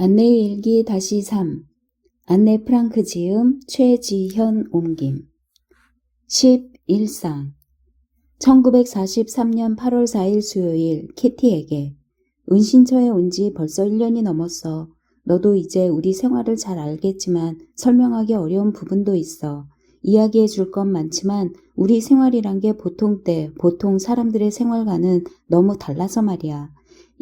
안내의 일기 -3 안내 프랑크 지음 최지현 옮김 11상 1943년 8월 4일 수요일 키티에게 은신처에 온 지 벌써 1년이 넘었어. 너도 이제 우리 생활을 잘 알겠지만 설명하기 어려운 부분도 있어. 이야기해 줄 건 많지만 우리 생활이란 게 보통 때, 보통 사람들의 생활과는 너무 달라서 말이야.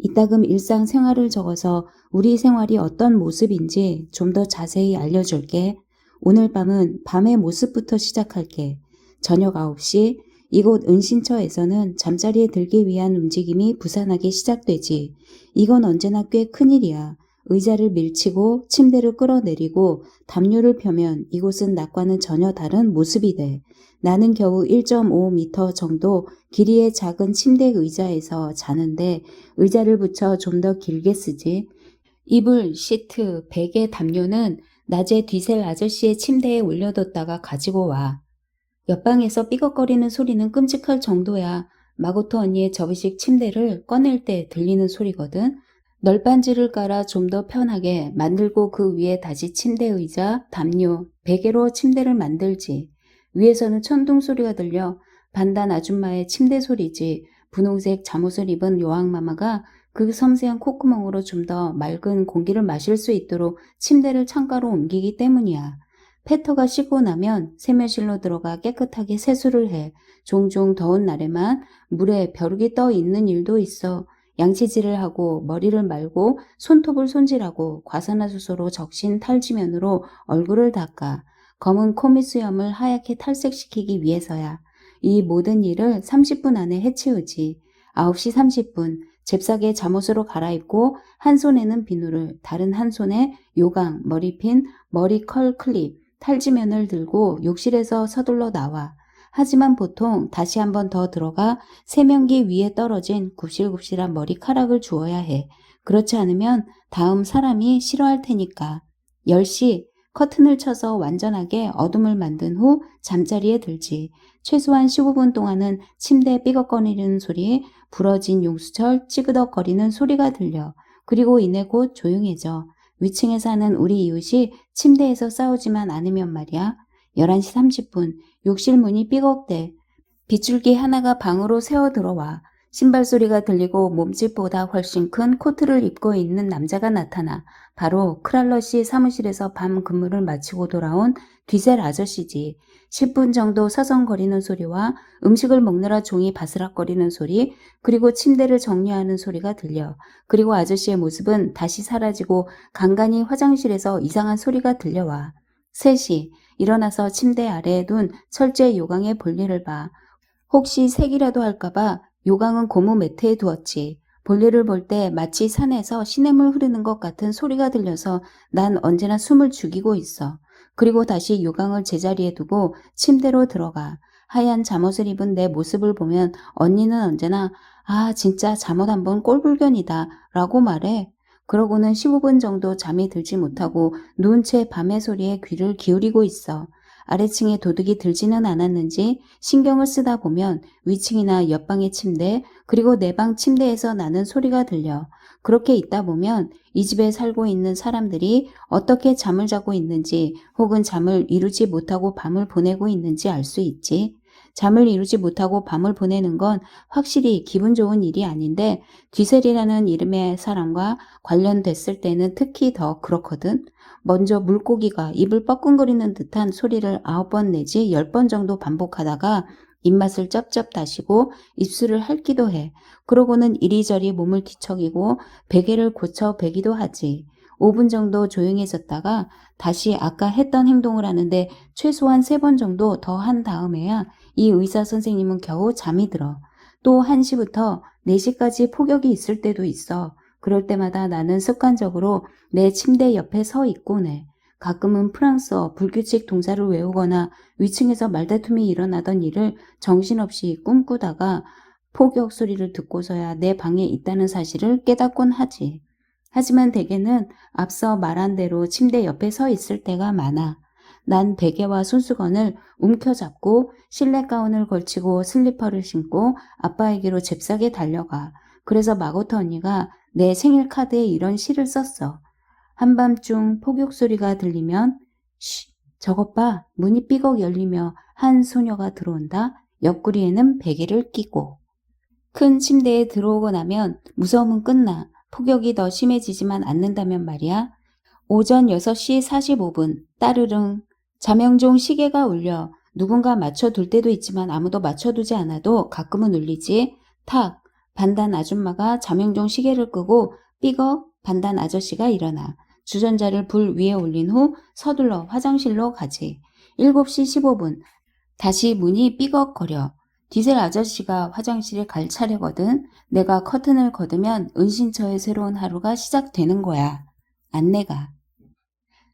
이따금 일상생활을 적어서 우리 생활이 어떤 모습인지 좀 더 자세히 알려줄게. 오늘 밤은 밤의 모습부터 시작할게. 저녁 9시 이곳 은신처에서는 잠자리에 들기 위한 움직임이 부산하게 시작되지. 이건 언제나 꽤 큰일이야. 의자를 밀치고 침대를 끌어내리고 담요를 펴면 이곳은 낮과는 전혀 다른 모습이 돼. 나는 겨우 1.5m 정도 길이의 작은 침대 의자에서 자는데 의자를 붙여 좀 더 길게 쓰지. 이불, 시트, 베개, 담요는 낮에 뒤셀 아저씨의 침대에 올려뒀다가 가지고 와. 옆방에서 삐걱거리는 소리는 끔찍할 정도야. 마고토 언니의 접이식 침대를 꺼낼 때 들리는 소리거든. 널빤지를 깔아 좀 더 편하게 만들고 그 위에 다시 침대 의자, 담요, 베개로 침대를 만들지. 위에서는 천둥 소리가 들려. 반단 아줌마의 침대 소리지. 분홍색 잠옷을 입은 요항마마가 그 섬세한 콧구멍으로 좀 더 맑은 공기를 마실 수 있도록 침대를 창가로 옮기기 때문이야. 페터가 씻고 나면 세면실로 들어가 깨끗하게 세수를 해. 종종 더운 날에만 물에 벼룩이 떠 있는 일도 있어. 양치질을 하고 머리를 말고 손톱을 손질하고 과산화수소로 적신 탈지면으로 얼굴을 닦아. 검은 코미수염을 하얗게 탈색시키기 위해서야. 이 모든 일을 30분 안에 해치우지. 9시 30분 잽싸게 잠옷으로 갈아입고 한 손에는 비누를, 다른 한 손에 요강, 머리핀, 머리컬 클립, 탈지면을 들고 욕실에서 서둘러 나와. 하지만 보통 다시 한 번 더 들어가 세면기 위에 떨어진 굽실굽실한 머리카락을 주워야 해. 그렇지 않으면 다음 사람이 싫어할 테니까. 10시 커튼을 쳐서 완전하게 어둠을 만든 후 잠자리에 들지. 최소한 15분 동안은 침대에 삐걱거리는 소리, 부러진 용수철 찌그덕거리는 소리가 들려. 그리고 이내 곧 조용해져. 위층에 사는 우리 이웃이 침대에서 싸우지만 않으면 말이야. 11시 30분 욕실 문이 삐걱대. 빗줄기 하나가 방으로 새어 들어와. 신발 소리가 들리고 몸집보다 훨씬 큰 코트를 입고 있는 남자가 나타나. 바로 크랄러 씨 사무실에서 밤 근무를 마치고 돌아온 뒤셀 아저씨지. 10분 정도 서성거리는 소리와 음식을 먹느라 종이 바스락거리는 소리, 그리고 침대를 정리하는 소리가 들려. 그리고 아저씨의 모습은 다시 사라지고 간간히 화장실에서 이상한 소리가 들려와. 3시 일어나서 침대 아래에 둔 철제 요강의 볼일을 봐. 혹시 색이라도 할까봐 요강은 고무 매트에 두었지. 볼일을 볼 때 마치 산에서 시냇물 흐르는 것 같은 소리가 들려서 난 언제나 숨을 죽이고 있어. 그리고 다시 요강을 제자리에 두고 침대로 들어가. 하얀 잠옷을 입은 내 모습을 보면 언니는 언제나 아 진짜 잠옷 한번 꼴불견이다 라고 말해. 그러고는 15분 정도 잠이 들지 못하고 누운 채 밤의 소리에 귀를 기울이고 있어. 아래층에 도둑이 들지는 않았는지 신경을 쓰다 보면 위층이나 옆방의 침대 그리고 내 방 침대에서 나는 소리가 들려. 그렇게 있다 보면 이 집에 살고 있는 사람들이 어떻게 잠을 자고 있는지 혹은 잠을 이루지 못하고 밤을 보내고 있는지 알 수 있지. 잠을 이루지 못하고 밤을 보내는 건 확실히 기분 좋은 일이 아닌데 뒤셀이라는 이름의 사람과 관련됐을 때는 특히 더 그렇거든. 먼저 물고기가 입을 뻐끔거리는 듯한 소리를 9번 내지 10번 정도 반복하다가 입맛을 쩝쩝 다시고 입술을 핥기도 해. 그러고는 이리저리 몸을 뒤척이고 베개를 고쳐 베기도 하지. 5분 정도 조용해졌다가 다시 아까 했던 행동을 하는데 최소한 3번 정도 더 한 다음에야 이 의사 선생님은 겨우 잠이 들어. 또 1시부터 4시까지 폭격이 있을 때도 있어. 그럴 때마다 나는 습관적으로 내 침대 옆에 서 있곤 해. 가끔은 프랑스어 불규칙 동사를 외우거나 위층에서 말다툼이 일어나던 일을 정신없이 꿈꾸다가 폭격 소리를 듣고서야 내 방에 있다는 사실을 깨닫곤 하지. 하지만 대개는 앞서 말한 대로 침대 옆에 서 있을 때가 많아. 난 베개와 손수건을 움켜잡고 실내 가운을 걸치고 슬리퍼를 신고 아빠에게로 잽싸게 달려가. 그래서 마고토 언니가 내 생일 카드에 이런 시를 썼어. 한밤중 폭육 소리가 들리면 쉬, 저것 봐. 문이 삐걱 열리며 한 소녀가 들어온다. 옆구리에는 베개를 끼고. 큰 침대에 들어오고 나면 무서움은 끝나. 폭격이 더 심해지지만 않는다면 말이야. 오전 6시 45분 따르릉 자명종 시계가 울려. 누군가 맞춰둘 때도 있지만 아무도 맞춰두지 않아도 가끔은 울리지. 탁 반단 아줌마가 자명종 시계를 끄고 삐걱 반단 아저씨가 일어나. 주전자를 불 위에 올린 후 서둘러 화장실로 가지. 7시 15분 다시 문이 삐걱거려. 디젤 아저씨가 화장실에 갈 차례거든. 내가 커튼을 걷으면 은신처의 새로운 하루가 시작되는 거야. 안내가.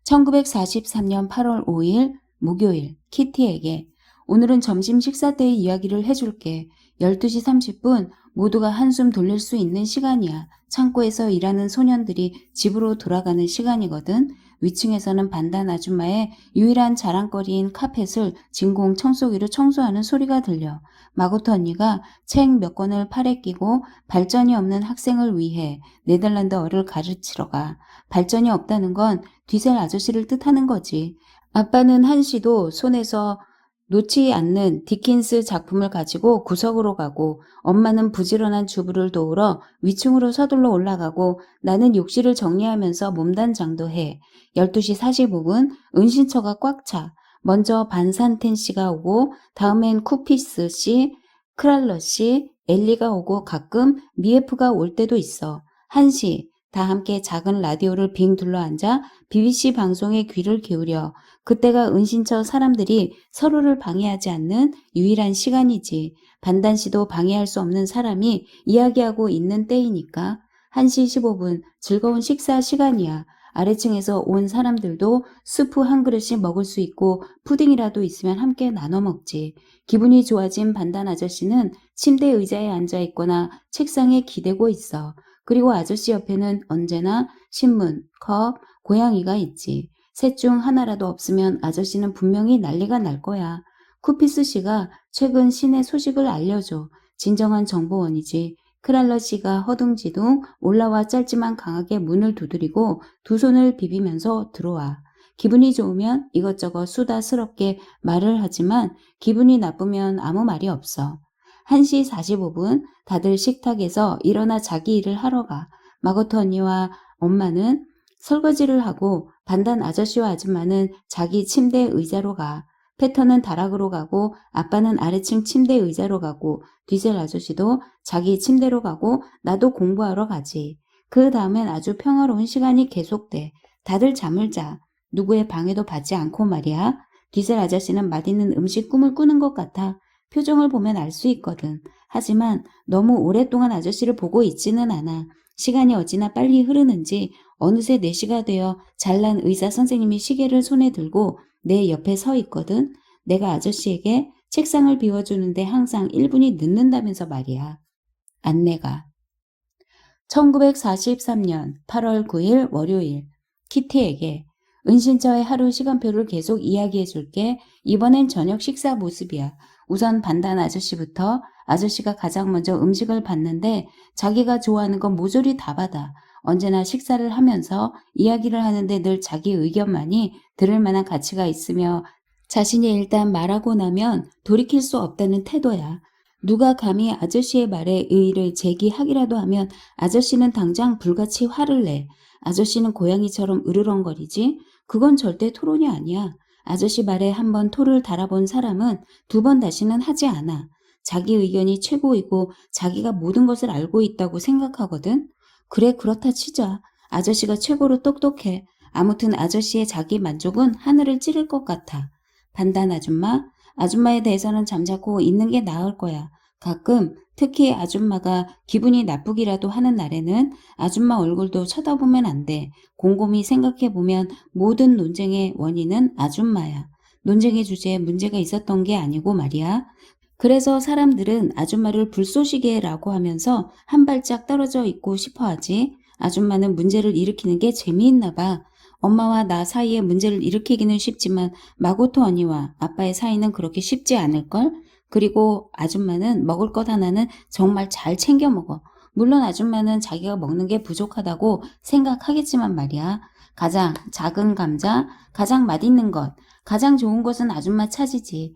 1943년 8월 5일 목요일 키티에게 오늘은 점심 식사 때의 이야기를 해줄게. 12시 30분 모두가 한숨 돌릴 수 있는 시간이야. 창고에서 일하는 소년들이 집으로 돌아가는 시간이거든. 위층에서는 반단 아줌마의 유일한 자랑거리인 카펫을 진공 청소기로 청소하는 소리가 들려. 마고토 언니가 책 몇 권을 팔에 끼고 발전이 없는 학생을 위해 네덜란드어를 가르치러 가. 발전이 없다는 건 디젤 아저씨를 뜻하는 거지. 아빠는 한시도 손에서 놓지 않는 디킨스 작품을 가지고 구석으로 가고 엄마는 부지런한 주부를 도우러 위층으로 서둘러 올라가고 나는 욕실을 정리하면서 몸단장도 해. 12시 45분 은신처가 꽉 차. 먼저 반산텐 씨가 오고 다음엔 쿠피스 씨, 크랄러 씨, 엘리가 오고 가끔 미에프가 올 때도 있어. 1시 다 함께 작은 라디오를 빙 둘러앉아 BBC 방송에 귀를 기울여. 그때가 은신처 사람들이 서로를 방해하지 않는 유일한 시간이지. 반단 씨도 방해할 수 없는 사람이 이야기하고 있는 때이니까. 1시 15분 즐거운 식사 시간이야. 아래층에서 온 사람들도 수프 한 그릇씩 먹을 수 있고 푸딩이라도 있으면 함께 나눠 먹지. 기분이 좋아진 반단 아저씨는 침대 의자에 앉아 있거나 책상에 기대고 있어. 그리고 아저씨 옆에는 언제나 신문, 컵, 고양이가 있지. 셋 중 하나라도 없으면 아저씨는 분명히 난리가 날 거야. 쿠피스 씨가 최근 시내 소식을 알려줘. 진정한 정보원이지. 크랄러 씨가 허둥지둥 올라와 짧지만 강하게 문을 두드리고 두 손을 비비면서 들어와. 기분이 좋으면 이것저것 수다스럽게 말을 하지만 기분이 나쁘면 아무 말이 없어. 1시 45분 다들 식탁에서 일어나 자기 일을 하러 가. 마고토 언니와 엄마는 설거지를 하고 반단 아저씨와 아줌마는 자기 침대 의자로 가. 패턴은 다락으로 가고 아빠는 아래층 침대 의자로 가고 디젤 아저씨도 자기 침대로 가고 나도 공부하러 가지. 그 다음엔 아주 평화로운 시간이 계속돼. 다들 잠을 자. 누구의 방해도 받지 않고 말이야. 디젤 아저씨는 맛있는 음식 꿈을 꾸는 것 같아. 표정을 보면 알 수 있거든. 하지만 너무 오랫동안 아저씨를 보고 있지는 않아. 시간이 어찌나 빨리 흐르는지 어느새 4시가 되어 잘난 의사 선생님이 시계를 손에 들고 내 옆에 서 있거든. 내가 아저씨에게 책상을 비워주는데 항상 1분이 늦는다면서 말이야. 안내가. 1943년 8월 9일 월요일 키티에게 은신처의 하루 시간표를 계속 이야기해 줄게. 이번엔 저녁 식사 모습이야. 우선 반단 아저씨부터. 아저씨가 가장 먼저 음식을 받는데 자기가 좋아하는 건 모조리 다 받아. 언제나 식사를 하면서 이야기를 하는데 늘 자기 의견만이 들을 만한 가치가 있으며 자신이 일단 말하고 나면 돌이킬 수 없다는 태도야. 누가 감히 아저씨의 말에 의의를 제기하기라도 하면 아저씨는 당장 불같이 화를 내. 아저씨는 고양이처럼 으르렁거리지. 그건 절대 토론이 아니야. 아저씨 말에 한번 토를 달아본 사람은 2번 다시는 하지 않아. 자기 의견이 최고이고 자기가 모든 것을 알고 있다고 생각하거든. 그래 그렇다 치자. 아저씨가 최고로 똑똑해. 아무튼 아저씨의 자기 만족은 하늘을 찌를 것 같아. 반단 아줌마? 아줌마에 대해서는 잠자코 있는 게 나을 거야. 가끔 특히 아줌마가 기분이 나쁘기라도 하는 날에는 아줌마 얼굴도 쳐다보면 안 돼. 곰곰이 생각해보면 모든 논쟁의 원인은 아줌마야. 논쟁의 주제에 문제가 있었던 게 아니고 말이야. 그래서 사람들은 아줌마를 불쏘시개라고 하면서 한 발짝 떨어져 있고 싶어 하지. 아줌마는 문제를 일으키는 게 재미있나 봐. 엄마와 나 사이에 문제를 일으키기는 쉽지만 마고토 언니와 아빠의 사이는 그렇게 쉽지 않을걸? 그리고 아줌마는 먹을 것 하나는 정말 잘 챙겨 먹어. 물론 아줌마는 자기가 먹는 게 부족하다고 생각하겠지만 말이야. 가장 작은 감자, 가장 맛있는 것, 가장 좋은 것은 아줌마 차지지.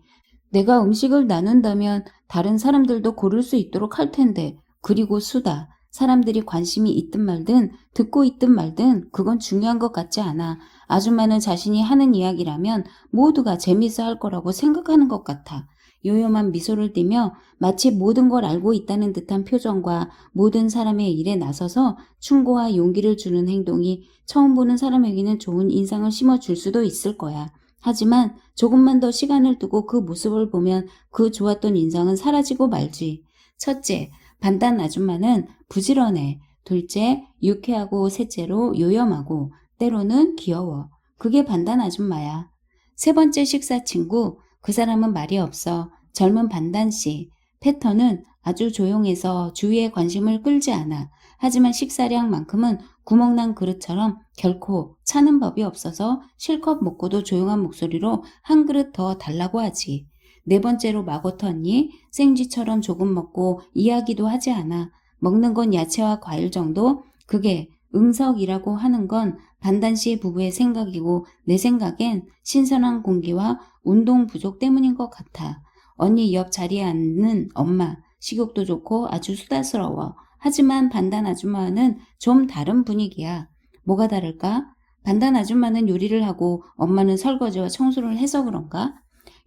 내가 음식을 나눈다면 다른 사람들도 고를 수 있도록 할 텐데. 그리고 수다. 사람들이 관심이 있든 말든 듣고 있든 말든 그건 중요한 것 같지 않아. 아줌마는 자신이 하는 이야기라면 모두가 재밌어 할 거라고 생각하는 것 같아. 요염한 미소를 띠며 마치 모든 걸 알고 있다는 듯한 표정과 모든 사람의 일에 나서서 충고와 용기를 주는 행동이 처음 보는 사람에게는 좋은 인상을 심어줄 수도 있을 거야. 하지만 조금만 더 시간을 두고 그 모습을 보면 그 좋았던 인상은 사라지고 말지. 첫째, 반단 아줌마는 부지런해. 둘째, 유쾌하고 셋째로 요염하고 때로는 귀여워. 그게 반단 아줌마야. 세 번째 식사 친구, 그 사람은 말이 없어. 젊은 반단씨. 패턴은 아주 조용해서 주위의 관심을 끌지 않아. 하지만 식사량만큼은 구멍난 그릇처럼 결코 차는 법이 없어서 실컷 먹고도 조용한 목소리로 한 그릇 더 달라고 하지. 네 번째로 마고터 언니, 생쥐처럼 조금 먹고 이야기도 하지 않아. 먹는 건 야채와 과일 정도? 그게 응석이라고 하는 건 반단씨 부부의 생각이고 내 생각엔 신선한 공기와 운동 부족 때문인 것 같아. 언니 옆 자리에 앉는 엄마, 식욕도 좋고 아주 수다스러워. 하지만 반단 아줌마는 좀 다른 분위기야. 뭐가 다를까? 반단 아줌마는 요리를 하고 엄마는 설거지와 청소를 해서 그런가?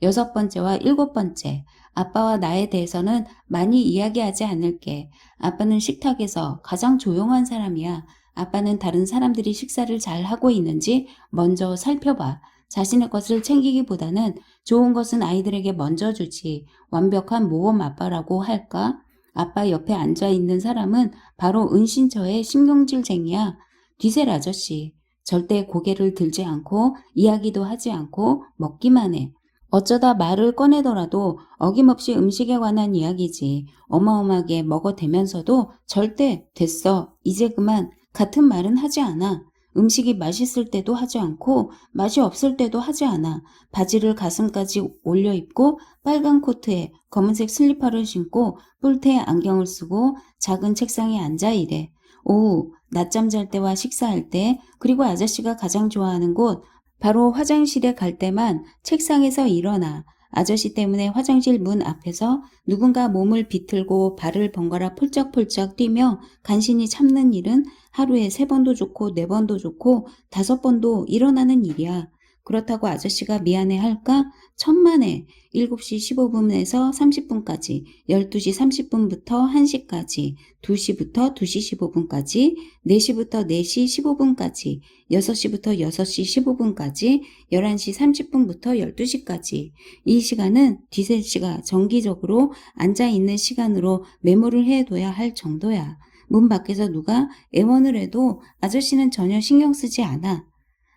여섯 번째와 일곱 번째, 아빠와 나에 대해서는 많이 이야기하지 않을게. 아빠는 식탁에서 가장 조용한 사람이야. 아빠는 다른 사람들이 식사를 잘 하고 있는지 먼저 살펴봐. 자신의 것을 챙기기보다는 좋은 것은 아이들에게 먼저 주지. 완벽한 모범 아빠라고 할까? 아빠 옆에 앉아 있는 사람은 바로 은신처의 신경질쟁이야. 디셀 아저씨. 절대 고개를 들지 않고 이야기도 하지 않고 먹기만 해. 어쩌다 말을 꺼내더라도 어김없이 음식에 관한 이야기지. 어마어마하게 먹어대면서도 절대 됐어, 이제 그만 같은 말은 하지 않아. 음식이 맛있을 때도 하지 않고 맛이 없을 때도 하지 않아. 바지를 가슴까지 올려 입고 빨간 코트에 검은색 슬리퍼를 신고 뿔테 안경을 쓰고 작은 책상에 앉아 일해. 오후 낮잠 잘 때와 식사할 때, 그리고 아저씨가 가장 좋아하는 곳 바로 화장실에 갈 때만 책상에서 일어나. 아저씨 때문에 화장실 문 앞에서 누군가 몸을 비틀고 발을 번갈아 폴짝폴짝 뛰며 간신히 참는 일은 하루에 3번도 좋고 4번도 좋고 5번도 일어나는 일이야. 그렇다고 아저씨가 미안해 할까? 천만에 7시 15분에서 30분까지, 12시 30분부터 1시까지, 2시부터 2시 15분까지, 4시부터 4시 15분까지, 6시부터 6시 15분까지, 11시 30분부터 12시까지. 이 시간은 디셀 씨가 정기적으로 앉아있는 시간으로 메모를 해둬야 할 정도야. 문 밖에서 누가 애원을 해도 아저씨는 전혀 신경 쓰지 않아.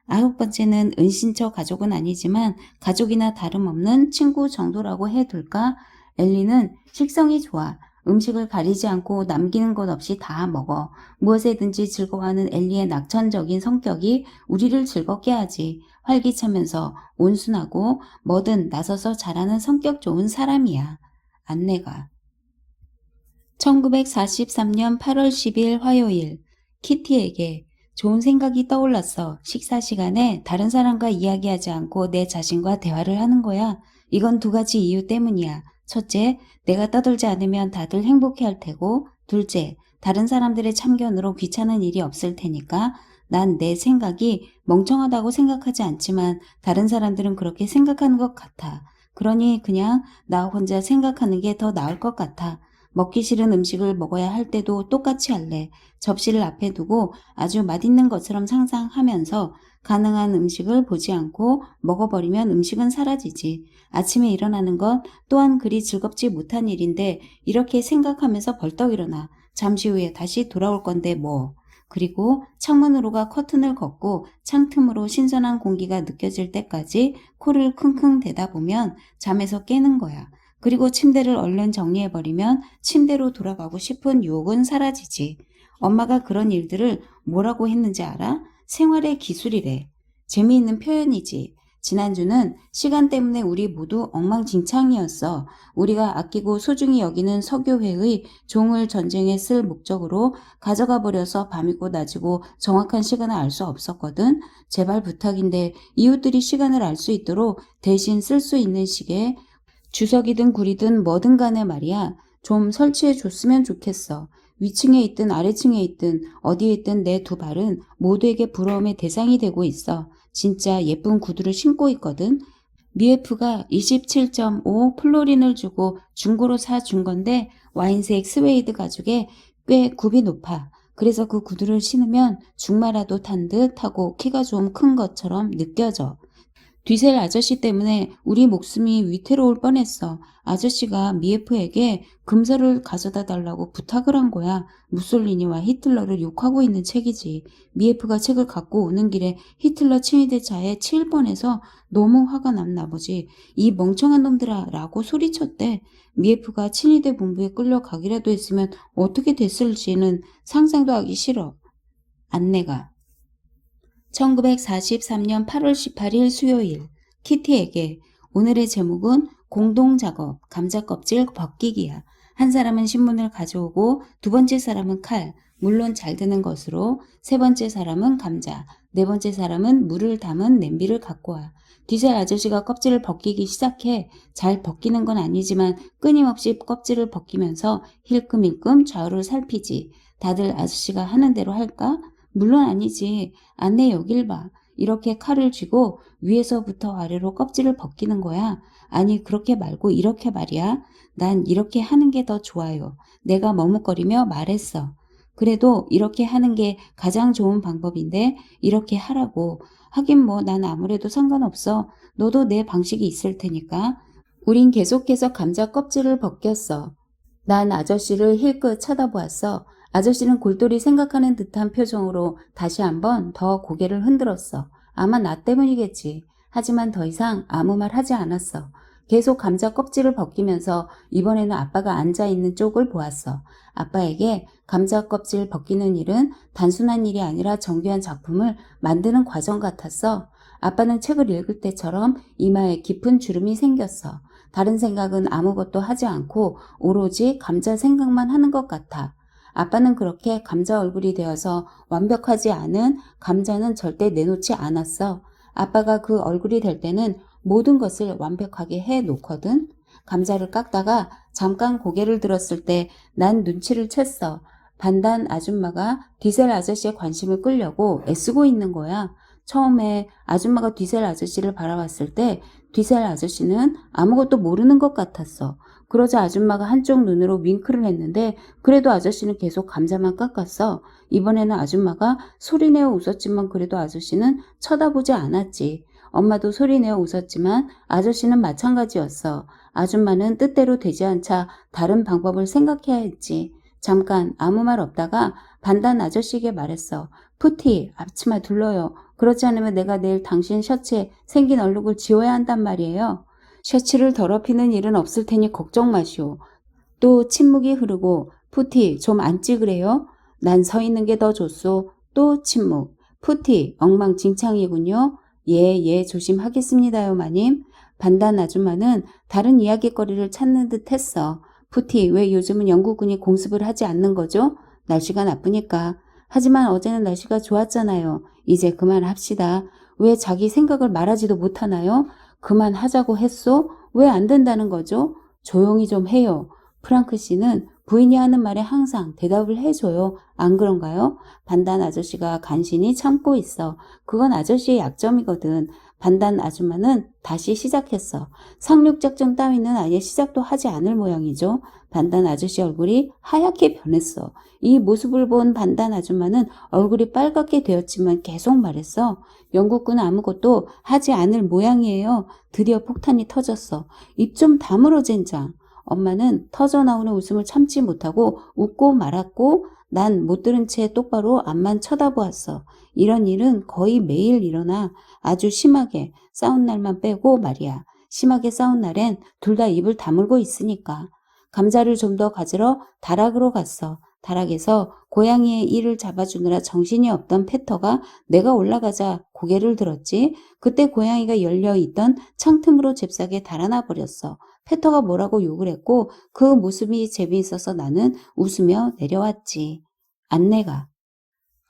9번째는 은신처 가족은 아니지만 가족이나 다름없는 친구 정도라고 해둘까? 엘리는 식성이 좋아. 음식을 가리지 않고 남기는 것 없이 다 먹어. 무엇에든지 즐거워하는 엘리의 낙천적인 성격이 우리를 즐겁게 하지. 활기차면서 온순하고 뭐든 나서서 잘하는 성격 좋은 사람이야. 안내가. 1943년 8월 10일 화요일, 키티에게 좋은 생각이 떠올랐어. 식사 시간에 다른 사람과 이야기하지 않고 내 자신과 대화를 하는 거야. 이건 2가지 이유 때문이야. 첫째, 내가 떠들지 않으면 다들 행복해할 테고, 둘째, 다른 사람들의 참견으로 귀찮은 일이 없을 테니까. 난 내 생각이 멍청하다고 생각하지 않지만 다른 사람들은 그렇게 생각하는 것 같아. 그러니 그냥 나 혼자 생각하는 게 더 나을 것 같아. 먹기 싫은 음식을 먹어야 할 때도 똑같이 할래. 접시를 앞에 두고 아주 맛있는 것처럼 상상하면서 가능한 음식을 보지 않고 먹어버리면 음식은 사라지지. 아침에 일어나는 것 또한 그리 즐겁지 못한 일인데 이렇게 생각하면서 벌떡 일어나. 잠시 후에 다시 돌아올 건데 뭐. 그리고 창문으로가 커튼을 걷고 창틈으로 신선한 공기가 느껴질 때까지 코를 킁킁 대다 보면 잠에서 깨는 거야. 그리고 침대를 얼른 정리해버리면 침대로 돌아가고 싶은 유혹은 사라지지. 엄마가 그런 일들을 뭐라고 했는지 알아? 생활의 기술이래. 재미있는 표현이지. 지난주는 시간 때문에 우리 모두 엉망진창이었어. 우리가 아끼고 소중히 여기는 서교회의 종을 전쟁에 쓸 목적으로 가져가 버려서 밤이고 낮이고 정확한 시간을 알 수 없었거든. 제발 부탁인데 이웃들이 시간을 알 수 있도록 대신 쓸 수 있는 시계, 주석이든 구리든 뭐든 간에 말이야. 좀 설치해 줬으면 좋겠어. 위층에 있든 아래층에 있든 어디에 있든 내 두 발은 모두에게 부러움의 대상이 되고 있어. 진짜 예쁜 구두를 신고 있거든. 미에프가 27.5 플로린을 주고 중고로 사준 건데 와인색 스웨이드 가죽에 꽤 굽이 높아. 그래서 그 구두를 신으면 중마라도 탄 듯 하고 키가 좀 큰 것처럼 느껴져. 뒤셀 아저씨 때문에 우리 목숨이 위태로울 뻔했어. 아저씨가 미에프에게 금서를 가져다 달라고 부탁을 한 거야. 무솔리니와 히틀러를 욕하고 있는 책이지. 미에프가 책을 갖고 오는 길에 히틀러 친위대 차에 치일 뻔해서 너무 화가 난 나머지 이 멍청한 놈들아 라고 소리쳤대. 미에프가 친위대 본부에 끌려가기라도 했으면 어떻게 됐을지는 상상도 하기 싫어. 안내가 1943년 8월 18일 수요일 키티에게 오늘의 제목은 공동작업 감자껍질 벗기기야. 한 사람은 신문을 가져오고 두 번째 사람은 칼, 물론 잘 드는 것으로 세 번째 사람은 감자, 네 번째 사람은 물을 담은 냄비를 갖고 와. 디젤 아저씨가 껍질을 벗기기 시작해. 잘 벗기는 건 아니지만 끊임없이 껍질을 벗기면서 힐끔힐끔 좌우를 살피지. 다들 아저씨가 하는 대로 할까? 물론 아니지. 안내 여길 봐. 이렇게 칼을 쥐고 위에서부터 아래로 껍질을 벗기는 거야. 아니 그렇게 말고 이렇게 말이야. 난 이렇게 하는 게 더 좋아요. 내가 머뭇거리며 말했어. 그래도 이렇게 하는 게 가장 좋은 방법인데 이렇게 하라고. 하긴 뭐 난 아무래도 상관없어. 너도 내 방식이 있을 테니까. 우린 계속해서 감자 껍질을 벗겼어. 난 아저씨를 힐끗 쳐다보았어. 아저씨는 골똘히 생각하는 듯한 표정으로 다시 한번 더 고개를 흔들었어. 아마 나 때문이겠지. 하지만 더 이상 아무 말 하지 않았어. 계속 감자 껍질을 벗기면서 이번에는 아빠가 앉아있는 쪽을 보았어. 아빠에게 감자 껍질 벗기는 일은 단순한 일이 아니라 정교한 작품을 만드는 과정 같았어. 아빠는 책을 읽을 때처럼 이마에 깊은 주름이 생겼어. 다른 생각은 아무것도 하지 않고 오로지 감자 생각만 하는 것 같아. 아빠는 그렇게 감자 얼굴이 되어서 완벽하지 않은 감자는 절대 내놓지 않았어. 아빠가 그 얼굴이 될 때는 모든 것을 완벽하게 해 놓거든. 감자를 깎다가 잠깐 고개를 들었을 때 난 눈치를 챘어. 반단 아줌마가 디젤 아저씨의 관심을 끌려고 애쓰고 있는 거야. 처음에 아줌마가 디젤 아저씨를 바라봤을 때 디젤 아저씨는 아무것도 모르는 것 같았어. 그러자 아줌마가 한쪽 눈으로 윙크를 했는데 그래도 아저씨는 계속 감자만 깎았어. 이번에는 아줌마가 소리내어 웃었지만 그래도 아저씨는 쳐다보지 않았지. 엄마도 소리내어 웃었지만 아저씨는 마찬가지였어. 아줌마는 뜻대로 되지 않자 다른 방법을 생각해야 했지. 잠깐 아무 말 없다가 반단 아저씨에게 말했어. 푸티, 앞치마 둘러요. 그렇지 않으면 내가 내일 당신 셔츠에 생긴 얼룩을 지워야 한단 말이에요. 셔츠를 더럽히는 일은 없을 테니 걱정 마시오. 또 침묵이 흐르고 푸티 좀 안 찍으래요? 난 서 있는 게 더 좋소. 또 침묵. 푸티 엉망진창이군요. 예 조심하겠습니다요 마님. 반단 아줌마는 다른 이야기거리를 찾는 듯 했어. 푸티 왜 요즘은 영국군이 공습을 하지 않는 거죠? 날씨가 나쁘니까. 하지만 어제는 날씨가 좋았잖아요. 이제 그만합시다. 왜 자기 생각을 말하지도 못하나요? 그만하자고 했소? 왜 안 된다는 거죠? 조용히 좀 해요. 프랑크 씨는 부인이 하는 말에 항상 대답을 해줘요. 안 그런가요? 반단 아저씨가 간신히 참고 있어. 그건 아저씨의 약점이거든. 반단 아줌마는 다시 시작했어. 상륙작전 따위는 아예 시작도 하지 않을 모양이죠. 반단 아저씨 얼굴이 하얗게 변했어. 이 모습을 본 반단 아줌마는 얼굴이 빨갛게 되었지만 계속 말했어. 영국군은 아무것도 하지 않을 모양이에요. 드디어 폭탄이 터졌어. 입 좀 다물어 젠장. 엄마는 터져나오는 웃음을 참지 못하고 웃고 말았고 난 못 들은 채 똑바로 앞만 쳐다보았어. 이런 일은 거의 매일 일어나. 아주 심하게 싸운 날만 빼고 말이야. 심하게 싸운 날엔 둘 다 입을 다물고 있으니까. 감자를 좀 더 가지러 다락으로 갔어. 다락에서 고양이의 이를 잡아주느라 정신이 없던 페터가 내가 올라가자 고개를 들었지. 그때 고양이가 열려있던 창틈으로 잽싸게 달아나 버렸어. 페터가 뭐라고 욕을 했고 그 모습이 재미있어서 나는 웃으며 내려왔지. 안내가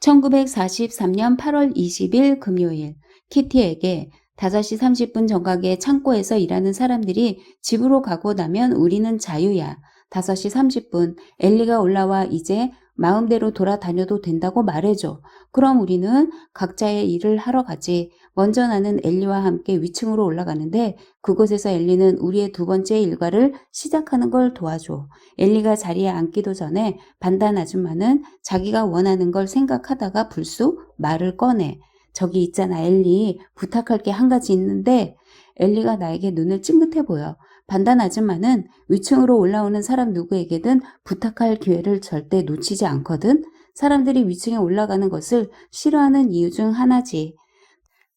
1943년 8월 20일 금요일 키티에게 5시 30분 정각에 창고에서 일하는 사람들이 집으로 가고 나면 우리는 자유야. 5시 30분 엘리가 올라와 이제 마음대로 돌아다녀도 된다고 말해줘. 그럼 우리는 각자의 일을 하러 가지. 먼저 나는 엘리와 함께 위층으로 올라가는데 그곳에서 엘리는 우리의 두 번째 일과를 시작하는 걸 도와줘. 엘리가 자리에 앉기도 전에 반단 아줌마는 자기가 원하는 걸 생각하다가 불쑥 말을 꺼내. 저기 있잖아, 엘리. 부탁할 게 한 가지 있는데. 엘리가 나에게 눈을 찡긋해 보여. 반단 아줌마는 위층으로 올라오는 사람 누구에게든 부탁할 기회를 절대 놓치지 않거든. 사람들이 위층에 올라가는 것을 싫어하는 이유 중 하나지.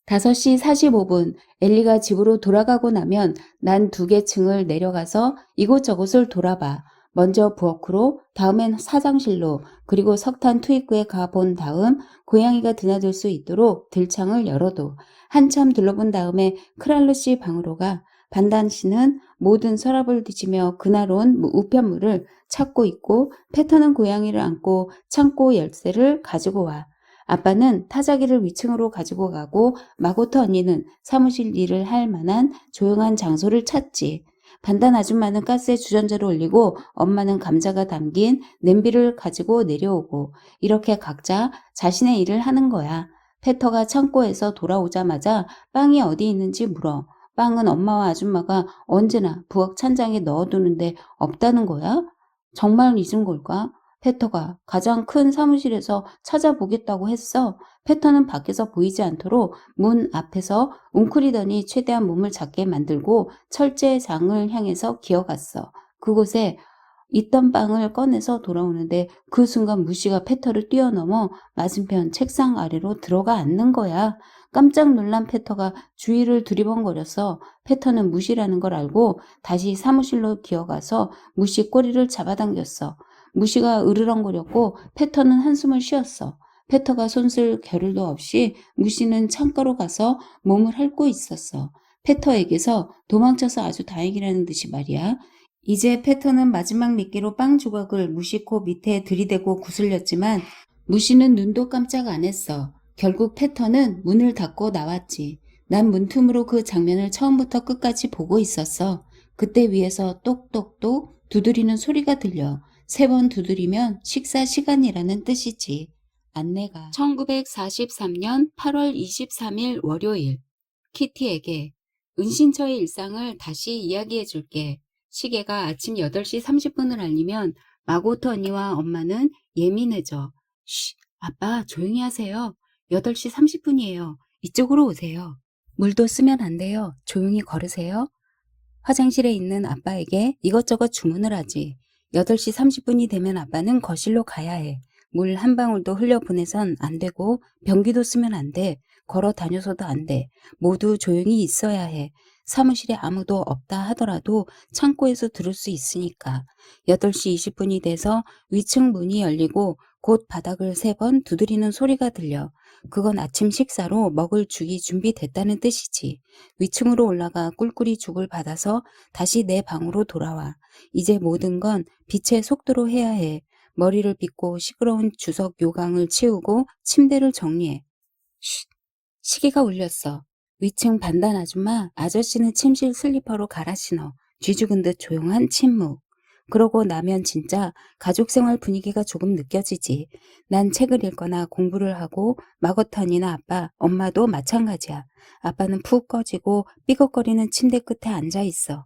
5시 45분 엘리가 집으로 돌아가고 나면 난 2개 층을 내려가서 이곳저곳을 돌아봐. 먼저 부엌으로, 다음엔 사장실로, 그리고 석탄 투입구에 가본 다음 고양이가 드나들 수 있도록 들창을 열어둬. 한참 둘러본 다음에 크랄로 씨 방으로 가. 반단 씨는 모든 서랍을 뒤지며 그날 온 우편물을 찾고 있고 패터는 고양이를 안고 창고 열쇠를 가지고 와. 아빠는 타자기를 위층으로 가지고 가고 마고터 언니는 사무실 일을 할 만한 조용한 장소를 찾지. 반단 아줌마는 가스에 주전자를 올리고 엄마는 감자가 담긴 냄비를 가지고 내려오고 이렇게 각자 자신의 일을 하는 거야. 페터가 창고에서 돌아오자마자 빵이 어디 있는지 물어. 빵은 엄마와 아줌마가 언제나 부엌 찬장에 넣어두는데 없다는 거야? 정말 잊은 걸까? 페터가 가장 큰 사무실에서 찾아보겠다고 했어. 페터는 밖에서 보이지 않도록 문 앞에서 웅크리더니 최대한 몸을 작게 만들고 철제장을 향해서 기어갔어. 그곳에 있던 빵을 꺼내서 돌아오는데 그 순간 무시가 페터를 뛰어넘어 맞은편 책상 아래로 들어가 앉는 거야. 깜짝 놀란 페터가 주위를 두리번거렸어. 페터는 무시라는 걸 알고 다시 사무실로 기어가서 무시 꼬리를 잡아당겼어. 무시가 으르렁거렸고 페터는 한숨을 쉬었어. 페터가 손쓸 겨를도 없이 무시는 창가로 가서 몸을 핥고 있었어. 페터에게서 도망쳐서 아주 다행이라는 듯이 말이야. 이제 페터는 마지막 미끼로 빵 조각을 무시 코 밑에 들이대고 구슬렸지만 무시는 눈도 깜짝 안 했어. 결국 페터는 문을 닫고 나왔지. 난 문틈으로 그 장면을 처음부터 끝까지 보고 있었어. 그때 위에서 똑똑똑 두드리는 소리가 들려. 3번 두드리면 식사 시간이라는 뜻이지. 안내가 1943년 8월 23일 월요일 키티에게 은신처의 일상을 다시 이야기해 줄게. 시계가 아침 8시 30분을 알리면 마고토 언니와 엄마는 예민해져. 쉬, 아빠 조용히 하세요. 8시 30분이에요. 이쪽으로 오세요. 물도 쓰면 안 돼요. 조용히 걸으세요. 화장실에 있는 아빠에게 이것저것 주문을 하지. 8시 30분이 되면 아빠는 거실로 가야 해. 물 한 방울도 흘려보내선 안 되고 변기도 쓰면 안 돼. 걸어 다녀서도 안 돼. 모두 조용히 있어야 해. 사무실에 아무도 없다 하더라도 창고에서 들을 수 있으니까. 8시 20분이 돼서 위층 문이 열리고 곧 바닥을 3번 두드리는 소리가 들려. 그건 아침 식사로 먹을 죽이 준비됐다는 뜻이지. 위층으로 올라가 꿀꿀이 죽을 받아서 다시 내 방으로 돌아와. 이제 모든 건 빛의 속도로 해야 해. 머리를 빗고 시끄러운 주석 요강을 치우고 침대를 정리해. 쉿! 시계가 울렸어. 위층 반단 아줌마, 아저씨는 침실 슬리퍼로 갈아 신어. 쥐죽은 듯 조용한 침묵. 그러고 나면 진짜 가족생활 분위기가 조금 느껴지지. 난 책을 읽거나 공부를 하고 마거턴이나 아빠, 엄마도 마찬가지야. 아빠는 푹 꺼지고 삐걱거리는 침대 끝에 앉아 있어.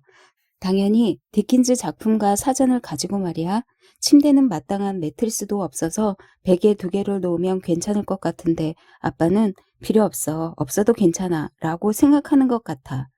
당연히 디킨즈 작품과 사전을 가지고 말이야. 침대는 마땅한 매트리스도 없어서 베개 2개를 놓으면 괜찮을 것 같은데 아빠는 필요 없어. 없어도 괜찮아. 라고 생각하는 것 같아.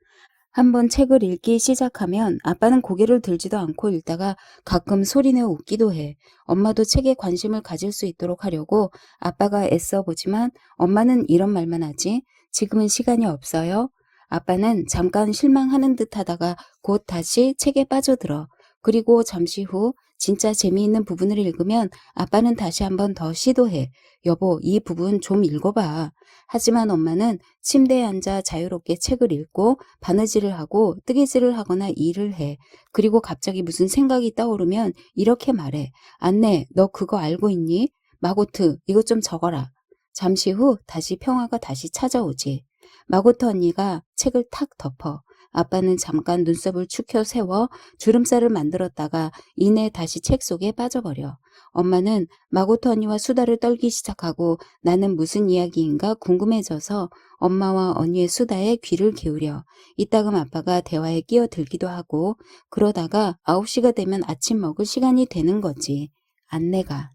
한번 책을 읽기 시작하면 아빠는 고개를 들지도 않고 읽다가 가끔 소리내어 웃기도 해. 엄마도 책에 관심을 가질 수 있도록 하려고 아빠가 애써 보지만 엄마는 이런 말만 하지. 지금은 시간이 없어요. 아빠는 잠깐 실망하는 듯 하다가 곧 다시 책에 빠져들어. 그리고 잠시 후 진짜 재미있는 부분을 읽으면 아빠는 다시 한번 더 시도해. 여보, 이 부분 좀 읽어봐. 하지만 엄마는 침대에 앉아 자유롭게 책을 읽고 바느질을 하고 뜨개질을 하거나 일을 해. 그리고 갑자기 무슨 생각이 떠오르면 이렇게 말해. 안내, 너 그거 알고 있니? 마고트, 이것 좀 적어라. 잠시 후 다시 평화가 다시 찾아오지. 마고트 언니가 책을 탁 덮어. 아빠는 잠깐 눈썹을 축혀 세워 주름살을 만들었다가 이내 다시 책 속에 빠져버려. 엄마는 마고토 언니와 수다를 떨기 시작하고 나는 무슨 이야기인가 궁금해져서 엄마와 언니의 수다에 귀를 기울여. 이따금 아빠가 대화에 끼어들기도 하고 그러다가 9시가 되면 아침 먹을 시간이 되는 거지. 안내가.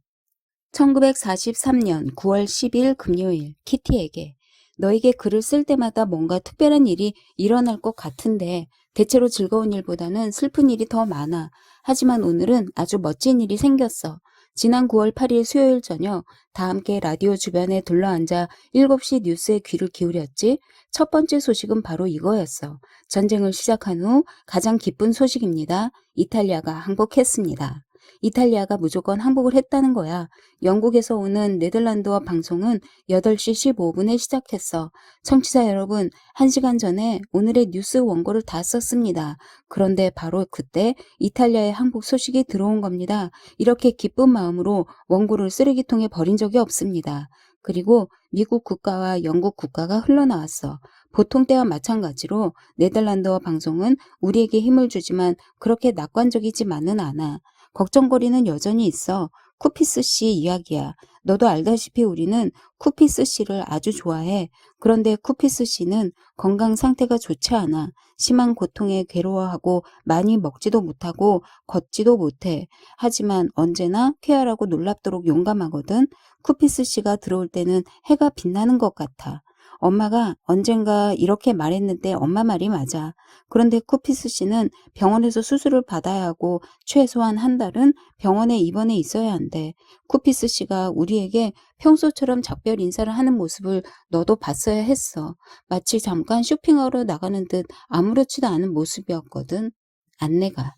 1943년 9월 10일 금요일 키티에게 너에게 글을 쓸 때마다 뭔가 특별한 일이 일어날 것 같은데 대체로 즐거운 일보다는 슬픈 일이 더 많아. 하지만 오늘은 아주 멋진 일이 생겼어. 지난 9월 8일 수요일 저녁 다 함께 라디오 주변에 둘러앉아 7시 뉴스에 귀를 기울였지. 첫 번째 소식은 바로 이거였어. 전쟁을 시작한 후 가장 기쁜 소식입니다. 이탈리아가 항복했습니다. 이탈리아가 무조건 항복을 했다는 거야. 영국에서 오는 네덜란드어 방송은 8시 15분에 시작했어. 청취자 여러분, 1시간 전에 오늘의 뉴스 원고를 다 썼습니다. 그런데 바로 그때 이탈리아의 항복 소식이 들어온 겁니다. 이렇게 기쁜 마음으로 원고를 쓰레기통에 버린 적이 없습니다. 그리고 미국 국가와 영국 국가가 흘러나왔어. 보통 때와 마찬가지로 네덜란드어 방송은 우리에게 힘을 주지만 그렇게 낙관적이지만은 않아. 걱정거리는 여전히 있어. 쿠피스 씨 이야기야. 너도 알다시피 우리는 쿠피스 씨를 아주 좋아해. 그런데 쿠피스 씨는 건강 상태가 좋지 않아. 심한 고통에 괴로워하고 많이 먹지도 못하고 걷지도 못해. 하지만 언제나 쾌활하고 놀랍도록 용감하거든. 쿠피스 씨가 들어올 때는 해가 빛나는 것 같아. 엄마가 언젠가 이렇게 말했는데 엄마 말이 맞아. 그런데 쿠피스 씨는 병원에서 수술을 받아야 하고 최소한 한 달은 병원에 입원해 있어야 한대. 쿠피스 씨가 우리에게 평소처럼 작별 인사를 하는 모습을 너도 봤어야 했어. 마치 잠깐 쇼핑하러 나가는 듯 아무렇지도 않은 모습이었거든. 안내가.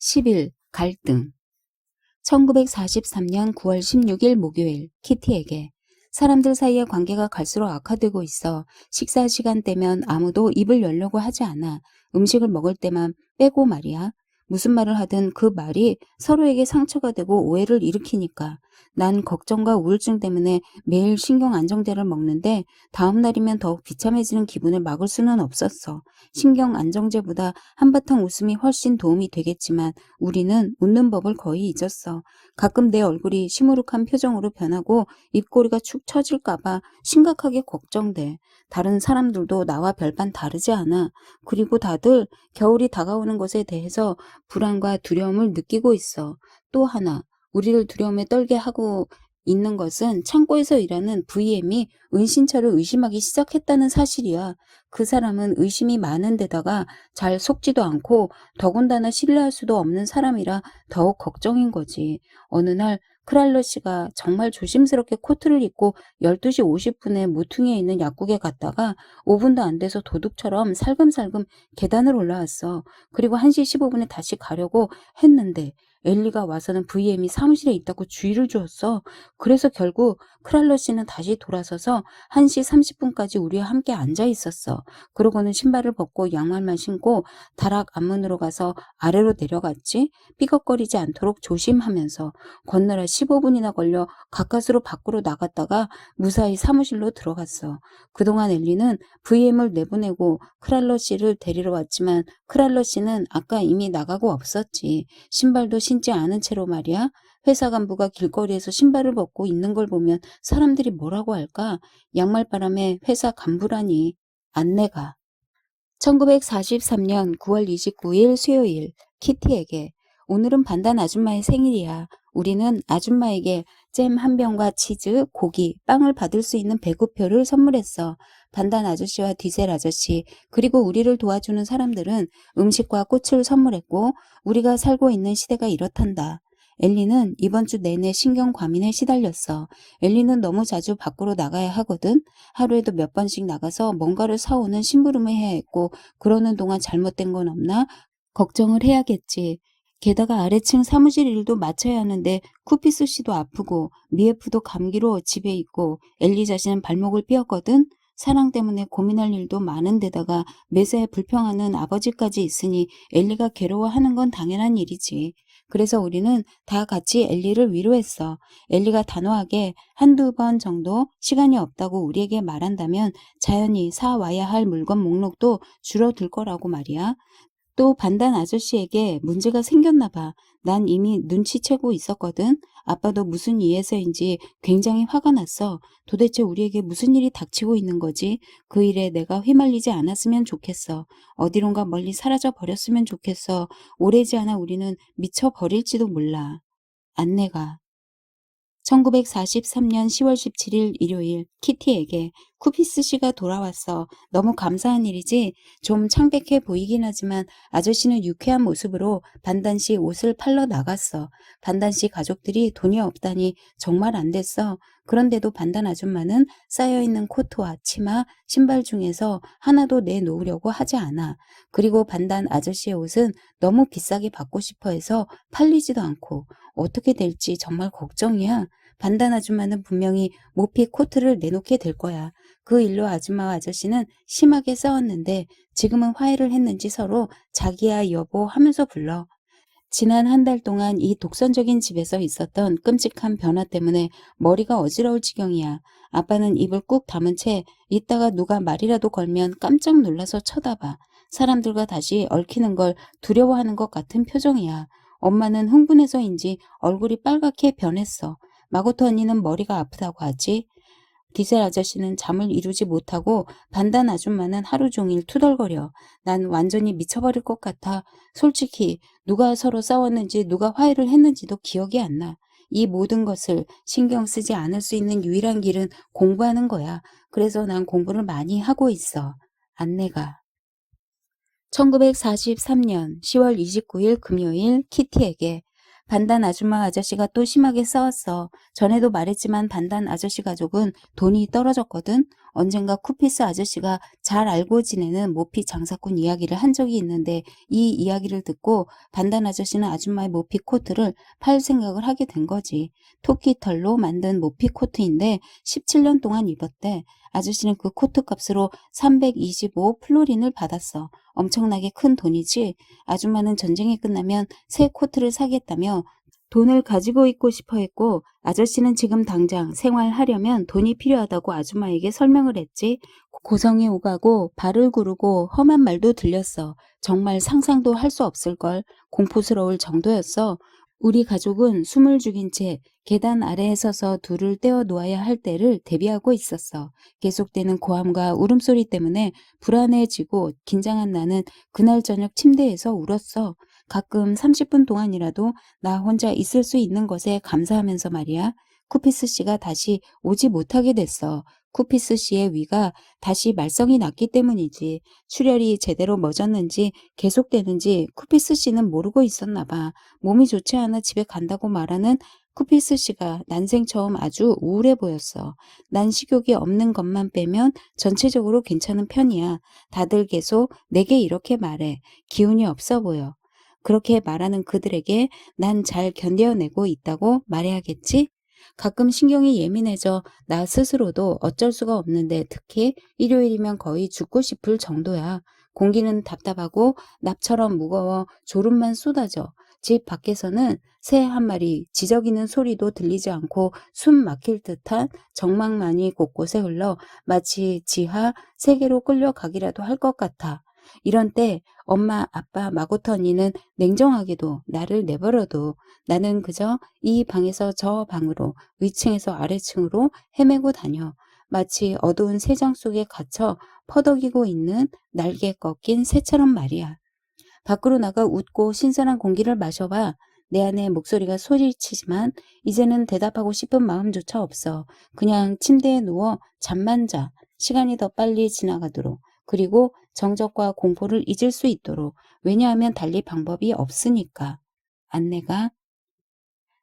10일 갈등. 1943년 9월 16일 목요일 키티에게 사람들 사이의 관계가 갈수록 악화되고 있어. 식사 시간 되면 아무도 입을 열려고 하지 않아. 음식을 먹을 때만 빼고 말이야. 무슨 말을 하든 그 말이 서로에게 상처가 되고 오해를 일으키니까. 난 걱정과 우울증 때문에 매일 신경 안정제를 먹는데 다음 날이면 더욱 비참해지는 기분을 막을 수는 없었어. 신경 안정제보다 한바탕 웃음이 훨씬 도움이 되겠지만 우리는 웃는 법을 거의 잊었어. 가끔 내 얼굴이 시무룩한 표정으로 변하고 입꼬리가 축 처질까봐 심각하게 걱정돼. 다른 사람들도 나와 별반 다르지 않아. 그리고 다들 겨울이 다가오는 것에 대해서 불안과 두려움을 느끼고 있어. 또 하나, 우리를 두려움에 떨게 하고 있는 것은 창고에서 일하는 VM이 은신처를 의심하기 시작했다는 사실이야. 그 사람은 의심이 많은 데다가 잘 속지도 않고 더군다나 신뢰할 수도 없는 사람이라 더욱 걱정인 거지. 어느 날 크랄러 씨가 정말 조심스럽게 코트를 입고 12시 50분에 모퉁이에 있는 약국에 갔다가 5분도 안 돼서 도둑처럼 살금살금 계단을 올라왔어. 그리고 1시 15분에 다시 가려고 했는데 엘리가 와서는 VM이 사무실에 있다고 주의를 주었어. 그래서 결국 크랄러 씨는 다시 돌아서서 1시 30분까지 우리와 함께 앉아 있었어. 그러고는 신발을 벗고 양말만 신고 다락 앞문으로 가서 아래로 내려갔지. 삐걱거리지 않도록 조심하면서 건너라 15분이나 걸려 가까스로 밖으로 나갔다가 무사히 사무실로 들어갔어. 그동안 엘리는 VM을 내보내고 크랄러 씨를 데리러 왔지만 크랄러 씨는 아까 이미 나가고 없었지. 신발도 신지 않은 채로 말이야. 회사 간부가 길거리에서 신발을 벗고 있는 걸 보면 사람들이 뭐라고 할까? 양말바람에 회사 간부라니. 안내가. 1943년 9월 29일 수요일 키티에게 오늘은 반단 아줌마의 생일이야. 우리는 아줌마에게 잼 한 병과 치즈, 고기, 빵을 받을 수 있는 배구표를 선물했어. 반단 아저씨와 디젤 아저씨, 그리고 우리를 도와주는 사람들은 음식과 꽃을 선물했고 우리가 살고 있는 시대가 이렇단다. 엘리는 이번 주 내내 신경 과민에 시달렸어. 엘리는 너무 자주 밖으로 나가야 하거든. 하루에도 몇 번씩 나가서 뭔가를 사오는 심부름을 해야 했고 그러는 동안 잘못된 건 없나 걱정을 해야겠지. 게다가 아래층 사무실 일도 마쳐야 하는데 쿠피스 씨도 아프고 미에프도 감기로 집에 있고 엘리 자신은 발목을 삐었거든. 사랑 때문에 고민할 일도 많은데다가 매사에 불평하는 아버지까지 있으니 엘리가 괴로워하는 건 당연한 일이지. 그래서 우리는 다 같이 엘리를 위로했어. 엘리가 단호하게 한두 번 정도 시간이 없다고 우리에게 말한다면 자연히 사와야 할 물건 목록도 줄어들 거라고 말이야. 또 반단 아저씨에게 문제가 생겼나 봐. 난 이미 눈치채고 있었거든. 아빠도 무슨 이유에서인지 굉장히 화가 났어. 도대체 우리에게 무슨 일이 닥치고 있는 거지? 그 일에 내가 휘말리지 않았으면 좋겠어. 어디론가 멀리 사라져 버렸으면 좋겠어. 오래지 않아 우리는 미쳐 버릴지도 몰라. 안내가 1943년 10월 17일 일요일 키티에게 쿠피스 씨가 돌아왔어. 너무 감사한 일이지? 좀 창백해 보이긴 하지만 아저씨는 유쾌한 모습으로 반단 씨 옷을 팔러 나갔어. 반단 씨 가족들이 돈이 없다니 정말 안 됐어. 그런데도 반단 아줌마는 쌓여있는 코트와 치마, 신발 중에서 하나도 내놓으려고 하지 않아. 그리고 반단 아저씨의 옷은 너무 비싸게 받고 싶어 해서 팔리지도 않고 어떻게 될지 정말 걱정이야. 반단 아줌마는 분명히 모피 코트를 내놓게 될 거야. 그 일로 아줌마와 아저씨는 심하게 싸웠는데 지금은 화해를 했는지 서로 자기야 여보 하면서 불러. 지난 한 달 동안 이 독선적인 집에서 있었던 끔찍한 변화 때문에 머리가 어지러울 지경이야. 아빠는 입을 꾹 다문 채 이따가 누가 말이라도 걸면 깜짝 놀라서 쳐다봐. 사람들과 다시 얽히는 걸 두려워하는 것 같은 표정이야. 엄마는 흥분해서인지 얼굴이 빨갛게 변했어. 마고토 언니는 머리가 아프다고 하지. 디젤 아저씨는 잠을 이루지 못하고 반단 아줌마는 하루 종일 투덜거려. 난 완전히 미쳐버릴 것 같아. 솔직히 누가 서로 싸웠는지 누가 화해를 했는지도 기억이 안 나. 이 모든 것을 신경 쓰지 않을 수 있는 유일한 길은 공부하는 거야. 그래서 난 공부를 많이 하고 있어. 안내가 1943년 10월 29일 금요일 키티에게 반단 아줌마 아저씨가 또 심하게 싸웠어. 전에도 말했지만 반단 아저씨 가족은 돈이 떨어졌거든. 언젠가 쿠피스 아저씨가 잘 알고 지내는 모피 장사꾼 이야기를 한 적이 있는데 이 이야기를 듣고 반단 아저씨는 아줌마의 모피 코트를 팔 생각을 하게 된 거지. 토끼 털로 만든 모피 코트인데 17년 동안 입었대. 아저씨는 그 코트 값으로 325 플로린을 받았어. 엄청나게 큰 돈이지. 아줌마는 전쟁이 끝나면 새 코트를 사겠다며 돈을 가지고 있고 싶어 했고 아저씨는 지금 당장 생활하려면 돈이 필요하다고 아줌마에게 설명을 했지. 고성이 오가고 발을 구르고 험한 말도 들렸어. 정말 상상도 할 수 없을걸. 공포스러울 정도였어. 우리 가족은 숨을 죽인 채 계단 아래에 서서 둘을 떼어 놓아야 할 때를 대비하고 있었어. 계속되는 고함과 울음소리 때문에 불안해지고 긴장한 나는 그날 저녁 침대에서 울었어. 가끔 30분 동안이라도 나 혼자 있을 수 있는 것에 감사하면서 말이야. 쿠피스 씨가 다시 오지 못하게 됐어. 쿠피스 씨의 위가 다시 말썽이 났기 때문이지. 출혈이 제대로 멎었는지 계속되는지 쿠피스 씨는 모르고 있었나 봐. 몸이 좋지 않아 집에 간다고 말하는 쿠피스 씨가 난생 처음 아주 우울해 보였어. 난 식욕이 없는 것만 빼면 전체적으로 괜찮은 편이야. 다들 계속 내게 이렇게 말해. 기운이 없어 보여. 그렇게 말하는 그들에게 난 잘 견뎌내고 있다고 말해야겠지? 가끔 신경이 예민해져 나 스스로도 어쩔 수가 없는데 특히 일요일이면 거의 죽고 싶을 정도야. 공기는 답답하고 납처럼 무거워 졸음만 쏟아져. 집 밖에서는 새 한 마리 지저귀는 소리도 들리지 않고 숨 막힐 듯한 정막만이 곳곳에 흘러 마치 지하 세계로 끌려가기라도 할 것 같아. 이런 때 엄마, 아빠, 마고토 언니는 냉정하게도 나를 내버려둬. 나는 그저 이 방에서 저 방으로, 위층에서 아래층으로 헤매고 다녀. 마치 어두운 새장 속에 갇혀 퍼덕이고 있는 날개 꺾인 새처럼 말이야. 밖으로 나가 웃고 신선한 공기를 마셔봐. 내 안에 목소리가 소리치지만 이제는 대답하고 싶은 마음조차 없어. 그냥 침대에 누워 잠만 자. 시간이 더 빨리 지나가도록. 그리고 정적과 공포를 잊을 수 있도록. 왜냐하면 달리 방법이 없으니까. 안내가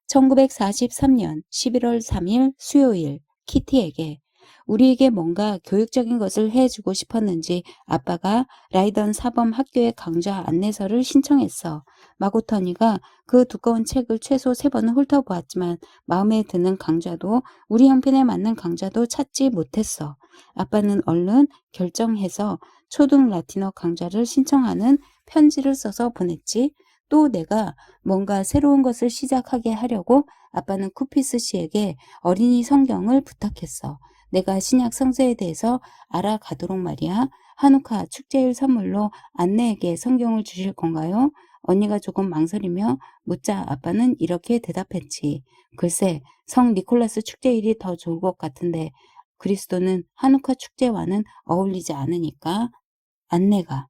1943년 11월 3일 수요일 키티에게 우리에게 뭔가 교육적인 것을 해주고 싶었는지 아빠가 라이던 사범 학교의 강좌 안내서를 신청했어. 마고터니가 그 두꺼운 책을 최소 3번은 훑어보았지만 마음에 드는 강좌도 우리 형편에 맞는 강좌도 찾지 못했어. 아빠는 얼른 결정해서 초등 라틴어 강좌를 신청하는 편지를 써서 보냈지. 또 내가 뭔가 새로운 것을 시작하게 하려고 아빠는 쿠피스 씨에게 어린이 성경을 부탁했어. 내가 신약 성서에 대해서 알아가도록 말이야. 한우카 축제일 선물로 안내에게 성경을 주실 건가요? 언니가 조금 망설이며 묻자 아빠는 이렇게 대답했지. 글쎄, 성 니콜라스 축제일이 더 좋을 것 같은데 그리스도는 한우카 축제와는 어울리지 않으니까. 안내가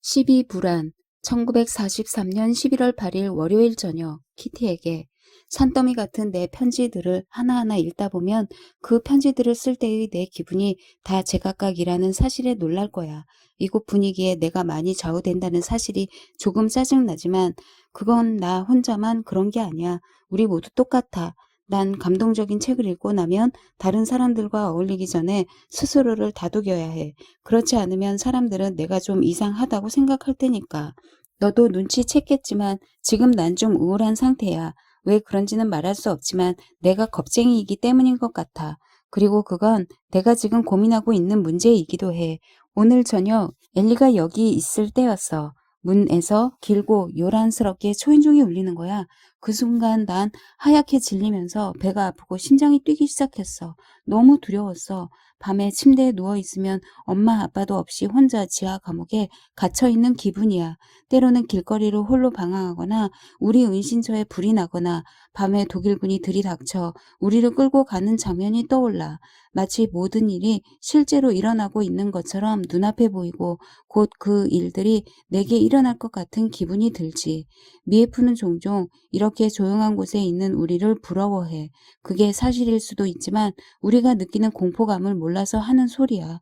12불안 1943년 11월 8일 월요일 저녁 키티에게 산더미 같은 내 편지들을 하나하나 읽다 보면 그 편지들을 쓸 때의 내 기분이 다 제각각이라는 사실에 놀랄 거야. 이곳 분위기에 내가 많이 좌우된다는 사실이 조금 짜증나지만 그건 나 혼자만 그런 게 아니야. 우리 모두 똑같아. 난 감동적인 책을 읽고 나면 다른 사람들과 어울리기 전에 스스로를 다독여야 해. 그렇지 않으면 사람들은 내가 좀 이상하다고 생각할 테니까. 너도 눈치챘겠지만 지금 난 좀 우울한 상태야. 왜 그런지는 말할 수 없지만 내가 겁쟁이이기 때문인 것 같아. 그리고 그건 내가 지금 고민하고 있는 문제이기도 해. 오늘 저녁 엘리가 여기 있을 때였어. 문에서 길고 요란스럽게 초인종이 울리는 거야. 그 순간 난 하얗게 질리면서 배가 아프고 심장이 뛰기 시작했어. 너무 두려웠어. 밤에 침대에 누워있으면 엄마 아빠도 없이 혼자 지하 감옥에 갇혀있는 기분이야. 때로는 길거리로 홀로 방황하거나 우리 은신처에 불이 나거나 밤에 독일군이 들이닥쳐 우리를 끌고 가는 장면이 떠올라. 마치 모든 일이 실제로 일어나고 있는 것처럼 눈앞에 보이고 곧 그 일들이 내게 일어날 것 같은 기분이 들지. 미에프는 종종 이렇게 조용한 곳에 있는 우리를 부러워해. 그게 사실일 수도 있지만 우리가 느끼는 공포감을 몰라서 하는 소리야.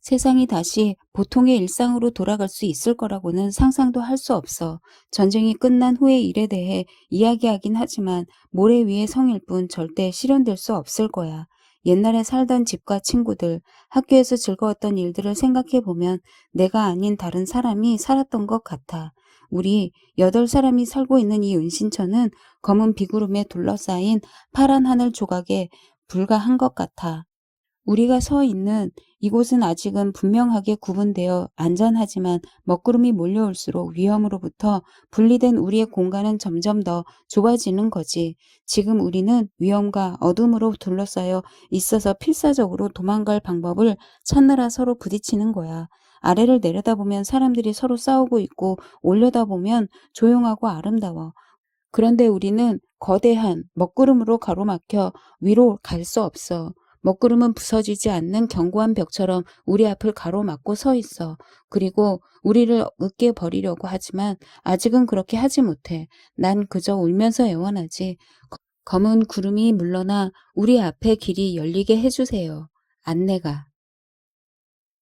세상이 다시 보통의 일상으로 돌아갈 수 있을 거라고는 상상도 할 수 없어. 전쟁이 끝난 후의 일에 대해 이야기하긴 하지만 모래 위의 성일 뿐 절대 실현될 수 없을 거야. 옛날에 살던 집과 친구들, 학교에서 즐거웠던 일들을 생각해 보면 내가 아닌 다른 사람이 살았던 것 같아. 우리 8사람이 살고 있는 이 은신처는 검은 비구름에 둘러싸인 파란 하늘 조각에 불과한 것 같아. 우리가 서 있는 이곳은 아직은 분명하게 구분되어 안전하지만 먹구름이 몰려올수록 위험으로부터 분리된 우리의 공간은 점점 더 좁아지는 거지. 지금 우리는 위험과 어둠으로 둘러싸여 있어서 필사적으로 도망갈 방법을 찾느라 서로 부딪히는 거야. 아래를 내려다보면 사람들이 서로 싸우고 있고 올려다보면 조용하고 아름다워. 그런데 우리는 거대한 먹구름으로 가로막혀 위로 갈 수 없어. 먹구름은 부서지지 않는 견고한 벽처럼 우리 앞을 가로막고 서 있어. 그리고 우리를 으깨 버리려고 하지만 아직은 그렇게 하지 못해. 난 그저 울면서 애원하지. 검은 구름이 물러나 우리 앞에 길이 열리게 해주세요. 안내가.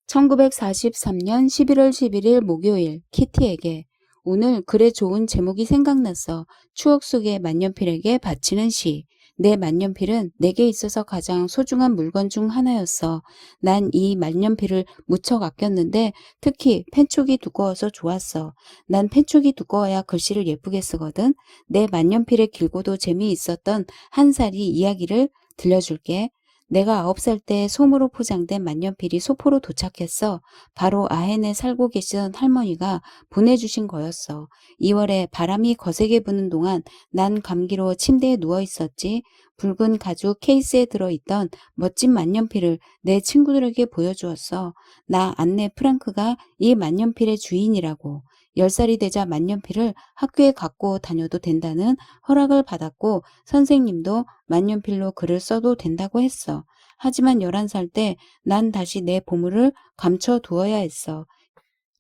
1943년 11월 11일 목요일 키티에게 오늘 글에 좋은 제목이 생각났어. 추억 속의 만년필에게 바치는 시. 내 만년필은 내게 있어서 가장 소중한 물건 중 하나였어. 난 이 만년필을 무척 아꼈는데 특히 펜촉이 두꺼워서 좋았어. 난 펜촉이 두꺼워야 글씨를 예쁘게 쓰거든. 내 만년필의 길고도 재미있었던 한 살이 이야기를 들려줄게. 내가 9살 때 솜으로 포장된 만년필이 소포로 도착했어. 바로 아헨에 살고 계시던 할머니가 보내주신 거였어. 2월에 바람이 거세게 부는 동안 난 감기로 침대에 누워 있었지. 붉은 가죽 케이스에 들어있던 멋진 만년필을 내 친구들에게 보여주었어. 나 안네 프랑크가 이 만년필의 주인이라고. 10살이 되자 만년필을 학교에 갖고 다녀도 된다는 허락을 받았고 선생님도 만년필로 글을 써도 된다고 했어. 하지만 11살 때 난 다시 내 보물을 감춰두어야 했어.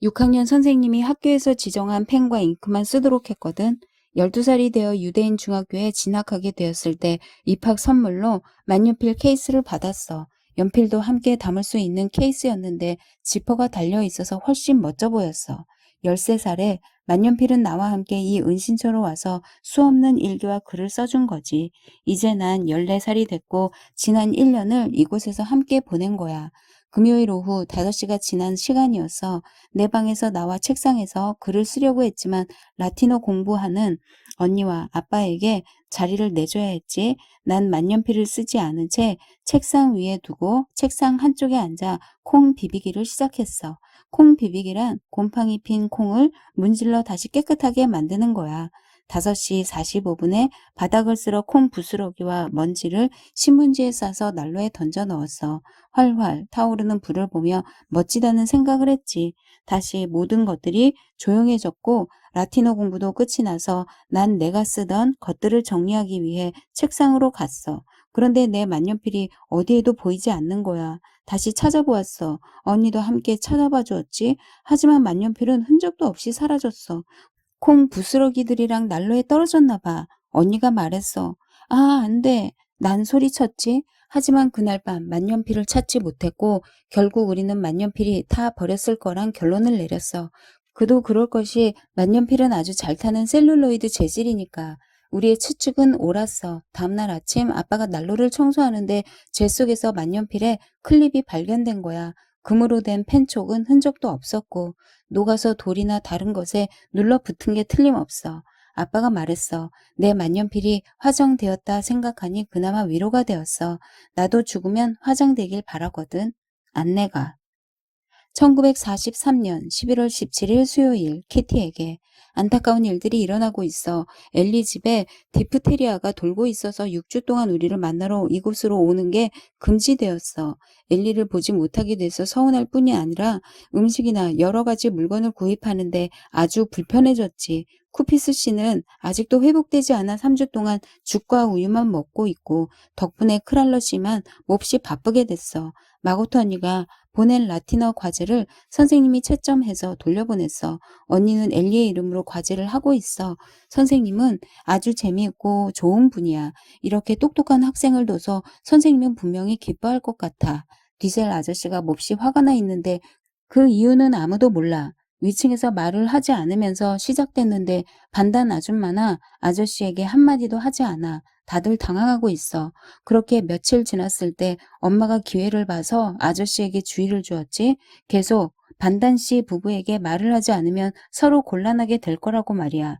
6학년 선생님이 학교에서 지정한 펜과 잉크만 쓰도록 했거든. 12살이 되어 유대인 중학교에 진학하게 되었을 때 입학 선물로 만년필 케이스를 받았어. 연필도 함께 담을 수 있는 케이스였는데 지퍼가 달려 있어서 훨씬 멋져 보였어. 13살에 만년필은 나와 함께 이 은신처로 와서 수없는 일기와 글을 써준 거지. 이제 난 14살이 됐고 지난 1년을 이곳에서 함께 보낸 거야. 금요일 오후 5시가 지난 시간이었어. 내 방에서 나와 책상에서 글을 쓰려고 했지만 라틴어 공부하는 언니와 아빠에게 자리를 내줘야 했지. 난 만년필을 쓰지 않은 채 책상 위에 두고 책상 한쪽에 앉아 콩 비비기를 시작했어. 콩 비비기란 곰팡이 핀 콩을 문질러 다시 깨끗하게 만드는 거야. 5시 45분에 바닥을 쓸어 콩 부스러기와 먼지를 신문지에 싸서 난로에 던져 넣었어. 활활 타오르는 불을 보며 멋지다는 생각을 했지. 다시 모든 것들이 조용해졌고 라틴어 공부도 끝이 나서 난 내가 쓰던 것들을 정리하기 위해 책상으로 갔어. 그런데 내 만년필이 어디에도 보이지 않는 거야. 다시 찾아보았어. 언니도 함께 찾아봐 주었지. 하지만 만년필은 흔적도 없이 사라졌어. 콩 부스러기들이랑 난로에 떨어졌나 봐. 언니가 말했어. 아, 안 돼. 난 소리쳤지. 하지만 그날 밤 만년필을 찾지 못했고 결국 우리는 만년필이 다 버렸을 거란 결론을 내렸어. 그도 그럴 것이 만년필은 아주 잘 타는 셀룰로이드 재질이니까. 우리의 추측은 옳았어. 다음날 아침 아빠가 난로를 청소하는데 재 속에서 만년필에 클립이 발견된 거야. 금으로 된 펜촉은 흔적도 없었고 녹아서 돌이나 다른 것에 눌러붙은 게 틀림없어. 아빠가 말했어. 내 만년필이 화정되었다 생각하니 그나마 위로가 되었어. 나도 죽으면 화장되길 바라거든. 안내가. 1943년 11월 17일 수요일 키티에게 안타까운 일들이 일어나고 있어. 엘리 집에 디프테리아가 돌고 있어서 6주 동안 우리를 만나러 이곳으로 오는 게 금지되었어. 엘리를 보지 못하게 돼서 서운할 뿐이 아니라 음식이나 여러 가지 물건을 구입하는데 아주 불편해졌지. 쿠피스 씨는 아직도 회복되지 않아 3주 동안 죽과 우유만 먹고 있고 덕분에 크랄러 씨만 몹시 바쁘게 됐어. 마고토 언니가 보낸 라틴어 과제를 선생님이 채점해서 돌려보냈어. 언니는 엘리의 이름으로 과제를 하고 있어. 선생님은 아주 재미있고 좋은 분이야. 이렇게 똑똑한 학생을 둬서 선생님은 분명히 기뻐할 것 같아. 디젤 아저씨가 몹시 화가 나 있는데 그 이유는 아무도 몰라. 위층에서 말을 하지 않으면서 시작됐는데 반단 아줌마나 아저씨에게 한마디도 하지 않아. 다들 당황하고 있어. 그렇게 며칠 지났을 때 엄마가 기회를 봐서 아저씨에게 주의를 주었지. 계속 반단 씨 부부에게 말을 하지 않으면 서로 곤란하게 될 거라고 말이야.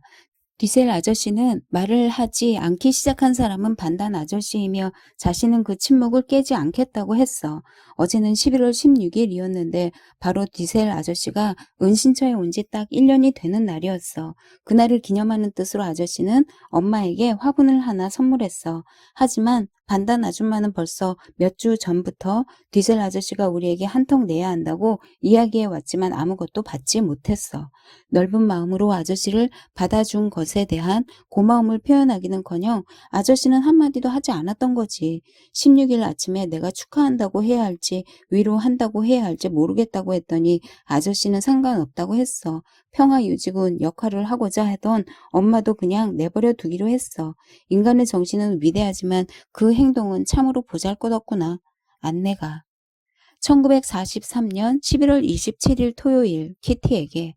디셀 아저씨는 말을 하지 않기 시작한 사람은 반단 아저씨이며 자신은 그 침묵을 깨지 않겠다고 했어. 어제는 11월 16일이었는데 바로 디셀 아저씨가 은신처에 온 지 딱 1년이 되는 날이었어. 그날을 기념하는 뜻으로 아저씨는 엄마에게 화분을 하나 선물했어. 하지만 반단 아줌마는 벌써 몇 주 전부터 디셀 아저씨가 우리에게 한 통 내야 한다고 이야기해 왔지만 아무것도 받지 못했어. 넓은 마음으로 아저씨를 받아준 것에 대한 고마움을 표현하기는커녕 아저씨는 한마디도 하지 않았던 거지. 16일 아침에 내가 축하한다고 해야 할지 위로한다고 해야 할지 모르겠다고 했더니 아저씨는 상관없다고 했어. 평화유지군 역할을 하고자 하던 엄마도 그냥 내버려 두기로 했어. 인간의 정신은 위대하지만 그 행동은 참으로 보잘것없구나. 안내가. 1943년 11월 27일 토요일 키티에게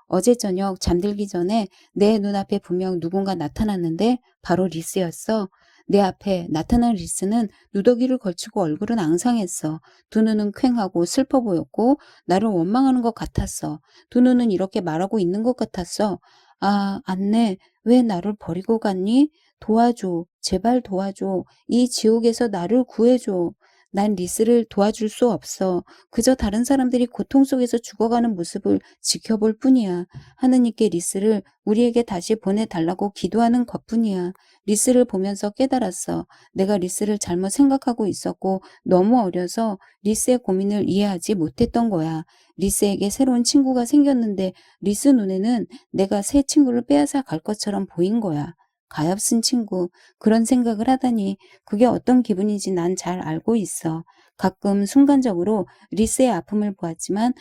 어제 저녁 잠들기 전에 내 눈앞에 분명 누군가 나타났는데 바로 리스였어. 내 앞에 나타난 리스는 누더기를 걸치고 얼굴은 앙상했어. 두 눈은 퀭하고 슬퍼 보였고 나를 원망하는 것 같았어. 두 눈은 이렇게 말하고 있는 것 같았어. 아, 안내, 왜 나를 버리고 갔니? 도와줘. 제발 도와줘. 이 지옥에서 나를 구해줘. 난 리스를 도와줄 수 없어. 그저 다른 사람들이 고통 속에서 죽어가는 모습을 지켜볼 뿐이야. 하느님께 리스를 우리에게 다시 보내달라고 기도하는 것뿐이야. 리스를 보면서 깨달았어. 내가 리스를 잘못 생각하고 있었고 너무 어려서 리스의 고민을 이해하지 못했던 거야. 리스에게 새로운 친구가 생겼는데 리스 눈에는 내가 새 친구를 빼앗아 갈 것처럼 보인 거야. 가엾은 친구, 그런 생각을 하다니 그게 어떤 기분인지 난 잘 알고 있어. 가끔 순간적으로 리스의 아픔을 보았지만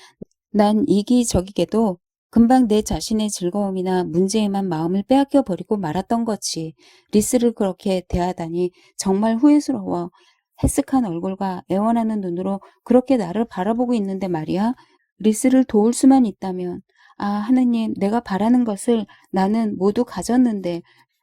난 이기적이게도 금방 내 자신의 즐거움이나 문제에만 마음을 빼앗겨 버리고 말았던 거지. 리스를 그렇게 대하다니 정말 후회스러워. 해쓱한 얼굴과 애원하는 눈으로 그렇게 나를 바라보고 있는데 말이야. 리스를 도울 수만 있다면. 아, 하느님, 내가 바라는 것을 나는 모두 가졌는데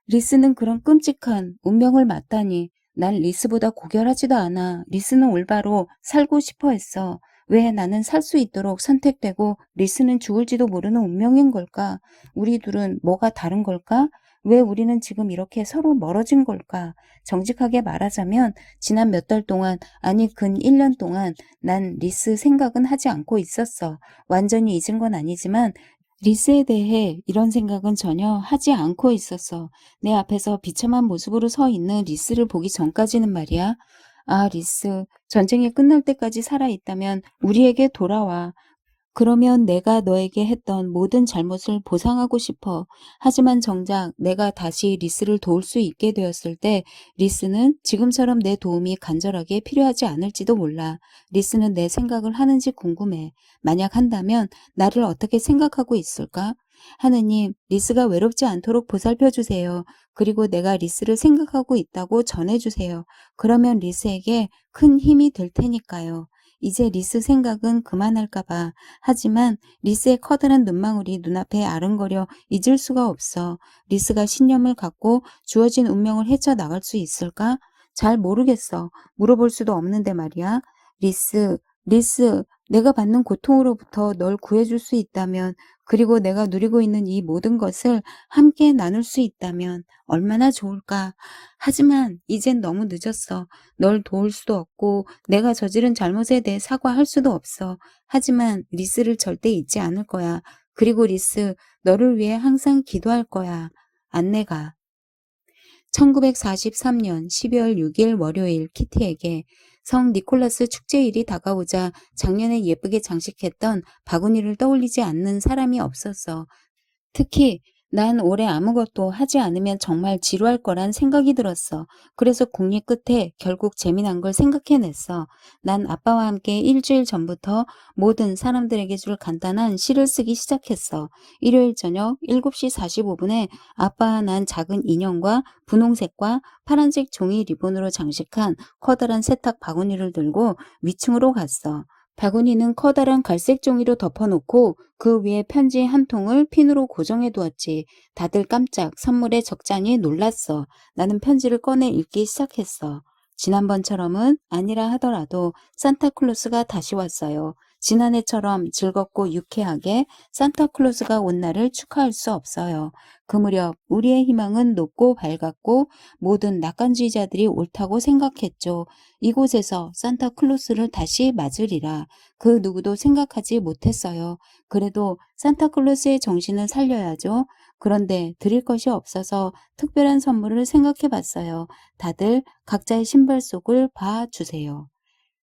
리스는 그런 끔찍한 운명을 맞다니. 난 리스보다 고결하지도 않아. 리스는 올바로 살고 싶어 했어. 왜 나는 살 수 있도록 선택되고 리스는 죽을지도 모르는 운명인 걸까? 우리 둘은 뭐가 다른 걸까? 왜 우리는 지금 이렇게 서로 멀어진 걸까? 정직하게 말하자면 지난 몇 달 동안, 아니 근 1년 동안 난 리스 생각은 하지 않고 있었어. 완전히 잊은 건 아니지만 리스에 대해 이런 생각은 전혀 하지 않고 있었어. 내 앞에서 비참한 모습으로 서 있는 리스를 보기 전까지는 말이야. 아, 리스, 전쟁이 끝날 때까지 살아있다면 우리에게 돌아와. 그러면 내가 너에게 했던 모든 잘못을 보상하고 싶어. 하지만 정작 내가 다시 리스를 도울 수 있게 되었을 때 리스는 지금처럼 내 도움이 간절하게 필요하지 않을지도 몰라. 리스는 내 생각을 하는지 궁금해. 만약 한다면 나를 어떻게 생각하고 있을까? 하느님, 리스가 외롭지 않도록 보살펴 주세요. 그리고 내가 리스를 생각하고 있다고 전해 주세요. 그러면 리스에게 큰 힘이 될 테니까요. 이제 리스 생각은 그만할까 봐. 하지만 리스의 커다란 눈망울이 눈앞에 아른거려 잊을 수가 없어. 리스가 신념을 갖고 주어진 운명을 헤쳐나갈 수 있을까? 잘 모르겠어. 물어볼 수도 없는데 말이야. 리스, 리스, 내가 받는 고통으로부터 널 구해줄 수 있다면, 그리고 내가 누리고 있는 이 모든 것을 함께 나눌 수 있다면 얼마나 좋을까? 하지만 이젠 너무 늦었어. 널 도울 수도 없고 내가 저지른 잘못에 대해 사과할 수도 없어. 하지만 리스를 절대 잊지 않을 거야. 그리고 리스, 너를 위해 항상 기도할 거야. 안내가 1943년 12월 6일 월요일 키티에게 성 니콜라스 축제일이 다가오자 작년에 예쁘게 장식했던 바구니를 떠올리지 않는 사람이 없었어. 특히 난 올해 아무것도 하지 않으면 정말 지루할 거란 생각이 들었어. 그래서 궁리 끝에 결국 재미난 걸 생각해냈어. 난 아빠와 함께 일주일 전부터 모든 사람들에게 줄 간단한 시를 쓰기 시작했어. 일요일 저녁 7시 45분에 아빠와 난 작은 인형과 분홍색과 파란색 종이 리본으로 장식한 커다란 세탁 바구니를 들고 위층으로 갔어. 바구니는 커다란 갈색 종이로 덮어놓고 그 위에 편지 한 통을 핀으로 고정해 두었지. 다들 깜짝 선물에 적잖이 놀랐어. 나는 편지를 꺼내 읽기 시작했어. 지난번처럼은 아니라 하더라도 산타클로스가 다시 왔어요. 지난해처럼 즐겁고 유쾌하게 산타클로스가 온 날을 축하할 수 없어요. 그 무렵 우리의 희망은 높고 밝았고 모든 낙관주의자들이 옳다고 생각했죠. 이곳에서 산타클로스를 다시 맞으리라. 그 누구도 생각하지 못했어요. 그래도 산타클로스의 정신을 살려야죠. 그런데 드릴 것이 없어서 특별한 선물을 생각해 봤어요. 다들 각자의 신발 속을 봐주세요.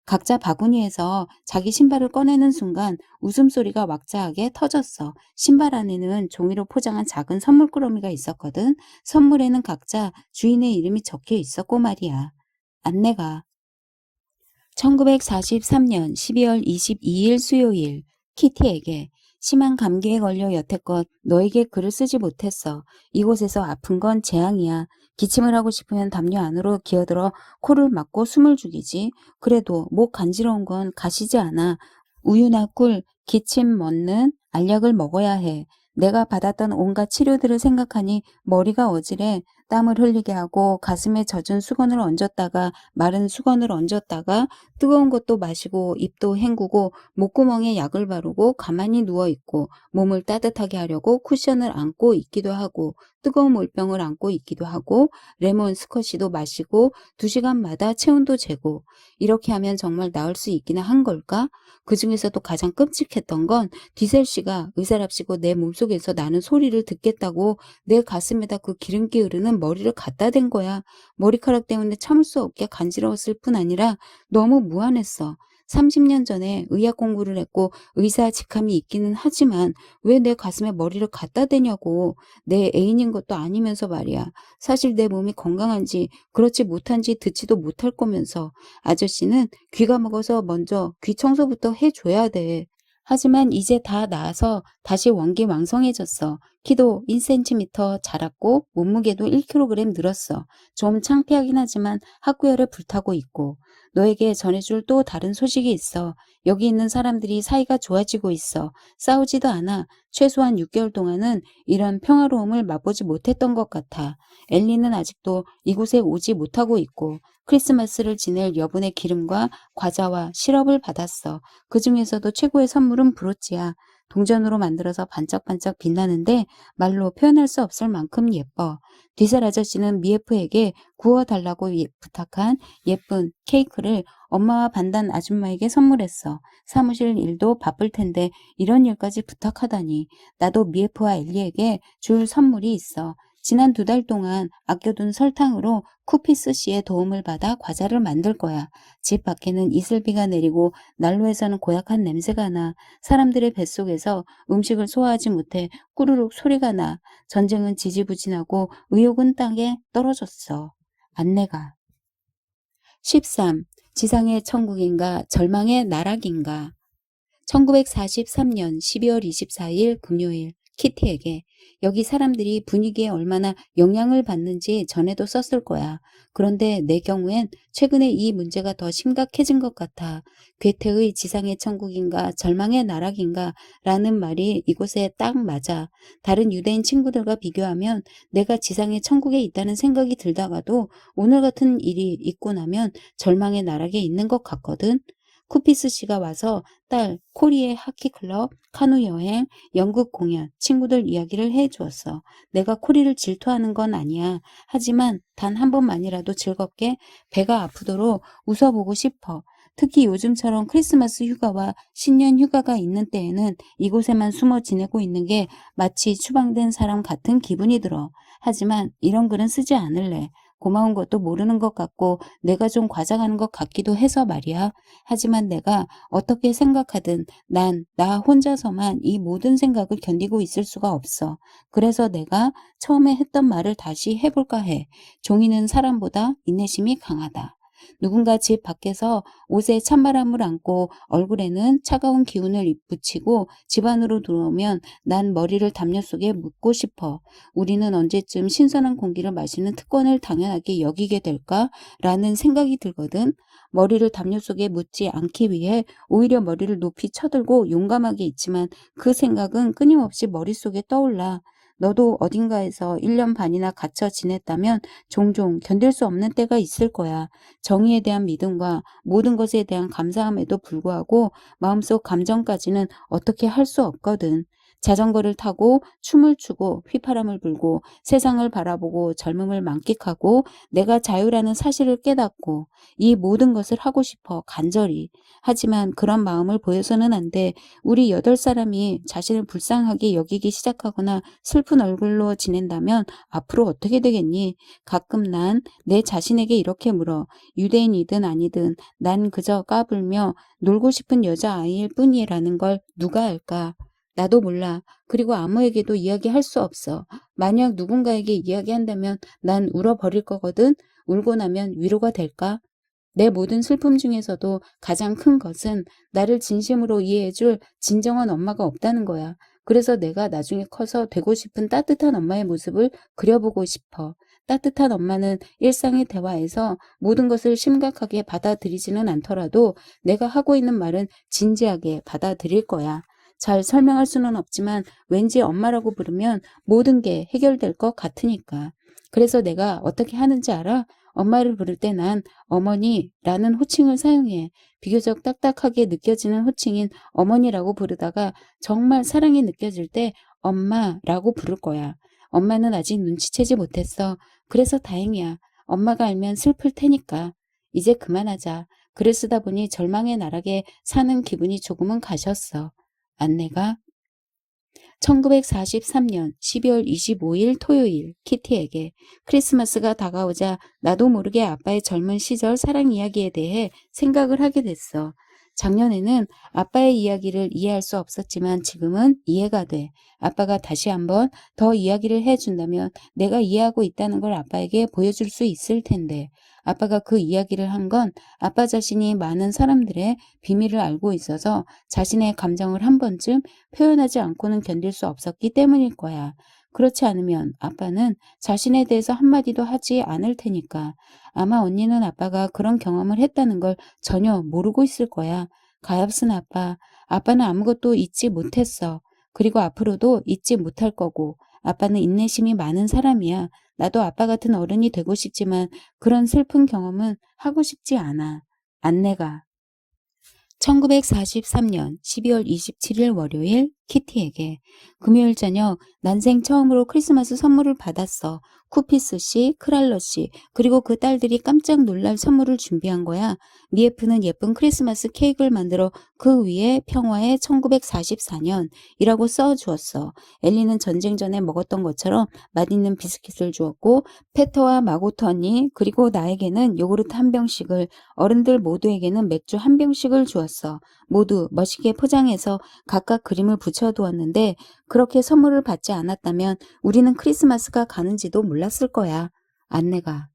각자 바구니에서 자기 신발을 꺼내는 순간 웃음소리가 왁자하게 터졌어. 신발 안에는 종이로 포장한 작은 선물꾸러미가 있었거든. 선물에는 각자 주인의 이름이 적혀 있었고 말이야. 안내가 1943년 12월 22일 수요일 키티에게 심한 감기에 걸려 여태껏 너에게 글을 쓰지 못했어. 이곳에서 아픈 건 재앙이야. 기침을 하고 싶으면 담요 안으로 기어들어 코를 막고 숨을 죽이지. 그래도 목 간지러운 건 가시지 않아. 우유나 꿀, 기침 멎는 알약을 먹어야 해. 내가 받았던 온갖 치료들을 생각하니 머리가 어지래. 땀을 흘리게 하고 가슴에 젖은 수건을 얹었다가 마른 수건을 얹었다가 뜨거운 것도 마시고 입도 헹구고 목구멍에 약을 바르고 가만히 누워있고 몸을 따뜻하게 하려고 쿠션을 안고 있기도 하고 뜨거운 물병을 안고 있기도 하고 레몬 스쿼시도 마시고 2시간마다 체온도 재고 이렇게 하면 정말 나을 수 있기는 한 걸까? 그 중에서도 가장 끔찍했던 건 디셀 씨가 의사랍시고 내 몸속에서 나는 소리를 듣겠다고 내 가슴에다 그 기름기 흐르는 머리를 갖다 댄 거야. 머리카락 때문에 참을 수 없게 간지러웠을 뿐 아니라 너무 무안했어. 30년 전에 의학 공부를 했고 의사 직함이 있기는 하지만 왜 내 가슴에 머리를 갖다 대냐고. 내 애인인 것도 아니면서 말이야. 사실 내 몸이 건강한지 그렇지 못한지 듣지도 못할 거면서 아저씨는 귀가 먹어서 먼저 귀 청소부터 해줘야 돼. 하지만 이제 다 나아서 다시 원기왕성해졌어. 키도 1cm 자랐고 몸무게도 1kg 늘었어. 좀 창피하긴 하지만 학구열에 불타고 있고 너에게 전해줄 또 다른 소식이 있어. 여기 있는 사람들이 사이가 좋아지고 있어. 싸우지도 않아. 최소한 6개월 동안은 이런 평화로움을 맛보지 못했던 것 같아. 엘리는 아직도 이곳에 오지 못하고 있고 크리스마스를 지낼 여분의 기름과 과자와 시럽을 받았어. 그 중에서도 최고의 선물은 브로치야. 동전으로 만들어서 반짝반짝 빛나는데 말로 표현할 수 없을 만큼 예뻐. 뒤살 아저씨는 미에프에게 구워달라고 부탁한 예쁜 케이크를 엄마와 반단 아줌마에게 선물했어. 사무실 일도 바쁠 텐데 이런 일까지 부탁하다니. 나도 미에프와 엘리에게 줄 선물이 있어. 지난 2달 동안 아껴둔 설탕으로 쿠피스 씨의 도움을 받아 과자를 만들 거야. 집 밖에는 이슬비가 내리고 난로에서는 고약한 냄새가 나. 사람들의 뱃속에서 음식을 소화하지 못해 꾸르륵 소리가 나. 전쟁은 지지부진하고 의욕은 땅에 떨어졌어. 안내가. 13. 지상의 천국인가 절망의 나락인가. 1943년 12월 24일 금요일 키티에게 여기 사람들이 분위기에 얼마나 영향을 받는지 전에도 썼을 거야. 그런데 내 경우엔 최근에 이 문제가 더 심각해진 것 같아. 괴테의 지상의 천국인가 절망의 나락인가 라는 말이 이곳에 딱 맞아. 다른 유대인 친구들과 비교하면 내가 지상의 천국에 있다는 생각이 들다가도 오늘 같은 일이 있고 나면 절망의 나락에 있는 것 같거든. 쿠피스 씨가 와서 딸 코리의 하키클럽, 카누 여행, 연극 공연, 친구들 이야기를 해주었어. 내가 코리를 질투하는 건 아니야. 하지만 단 한 번만이라도 즐겁게 배가 아프도록 웃어보고 싶어. 특히 요즘처럼 크리스마스 휴가와 신년 휴가가 있는 때에는 이곳에만 숨어 지내고 있는 게 마치 추방된 사람 같은 기분이 들어. 하지만 이런 글은 쓰지 않을래. 고마운 것도 모르는 것 같고 내가 좀 과장하는 것 같기도 해서 말이야. 하지만 내가 어떻게 생각하든 난 나 혼자서만 이 모든 생각을 견디고 있을 수가 없어. 그래서 내가 처음에 했던 말을 다시 해볼까 해. 종이는 사람보다 인내심이 강하다. 누군가 집 밖에서 옷에 찬바람을 안고 얼굴에는 차가운 기운을 붙이고 집 안으로 들어오면 난 머리를 담요 속에 묻고 싶어. 우리는 언제쯤 신선한 공기를 마시는 특권을 당연하게 여기게 될까? 라는 생각이 들거든. 머리를 담요 속에 묻지 않기 위해 오히려 머리를 높이 쳐들고 용감하게 있지만 그 생각은 끊임없이 머릿속에 떠올라. 너도 어딘가에서 1년 반이나 갇혀 지냈다면 종종 견딜 수 없는 때가 있을 거야. 정의에 대한 믿음과 모든 것에 대한 감사함에도 불구하고 마음속 감정까지는 어떻게 할 수 없거든. 자전거를 타고 춤을 추고 휘파람을 불고 세상을 바라보고 젊음을 만끽하고 내가 자유라는 사실을 깨닫고 이 모든 것을 하고 싶어 간절히. 하지만 그런 마음을 보여서는 안 돼. 우리 8사람이 자신을 불쌍하게 여기기 시작하거나 슬픈 얼굴로 지낸다면 앞으로 어떻게 되겠니? 가끔 난 내 자신에게 이렇게 물어. 유대인이든 아니든 난 그저 까불며 놀고 싶은 여자아이일 뿐이라는 걸 누가 알까? 나도 몰라. 그리고 아무에게도 이야기할 수 없어. 만약 누군가에게 이야기한다면 난 울어버릴 거거든. 울고 나면 위로가 될까? 내 모든 슬픔 중에서도 가장 큰 것은 나를 진심으로 이해해줄 진정한 엄마가 없다는 거야. 그래서 내가 나중에 커서 되고 싶은 따뜻한 엄마의 모습을 그려보고 싶어. 따뜻한 엄마는 일상의 대화에서 모든 것을 심각하게 받아들이지는 않더라도 내가 하고 있는 말은 진지하게 받아들일 거야. 잘 설명할 수는 없지만 왠지 엄마라고 부르면 모든 게 해결될 것 같으니까. 그래서 내가 어떻게 하는지 알아? 엄마를 부를 때 난 어머니라는 호칭을 사용해. 비교적 딱딱하게 느껴지는 호칭인 어머니라고 부르다가 정말 사랑이 느껴질 때 엄마라고 부를 거야. 엄마는 아직 눈치채지 못했어. 그래서 다행이야. 엄마가 알면 슬플 테니까. 이제 그만하자. 글을 쓰다 보니 절망의 나락에 사는 기분이 조금은 가셨어. 안내가 1943년 12월 25일 토요일 키티에게 크리스마스가 다가오자 나도 모르게 아빠의 젊은 시절 사랑 이야기에 대해 생각을 하게 됐어. 작년에는 아빠의 이야기를 이해할 수 없었지만 지금은 이해가 돼. 아빠가 다시 한번 더 이야기를 해준다면 내가 이해하고 있다는 걸 아빠에게 보여줄 수 있을 텐데. 아빠가 그 이야기를 한 건 아빠 자신이 많은 사람들의 비밀을 알고 있어서 자신의 감정을 한 번쯤 표현하지 않고는 견딜 수 없었기 때문일 거야. 그렇지 않으면 아빠는 자신에 대해서 한마디도 하지 않을 테니까. 아마 언니는 아빠가 그런 경험을 했다는 걸 전혀 모르고 있을 거야. 가엾은 아빠. 아빠는 아무것도 잊지 못했어. 그리고 앞으로도 잊지 못할 거고. 아빠는 인내심이 많은 사람이야. 나도 아빠 같은 어른이 되고 싶지만 그런 슬픈 경험은 하고 싶지 않아. 안내가. 1943년 12월 27일 월요일 키티에게 금요일 저녁 난생 처음으로 크리스마스 선물을 받았어. 쿠피스 씨, 크랄러 씨, 그리고 그 딸들이 깜짝 놀랄 선물을 준비한 거야. 미에프는 예쁜 크리스마스 케이크를 만들어 그 위에 평화의 1944년이라고 써주었어. 엘리는 전쟁 전에 먹었던 것처럼 맛있는 비스킷을 주었고 페터와 마고트 언니 그리고 나에게는 요구르트 한 병씩을 어른들 모두에게는 맥주 한 병씩을 주었어. 모두 멋있게 포장해서 각각 그림을 붙여두었는데 그렇게 선물을 받지 않았다면 우리는 크리스마스가 가는지도 몰랐을 거야. 안내가.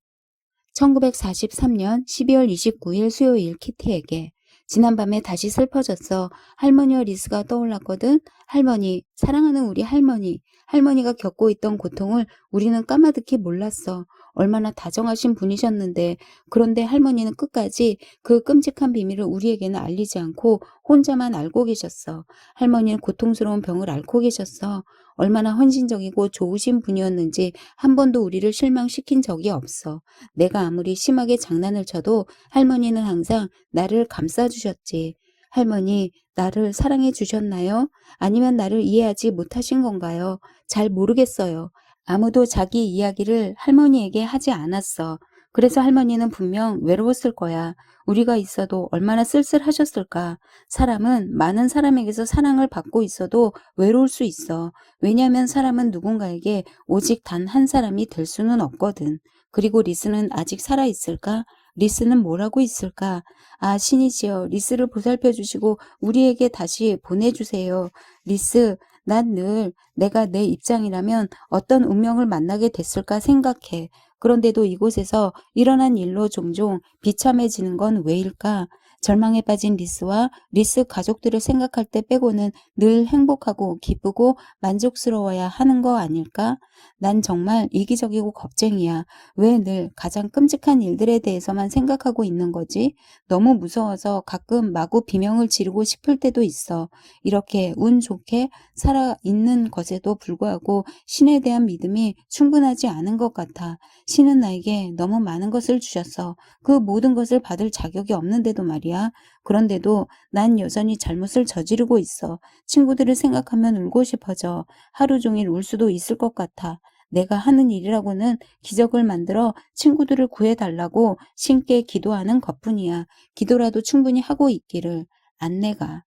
1943년 12월 29일 수요일 키티에게 지난밤에 다시 슬퍼졌어. 할머니와 리스가 떠올랐거든. 할머니, 사랑하는 우리 할머니. 할머니가 겪고 있던 고통을 우리는 까마득히 몰랐어. 얼마나 다정하신 분이셨는데 그런데 할머니는 끝까지 그 끔찍한 비밀을 우리에게는 알리지 않고 혼자만 알고 계셨어. 할머니는 고통스러운 병을 앓고 계셨어. 얼마나 헌신적이고 좋으신 분이었는지 한 번도 우리를 실망시킨 적이 없어. 내가 아무리 심하게 장난을 쳐도 할머니는 항상 나를 감싸주셨지. 할머니, 나를 사랑해 주셨나요? 아니면 나를 이해하지 못하신 건가요? 잘 모르겠어요. 아무도 자기 이야기를 할머니에게 하지 않았어. 그래서 할머니는 분명 외로웠을 거야. 우리가 있어도 얼마나 쓸쓸하셨을까. 사람은 많은 사람에게서 사랑을 받고 있어도 외로울 수 있어. 왜냐하면 사람은 누군가에게 오직 단 한 사람이 될 수는 없거든. 그리고 리스는 아직 살아있을까? 리스는 뭘 하고 있을까? 아, 신이시여, 리스를 보살펴 주시고 우리에게 다시 보내주세요. 리스, 난 늘 내가 내 입장이라면 어떤 운명을 만나게 됐을까 생각해. 그런데도 이곳에서 일어난 일로 종종 비참해지는 건 왜일까? 절망에 빠진 리스와 리스 가족들을 생각할 때 빼고는 늘 행복하고 기쁘고 만족스러워야 하는 거 아닐까? 난 정말 이기적이고 겁쟁이야. 왜 늘 가장 끔찍한 일들에 대해서만 생각하고 있는 거지? 너무 무서워서 가끔 마구 비명을 지르고 싶을 때도 있어. 이렇게 운 좋게 살아있는 것에도 불구하고 신에 대한 믿음이 충분하지 않은 것 같아. 신은 나에게 너무 많은 것을 주셨어. 그 모든 것을 받을 자격이 없는데도 말이야. 그런데도 난 여전히 잘못을 저지르고 있어. 친구들을 생각하면 울고 싶어져. 하루 종일 울 수도 있을 것 같아. 내가 하는 일이라고는 기적을 만들어 친구들을 구해달라고 신께 기도하는 것뿐이야. 기도라도 충분히 하고 있기를. 안내가.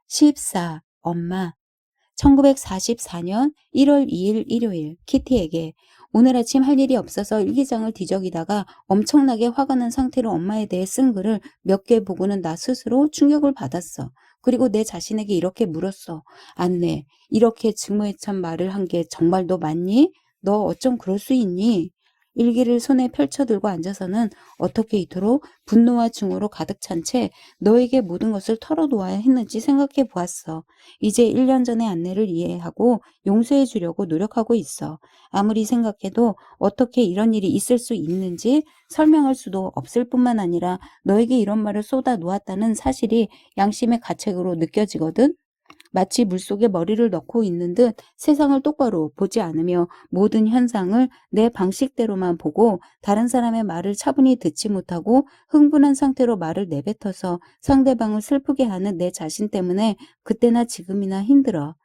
14. 엄마. 1944년 1월 2일 일요일 키티에게 오늘 아침 할 일이 없어서 일기장을 뒤적이다가 엄청나게 화가 난 상태로 엄마에 대해 쓴 글을 몇 개 보고는 나 스스로 충격을 받았어. 그리고 내 자신에게 이렇게 물었어. 안내, 이렇게 증오해찬 말을 한 게 정말 너 맞니? 너 어쩜 그럴 수 있니? 일기를 손에 펼쳐들고 앉아서는 어떻게 이토록 분노와 증오로 가득 찬 채 너에게 모든 것을 털어놓아야 했는지 생각해 보았어. 이제 1년 전의 안내를 이해하고 용서해 주려고 노력하고 있어. 아무리 생각해도 어떻게 이런 일이 있을 수 있는지 설명할 수도 없을 뿐만 아니라 너에게 이런 말을 쏟아 놓았다는 사실이 양심의 가책으로 느껴지거든. 마치 물속에 머리를 넣고 있는 듯 세상을 똑바로 보지 않으며 모든 현상을 내 방식대로만 보고 다른 사람의 말을 차분히 듣지 못하고 흥분한 상태로 말을 내뱉어서 상대방을 슬프게 하는 내 자신 때문에 그때나 지금이나 힘들어.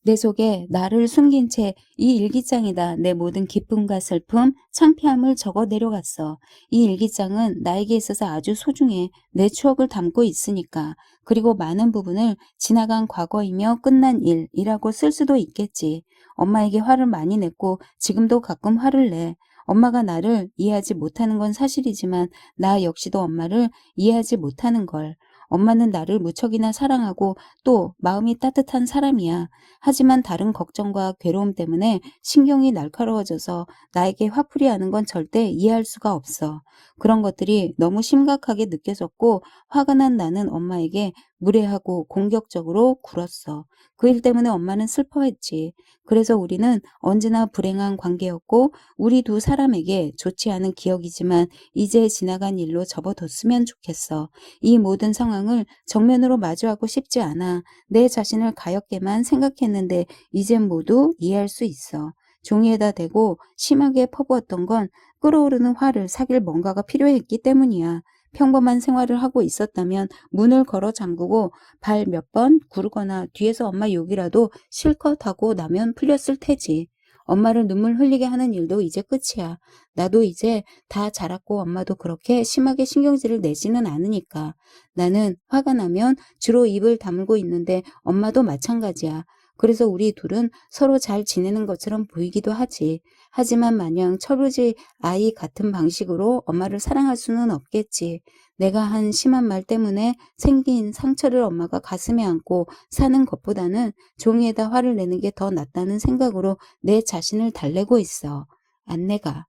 내 속에 나를 숨긴 채 이 일기장에다 내 모든 기쁨과 슬픔, 창피함을 적어 내려갔어. 이 일기장은 나에게 있어서 아주 소중해. 내 추억을 담고 있으니까. 그리고 많은 부분을 지나간 과거이며 끝난 일이라고 쓸 수도 있겠지. 엄마에게 화를 많이 냈고 지금도 가끔 화를 내. 엄마가 나를 이해하지 못하는 건 사실이지만 나 역시도 엄마를 이해하지 못하는 걸. 엄마는 나를 무척이나 사랑하고 또 마음이 따뜻한 사람이야. 하지만 다른 걱정과 괴로움 때문에 신경이 날카로워져서 나에게 화풀이 하는 건 절대 이해할 수가 없어. 그런 것들이 너무 심각하게 느껴졌고 화가 난 나는 엄마에게 무례하고 공격적으로 굴었어. 그 일 때문에 엄마는 슬퍼했지. 그래서 우리는 언제나 불행한 관계였고 우리 두 사람에게 좋지 않은 기억이지만 이제 지나간 일로 접어뒀으면 좋겠어. 이 모든 상황을 정면으로 마주하고 싶지 않아. 내 자신을 가엾게만 생각했는데 이젠 모두 이해할 수 있어. 종이에다 대고 심하게 퍼부었던 건 끓어오르는 화를 삭일 뭔가가 필요했기 때문이야. 평범한 생활을 하고 있었다면 문을 걸어 잠그고 발 몇 번 구르거나 뒤에서 엄마 욕이라도 실컷 하고 나면 풀렸을 테지. 엄마를 눈물 흘리게 하는 일도 이제 끝이야. 나도 이제 다 자랐고 엄마도 그렇게 심하게 신경질을 내지는 않으니까. 나는 화가 나면 주로 입을 다물고 있는데 엄마도 마찬가지야. 그래서 우리 둘은 서로 잘 지내는 것처럼 보이기도 하지. 하지만 마냥 철부지 아이 같은 방식으로 엄마를 사랑할 수는 없겠지. 내가 한 심한 말 때문에 생긴 상처를 엄마가 가슴에 안고 사는 것보다는 종이에다 화를 내는 게 더 낫다는 생각으로 내 자신을 달래고 있어. 안내가.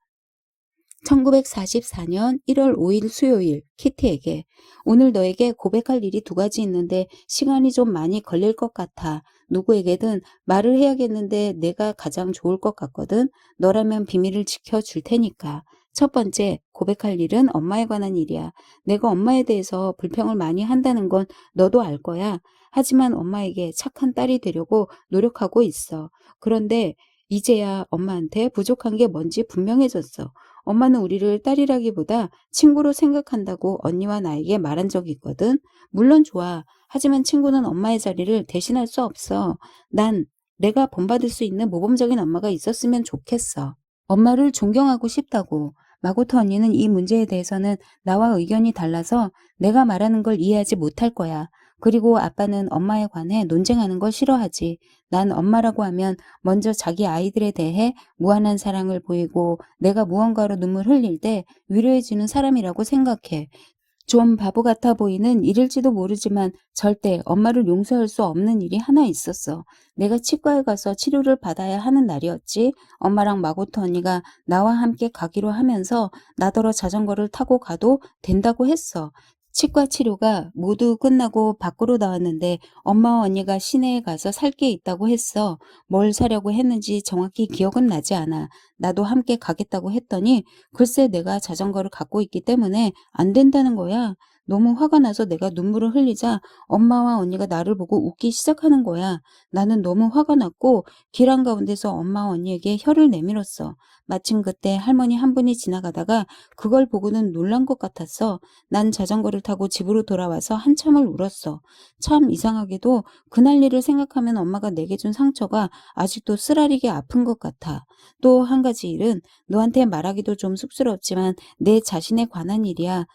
1944년 1월 5일 수요일, 키티에게. 오늘 너에게 고백할 일이 두 가지 있는데 시간이 좀 많이 걸릴 것 같아. 누구에게든 말을 해야겠는데 내가 가장 좋을 것 같거든. 너라면 비밀을 지켜줄 테니까. 첫 번째, 고백할 일은 엄마에 관한 일이야. 내가 엄마에 대해서 불평을 많이 한다는 건 너도 알 거야. 하지만 엄마에게 착한 딸이 되려고 노력하고 있어. 그런데 이제야 엄마한테 부족한 게 뭔지 분명해졌어. 엄마는 우리를 딸이라기보다 친구로 생각한다고 언니와 나에게 말한 적이 있거든. 물론 좋아. 하지만 친구는 엄마의 자리를 대신할 수 없어. 난 내가 본받을 수 있는 모범적인 엄마가 있었으면 좋겠어. 엄마를 존경하고 싶다고. 마고토 언니는 이 문제에 대해서는 나와 의견이 달라서 내가 말하는 걸 이해하지 못할 거야. 그리고 아빠는 엄마에 관해 논쟁하는 걸 싫어하지. 난 엄마라고 하면 먼저 자기 아이들에 대해 무한한 사랑을 보이고 내가 무언가로 눈물 흘릴 때 위로해주는 사람이라고 생각해. 좀 바보 같아 보이는 일일지도 모르지만 절대 엄마를 용서할 수 없는 일이 하나 있었어. 내가 치과에 가서 치료를 받아야 하는 날이었지. 엄마랑 마고토 언니가 나와 함께 가기로 하면서 나더러 자전거를 타고 가도 된다고 했어. 치과 치료가 모두 끝나고 밖으로 나왔는데 엄마와 언니가 시내에 가서 살 게 있다고 했어. 뭘 사려고 했는지 정확히 기억은 나지 않아. 나도 함께 가겠다고 했더니 글쎄 내가 자전거를 갖고 있기 때문에 안 된다는 거야. 너무 화가 나서 내가 눈물을 흘리자 엄마와 언니가 나를 보고 웃기 시작하는 거야. 나는 너무 화가 났고 길 한가운데서 엄마와 언니에게 혀를 내밀었어. 마침 그때 할머니 한 분이 지나가다가 그걸 보고는 놀란 것 같았어. 난 자전거를 타고 집으로 돌아와서 한참을 울었어. 참 이상하게도 그날 일을 생각하면 엄마가 내게 준 상처가 아직도 쓰라리게 아픈 것 같아. 또 한 가지 일은 너한테 말하기도 좀 쑥스럽지만 내 자신에 관한 일이야.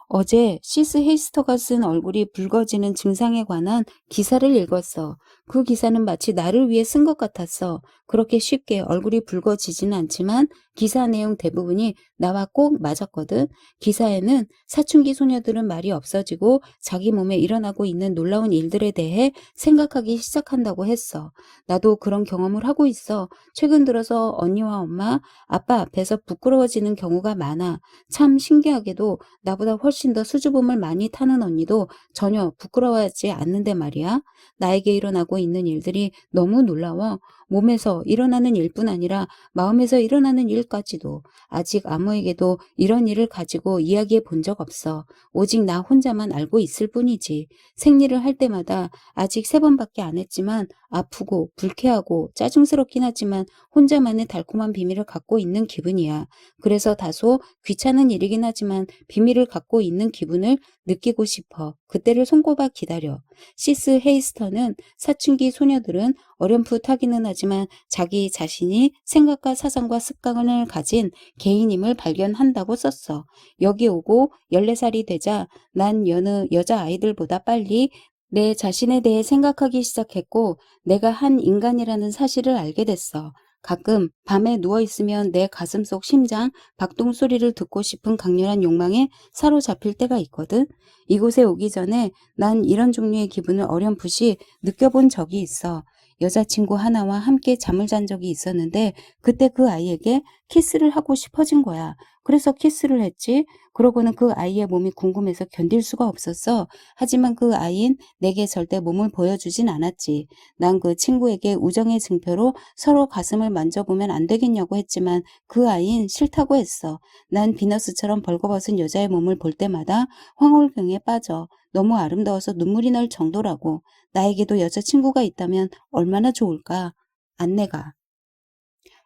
어제 시스 헤이스터가 쓴 얼굴이 붉어지는 증상에 관한 기사를 읽었어. 그 기사는 마치 나를 위해 쓴 것 같았어. 그렇게 쉽게 얼굴이 붉어지지는 않지만 기사 내용 대부분이 나와 꼭 맞았거든. 기사에는 사춘기 소녀들은 말이 없어지고 자기 몸에 일어나고 있는 놀라운 일들에 대해 생각하기 시작한다고 했어. 나도 그런 경험을 하고 있어. 최근 들어서 언니와 엄마, 아빠 앞에서 부끄러워지는 경우가 많아. 참 신기하게도 나보다 훨씬 더 수줍음을 많이 타는 언니도 전혀 부끄러워하지 않는데 말이야. 나에게 일어나고 있는 일들이 너무 놀라워. 몸에서 일어나는 일뿐 아니라 마음에서 일어나는 일까지도. 아직 아무에게도 이런 일을 가지고 이야기해 본 적 없어. 오직 나 혼자만 알고 있을 뿐이지. 생리를 할 때마다 아직 3번밖에 안 했지만 아프고 불쾌하고 짜증스럽긴 하지만 혼자만의 달콤한 비밀을 갖고 있는 기분이야. 그래서 다소 귀찮은 일이긴 하지만 비밀을 갖고 있는 기분을 느끼고 싶어. 그때를 손꼽아 기다려. 시스 헤이스터는 사춘기 소녀들은 어렴풋하기는 하지만 자기 자신이 생각과 사상과 습관을 가진 개인임을 발견한다고 썼어. 여기 오고 14살이 되자 난 여느 여자아이들보다 빨리 내 자신에 대해 생각하기 시작했고 내가 한 인간이라는 사실을 알게 됐어. 가끔 밤에 누워있으면 내 가슴속 심장 박동 소리를 듣고 싶은 강렬한 욕망에 사로잡힐 때가 있거든. 이곳에 오기 전에 난 이런 종류의 기분을 어렴풋이 느껴본 적이 있어. 여자친구 하나와 함께 잠을 잔 적이 있었는데 그때 그 아이에게 키스를 하고 싶어진 거야. 그래서 키스를 했지. 그러고는 그 아이의 몸이 궁금해서 견딜 수가 없었어. 하지만 그 아이는 내게 절대 몸을 보여주진 않았지. 난 그 친구에게 우정의 증표로 서로 가슴을 만져보면 안 되겠냐고 했지만 그 아이는 싫다고 했어. 난 비너스처럼 벌거벗은 여자의 몸을 볼 때마다 황홀경에 빠져. 너무 아름다워서 눈물이 날 정도라고. 나에게도 여자친구가 있다면 얼마나 좋을까. 안내가.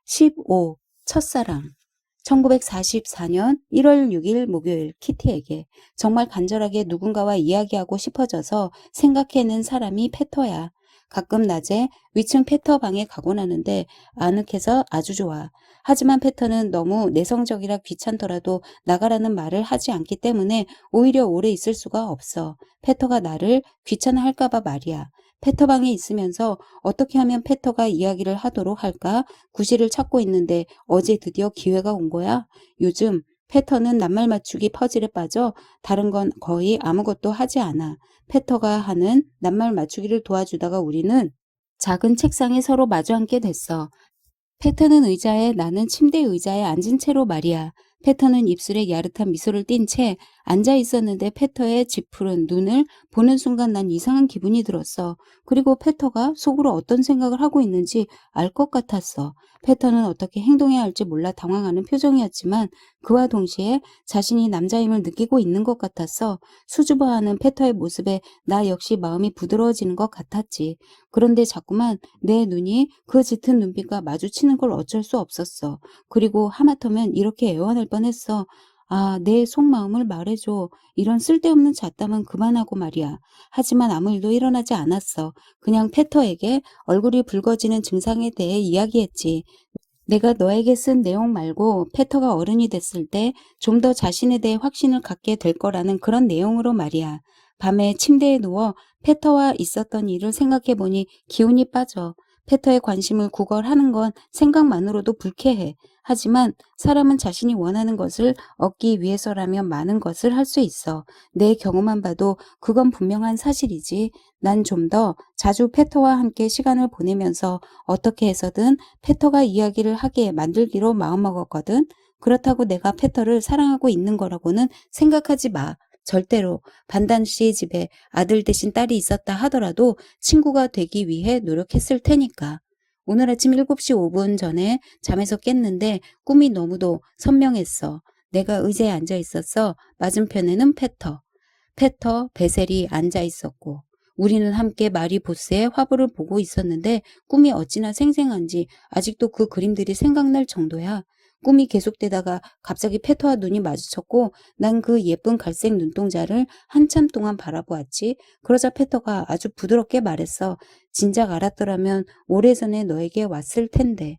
15. 첫사랑. 1944년 1월 6일 목요일 키티에게 정말 간절하게 누군가와 이야기하고 싶어져서 생각해낸 사람이 페터야. 가끔 낮에 위층 페터 방에 가곤 하는데 아늑해서 아주 좋아. 하지만 페터는 너무 내성적이라 귀찮더라도 나가라는 말을 하지 않기 때문에 오히려 오래 있을 수가 없어. 페터가 나를 귀찮아할까봐 말이야. 페터방에 있으면서 어떻게 하면 페터가 이야기를 하도록 할까 구실을 찾고 있는데 어제 드디어 기회가 온 거야. 요즘 페터는 낱말 맞추기 퍼즐에 빠져 다른 건 거의 아무것도 하지 않아. 페터가 하는 낱말 맞추기를 도와주다가 우리는 작은 책상에 서로 마주 앉게 됐어. 페터는 의자에 나는 침대 의자에 앉은 채로 말이야. 페터는 입술에 야릇한 미소를 띈 채 앉아 있었는데 페터의 짙푸른 눈을 보는 순간 난 이상한 기분이 들었어. 그리고 페터가 속으로 어떤 생각을 하고 있는지 알 것 같았어. 페터는 어떻게 행동해야 할지 몰라 당황하는 표정이었지만 그와 동시에 자신이 남자임을 느끼고 있는 것 같았어. 수줍어하는 페터의 모습에 나 역시 마음이 부드러워지는 것 같았지. 그런데 자꾸만 내 눈이 그 짙은 눈빛과 마주치는 걸 어쩔 수 없었어. 그리고 하마터면 이렇게 애원할 뻔했어. 아, 내 속마음을 말해줘. 이런 쓸데없는 잡담은 그만하고 말이야. 하지만 아무 일도 일어나지 않았어. 그냥 페터에게 얼굴이 붉어지는 증상에 대해 이야기했지. 내가 너에게 쓴 내용 말고 페터가 어른이 됐을 때 좀 더 자신에 대해 확신을 갖게 될 거라는 그런 내용으로 말이야. 밤에 침대에 누워 페터와 있었던 일을 생각해보니 기운이 빠져. 페터의 관심을 구걸하는 건 생각만으로도 불쾌해. 하지만 사람은 자신이 원하는 것을 얻기 위해서라면 많은 것을 할 수 있어. 내 경험만 봐도 그건 분명한 사실이지. 난 좀 더 자주 페터와 함께 시간을 보내면서 어떻게 해서든 페터가 이야기를 하게 만들기로 마음먹었거든. 그렇다고 내가 페터를 사랑하고 있는 거라고는 생각하지 마. 절대로. 반단 씨의 집에 아들 대신 딸이 있었다 하더라도 친구가 되기 위해 노력했을 테니까. 오늘 아침 7시 5분 전에 잠에서 깼는데 꿈이 너무도 선명했어. 내가 의자에 앉아 있었어. 맞은편에는 페터. 베셀이 앉아 있었고 우리는 함께 마리보스의 화보를 보고 있었는데 꿈이 어찌나 생생한지 아직도 그 그림들이 생각날 정도야. 꿈이 계속되다가 갑자기 페터와 눈이 마주쳤고 난 그 예쁜 갈색 눈동자를 한참 동안 바라보았지. 그러자 페터가 아주 부드럽게 말했어. 진작 알았더라면 오래전에 너에게 왔을 텐데.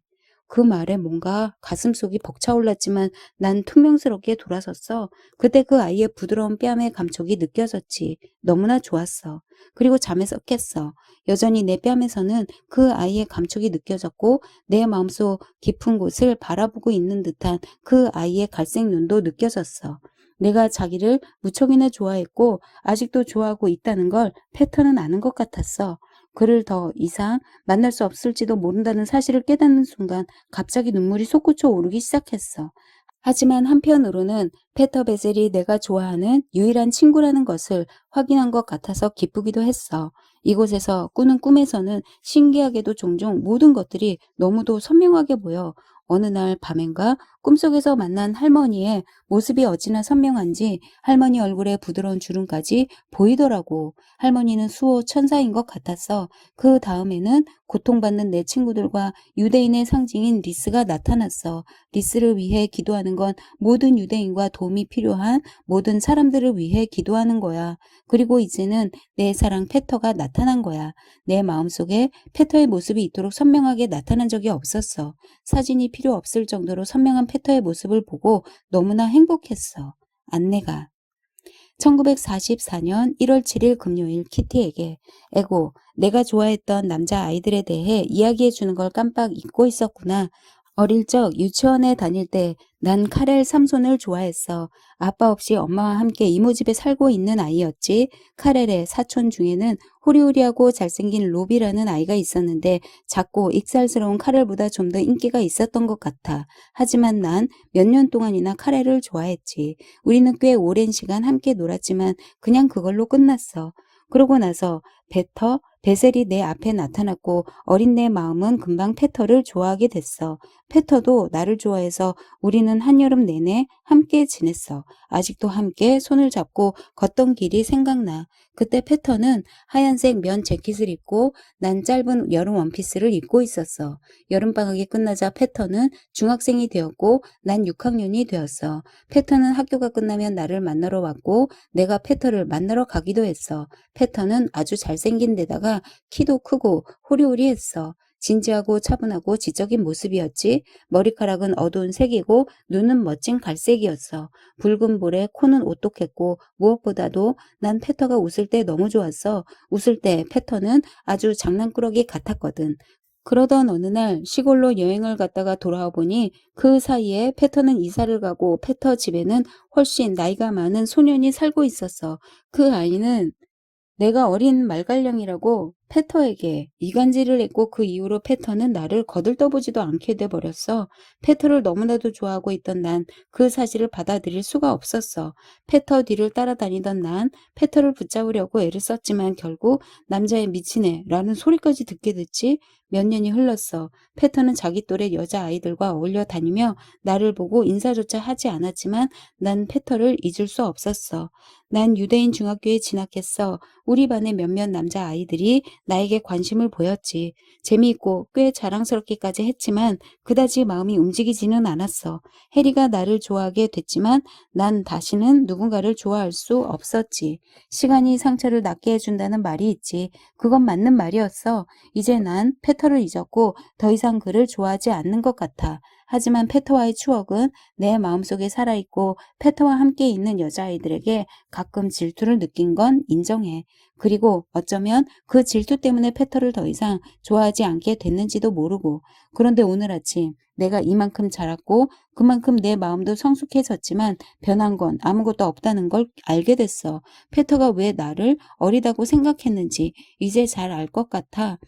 그 말에 뭔가 가슴속이 벅차올랐지만 난 퉁명스럽게 돌아섰어. 그때 그 아이의 부드러운 뺨의 감촉이 느껴졌지. 너무나 좋았어. 그리고 잠에서 깼어. 여전히 내 뺨에서는 그 아이의 감촉이 느껴졌고 내 마음속 깊은 곳을 바라보고 있는 듯한 그 아이의 갈색 눈도 느껴졌어. 내가 자기를 무척이나 좋아했고 아직도 좋아하고 있다는 걸 패턴은 아는 것 같았어. 그를 더 이상 만날 수 없을지도 모른다는 사실을 깨닫는 순간 갑자기 눈물이 솟구쳐 오르기 시작했어. 하지만 한편으로는 페터 베젤이 내가 좋아하는 유일한 친구라는 것을 확인한 것 같아서 기쁘기도 했어. 이곳에서 꾸는 꿈에서는 신기하게도 종종 모든 것들이 너무도 선명하게 보여. 어느 날 밤엔가 꿈속에서 만난 할머니의 모습이 어찌나 선명한지 할머니 얼굴에 부드러운 주름까지 보이더라고. 할머니는 수호 천사인 것 같았어. 그 다음에는 고통받는 내 친구들과 유대인의 상징인 리스가 나타났어. 리스를 위해 기도하는 건 모든 유대인과 도움이 필요한 모든 사람들을 위해 기도하는 거야. 그리고 이제는 내 사랑 페터가 나타난 거야. 내 마음속에 페터의 모습이 이토록 선명하게 나타난 적이 없었어. 사진이 필요 없을 정도로 선명한 페터의 모습을 보고 너무나 행복했어. 안내가. 1944년 1월 7일 금요일 키티에게 에고, 내가 좋아했던 남자 아이들에 대해 이야기해 주는 걸 깜빡 잊고 있었구나. 어릴 적 유치원에 다닐 때 난 카렐 삼손을 좋아했어. 아빠 없이 엄마와 함께 이모 집에 살고 있는 아이였지. 카렐의 사촌 중에는 호리호리하고 잘생긴 로비라는 아이가 있었는데 작고 익살스러운 카렐보다 좀 더 인기가 있었던 것 같아. 하지만 난 몇 년 동안이나 카렐을 좋아했지. 우리는 꽤 오랜 시간 함께 놀았지만 그냥 그걸로 끝났어. 그러고 나서 베셀이 내 앞에 나타났고 어린 내 마음은 금방 페터를 좋아하게 됐어. 페터도 나를 좋아해서 우리는 한여름 내내 함께 지냈어. 아직도 함께 손을 잡고 걷던 길이 생각나. 그때 페터는 하얀색 면 재킷을 입고 난 짧은 여름 원피스를 입고 있었어. 여름방학이 끝나자 페터는 중학생이 되었고 난 6학년이 되었어. 페터는 학교가 끝나면 나를 만나러 왔고 내가 페터를 만나러 가기도 했어. 페터는 아주 잘생긴 데다가 키도 크고 호리호리했어. 진지하고 차분하고 지적인 모습이었지. 머리카락은 어두운 색이고 눈은 멋진 갈색이었어. 붉은 볼에 코는 오똑했고 무엇보다도 난 페터가 웃을 때 너무 좋았어. 웃을 때 페터는 아주 장난꾸러기 같았거든. 그러던 어느 날 시골로 여행을 갔다가 돌아와 보니 그 사이에 페터는 이사를 가고 페터 집에는 훨씬 나이가 많은 소년이 살고 있었어. 그 아이는 내가 어린 말갈량이라고 페터에게 이간질을 했고 그 이후로 페터는 나를 거들떠보지도 않게 돼버렸어. 페터를 너무나도 좋아하고 있던 난 그 사실을 받아들일 수가 없었어. 페터 뒤를 따라다니던 난 페터를 붙잡으려고 애를 썼지만 결국 남자의 미치네라는 소리까지 듣게 됐지. 몇 년이 흘렀어. 페터는 자기 또래 여자아이들과 어울려 다니며 나를 보고 인사조차 하지 않았지만 난 페터를 잊을 수 없었어. 난 유대인 중학교에 진학했어. 우리 반의 몇몇 남자아이들이 나에게 관심을 보였지. 재미있고 꽤 자랑스럽기까지 했지만 그다지 마음이 움직이지는 않았어. 해리가 나를 좋아하게 됐지만 난 다시는 누군가를 좋아할 수 없었지. 시간이 상처를 낫게 해준다는 말이 있지. 그건 맞는 말이었어. 이제 난 페터를 잊었고 더 이상 그를 좋아하지 않는 것 같아. 하지만 페터와의 추억은 내 마음속에 살아있고 페터와 함께 있는 여자아이들에게 가끔 질투를 느낀 건 인정해. 그리고 어쩌면 그 질투 때문에 페터를 더 이상 좋아하지 않게 됐는지도 모르고. 그런데 오늘 아침 내가 이만큼 자랐고 그만큼 내 마음도 성숙해졌지만 변한 건 아무것도 없다는 걸 알게 됐어. 페터가 왜 나를 어리다고 생각했는지 이제 잘 알 것 같아.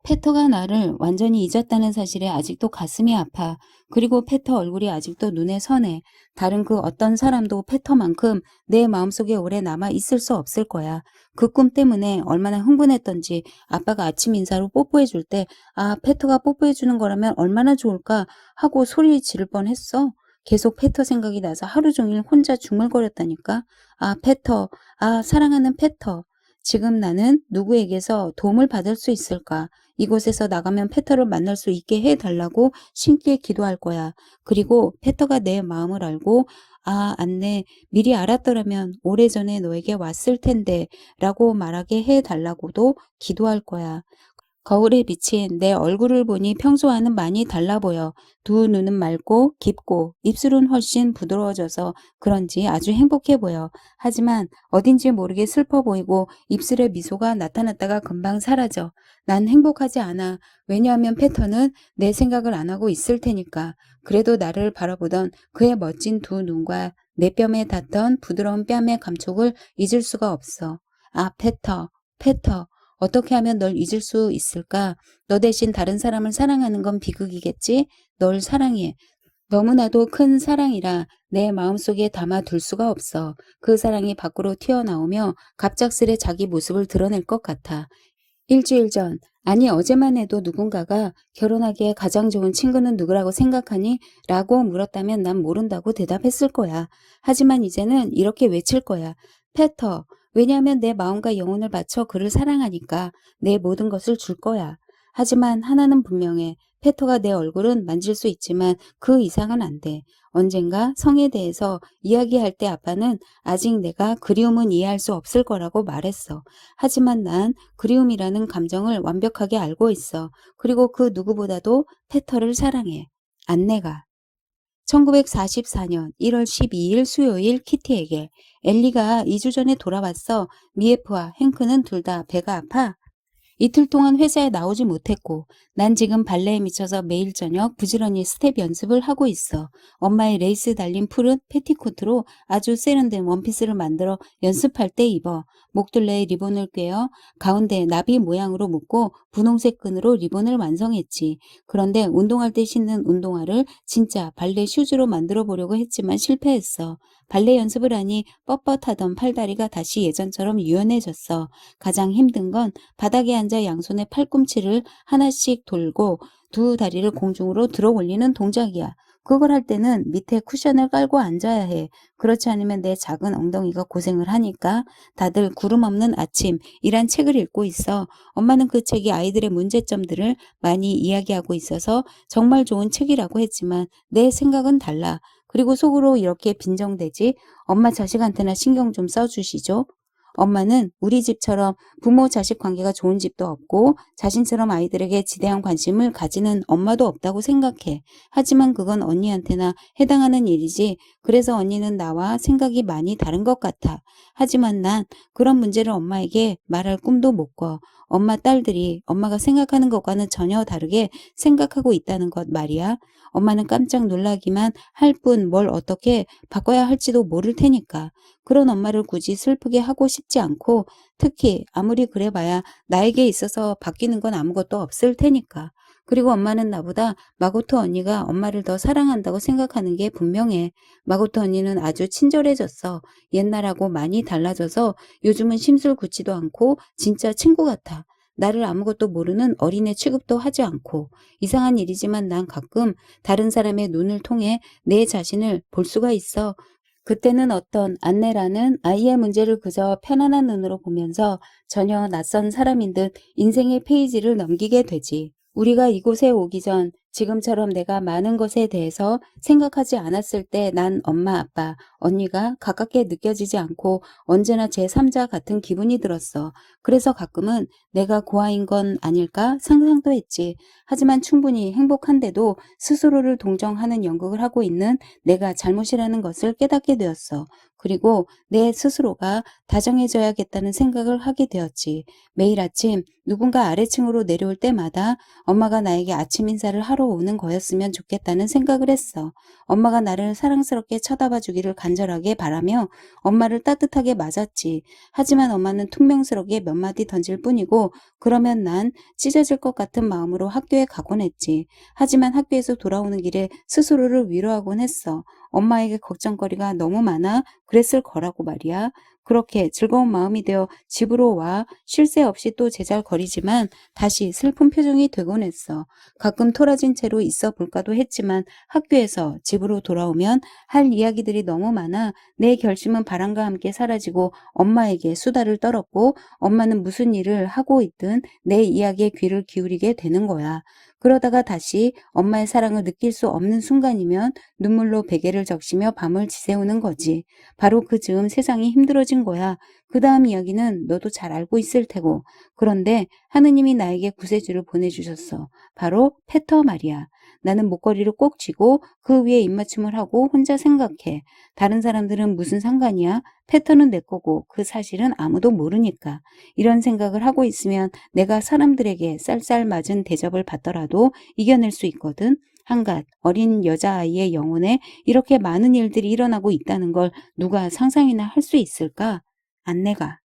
페터가 나를 완전히 잊었다는 사실에 아직도 가슴이 아파. 그리고 페터 얼굴이 아직도 눈에 선해. 다른 그 어떤 사람도 페터만큼 내 마음속에 오래 남아 있을 수 없을 거야. 그 꿈 때문에 얼마나 흥분했던지 아빠가 아침 인사로 뽀뽀해 줄 때 아, 페터가 뽀뽀해 주는 거라면 얼마나 좋을까 하고 소리 지를 뻔했어. 계속 페터 생각이 나서 하루 종일 혼자 중얼거렸다니까. 아, 페터. 아, 사랑하는 페터. 지금 나는 누구에게서 도움을 받을 수 있을까? 이곳에서 나가면 페터를 만날 수 있게 해달라고 신께 기도할 거야. 그리고 페터가 내 마음을 알고 아, 안내 미리 알았더라면 오래전에 너에게 왔을 텐데 라고 말하게 해달라고도 기도할 거야. 거울에 비친 내 얼굴을 보니 평소와는 많이 달라 보여. 두 눈은 맑고 깊고 입술은 훨씬 부드러워져서 그런지 아주 행복해 보여. 하지만 어딘지 모르게 슬퍼 보이고 입술에 미소가 나타났다가 금방 사라져. 난 행복하지 않아. 왜냐하면 패턴은 내 생각을 안 하고 있을 테니까. 그래도 나를 바라보던 그의 멋진 두 눈과 내 뺨에 닿던 부드러운 뺨의 감촉을 잊을 수가 없어. 아, 페터. 어떻게 하면 널 잊을 수 있을까? 너 대신 다른 사람을 사랑하는 건 비극이겠지? 널 사랑해. 너무나도 큰 사랑이라 내 마음속에 담아둘 수가 없어. 그 사랑이 밖으로 튀어나오며 갑작스레 자기 모습을 드러낼 것 같아. 일주일 전, 아니 어제만 해도 누군가가 결혼하기에 가장 좋은 친구는 누구라고 생각하니? 라고 물었다면 난 모른다고 대답했을 거야. 하지만 이제는 이렇게 외칠 거야. 페터. 왜냐하면 내 마음과 영혼을 바쳐 그를 사랑하니까 내 모든 것을 줄 거야. 하지만 하나는 분명해. 페터가 내 얼굴은 만질 수 있지만 그 이상은 안 돼. 언젠가 성에 대해서 이야기할 때 아빠는 아직 내가 그리움은 이해할 수 없을 거라고 말했어. 하지만 난 그리움이라는 감정을 완벽하게 알고 있어. 그리고 그 누구보다도 페터를 사랑해. 안내가. 1944년 1월 12일 수요일 키티에게 엘리가 2주 전에 돌아왔어. 미에프와 행크는 둘 다 배가 아파. 이틀 동안 회사에 나오지 못했고 난 지금 발레에 미쳐서 매일 저녁 부지런히 스텝 연습을 하고 있어. 엄마의 레이스 달린 푸른 패티코트로 아주 세련된 원피스를 만들어 연습할 때 입어. 목둘레에 리본을 꿰어 가운데 나비 모양으로 묶고 분홍색 끈으로 리본을 완성했지. 그런데 운동할 때 신는 운동화를 진짜 발레 슈즈로 만들어 보려고 했지만 실패했어. 발레 연습을 하니 뻣뻣하던 팔다리가 다시 예전처럼 유연해졌어. 가장 힘든 건 바닥에 앉아 양손에 팔꿈치를 하나씩 돌고 두 다리를 공중으로 들어 올리는 동작이야. 그걸 할 때는 밑에 쿠션을 깔고 앉아야 해. 그렇지 않으면 내 작은 엉덩이가 고생을 하니까. 다들 구름 없는 아침이란 책을 읽고 있어. 엄마는 그 책이 아이들의 문제점들을 많이 이야기하고 있어서 정말 좋은 책이라고 했지만 내 생각은 달라. 그리고 속으로 이렇게 빈정대지. 엄마 자식한테나 신경 좀 써주시죠. 엄마는 우리 집처럼 부모 자식 관계가 좋은 집도 없고 자신처럼 아이들에게 지대한 관심을 가지는 엄마도 없다고 생각해. 하지만 그건 언니한테나 해당하는 일이지. 그래서 언니는 나와 생각이 많이 다른 것 같아. 하지만 난 그런 문제를 엄마에게 말할 꿈도 못 꿔. 엄마 딸들이 엄마가 생각하는 것과는 전혀 다르게 생각하고 있다는 것 말이야. 엄마는 깜짝 놀라기만 할 뿐 뭘 어떻게 바꿔야 할지도 모를 테니까. 그런 엄마를 굳이 슬프게 하고 싶지 않고 특히 아무리 그래봐야 나에게 있어서 바뀌는 건 아무것도 없을 테니까. 그리고 엄마는 나보다 마고토 언니가 엄마를 더 사랑한다고 생각하는 게 분명해. 마고토 언니는 아주 친절해졌어. 옛날하고 많이 달라져서 요즘은 심술 굽지도 않고 진짜 친구 같아. 나를 아무것도 모르는 어린애 취급도 하지 않고. 이상한 일이지만 난 가끔 다른 사람의 눈을 통해 내 자신을 볼 수가 있어. 그때는 어떤 안내라는 아이의 문제를 그저 편안한 눈으로 보면서 전혀 낯선 사람인 듯 인생의 페이지를 넘기게 되지. 우리가 이곳에 오기 전 지금처럼 내가 많은 것에 대해서 생각하지 않았을 때 난 엄마, 아빠, 언니가 가깝게 느껴지지 않고 언제나 제3자 같은 기분이 들었어. 그래서 가끔은 내가 고아인 건 아닐까 상상도 했지. 하지만 충분히 행복한데도 스스로를 동정하는 연극을 하고 있는 내가 잘못이라는 것을 깨닫게 되었어. 그리고 내 스스로가 다정해져야겠다는 생각을 하게 되었지. 매일 아침 누군가 아래층으로 내려올 때마다 엄마가 나에게 아침 인사를 하러 오는 거였으면 좋겠다는 생각을 했어. 엄마가 나를 사랑스럽게 쳐다봐 주기를 간절하게 바라며 엄마를 따뜻하게 맞았지. 하지만 엄마는 퉁명스럽게 몇 마디 던질 뿐이고 그러면 난 찢어질 것 같은 마음으로 학교에 가곤 했지. 하지만 학교에서 돌아오는 길에 스스로를 위로하곤 했어. 엄마에게 걱정거리가 너무 많아 그랬을 거라고 말이야. 그렇게 즐거운 마음이 되어 집으로 와 쉴 새 없이 또 제잘거리지만 다시 슬픈 표정이 되곤 했어. 가끔 토라진 채로 있어 볼까도 했지만 학교에서 집으로 돌아오면 할 이야기들이 너무 많아 내 결심은 바람과 함께 사라지고 엄마에게 수다를 떨었고 엄마는 무슨 일을 하고 있든 내 이야기에 귀를 기울이게 되는 거야. 그러다가 다시 엄마의 사랑을 느낄 수 없는 순간이면 눈물로 베개를 적시며 밤을 지새우는 거지. 바로 그 즈음 세상이 힘들어진 거야. 그 다음 이야기는 너도 잘 알고 있을 테고. 그런데 하느님이 나에게 구세주를 보내주셨어. 바로 페터 말이야. 나는 목걸이를 꼭 쥐고 그 위에 입맞춤을 하고 혼자 생각해. 다른 사람들은 무슨 상관이야? 페터는 내 거고 그 사실은 아무도 모르니까. 이런 생각을 하고 있으면 내가 사람들에게 쌀쌀 맞은 대접을 받더라도 이겨낼 수 있거든. 한갓 어린 여자아이의 영혼에 이렇게 많은 일들이 일어나고 있다는 걸 누가 상상이나 할 수 있을까? 안내가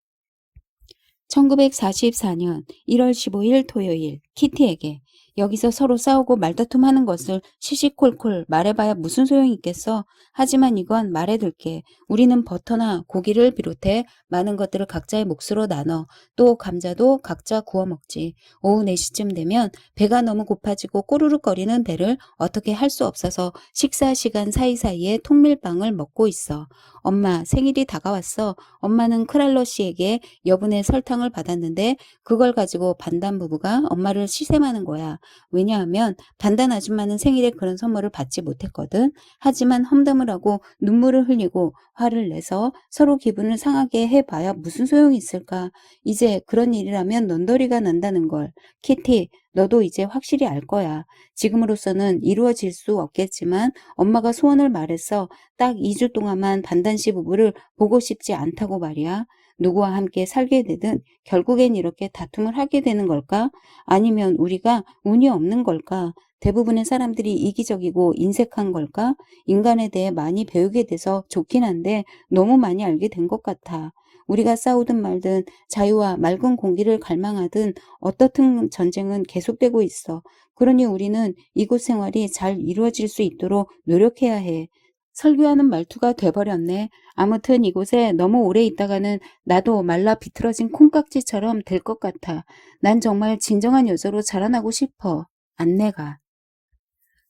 1944년 1월 15일 토요일 키티에게 여기서 서로 싸우고 말다툼하는 것을 시시콜콜 말해봐야 무슨 소용이 있겠어. 하지만 이건 말해둘게. 우리는 버터나 고기를 비롯해 많은 것들을 각자의 몫으로 나눠 또 감자도 각자 구워 먹지. 오후 4시쯤 되면 배가 너무 고파지고 꼬르륵거리는 배를 어떻게 할 수 없어서 식사 시간 사이사이에 통밀빵을 먹고 있어. 엄마 생일이 다가왔어. 엄마는 크랄러 씨에게 여분의 설탕을 받았는데 그걸 가지고 반단 부부가 엄마를 시샘하는 거야. 왜냐하면 반단 아줌마는 생일에 그런 선물을 받지 못했거든. 하지만 험담을 하고 눈물을 흘리고 화를 내서 서로 기분을 상하게 해봐야 무슨 소용이 있을까. 이제 그런 일이라면 넌더리가 난다는 걸. 키티, 너도 이제 확실히 알 거야. 지금으로서는 이루어질 수 없겠지만 엄마가 소원을 말했어. 딱 2주 동안만 반단 씨 부부를 보고 싶지 않다고 말이야. 누구와 함께 살게 되든 결국엔 이렇게 다툼을 하게 되는 걸까? 아니면 우리가 운이 없는 걸까? 대부분의 사람들이 이기적이고 인색한 걸까? 인간에 대해 많이 배우게 돼서 좋긴 한데 너무 많이 알게 된 것 같아. 우리가 싸우든 말든 자유와 맑은 공기를 갈망하든 어떻든 전쟁은 계속되고 있어. 그러니 우리는 이곳 생활이 잘 이루어질 수 있도록 노력해야 해. 설교하는 말투가 돼버렸네. 아무튼 이곳에 너무 오래 있다가는 나도 말라 비틀어진 콩깍지처럼 될 것 같아. 난 정말 진정한 여자로 자라나고 싶어. 안내가.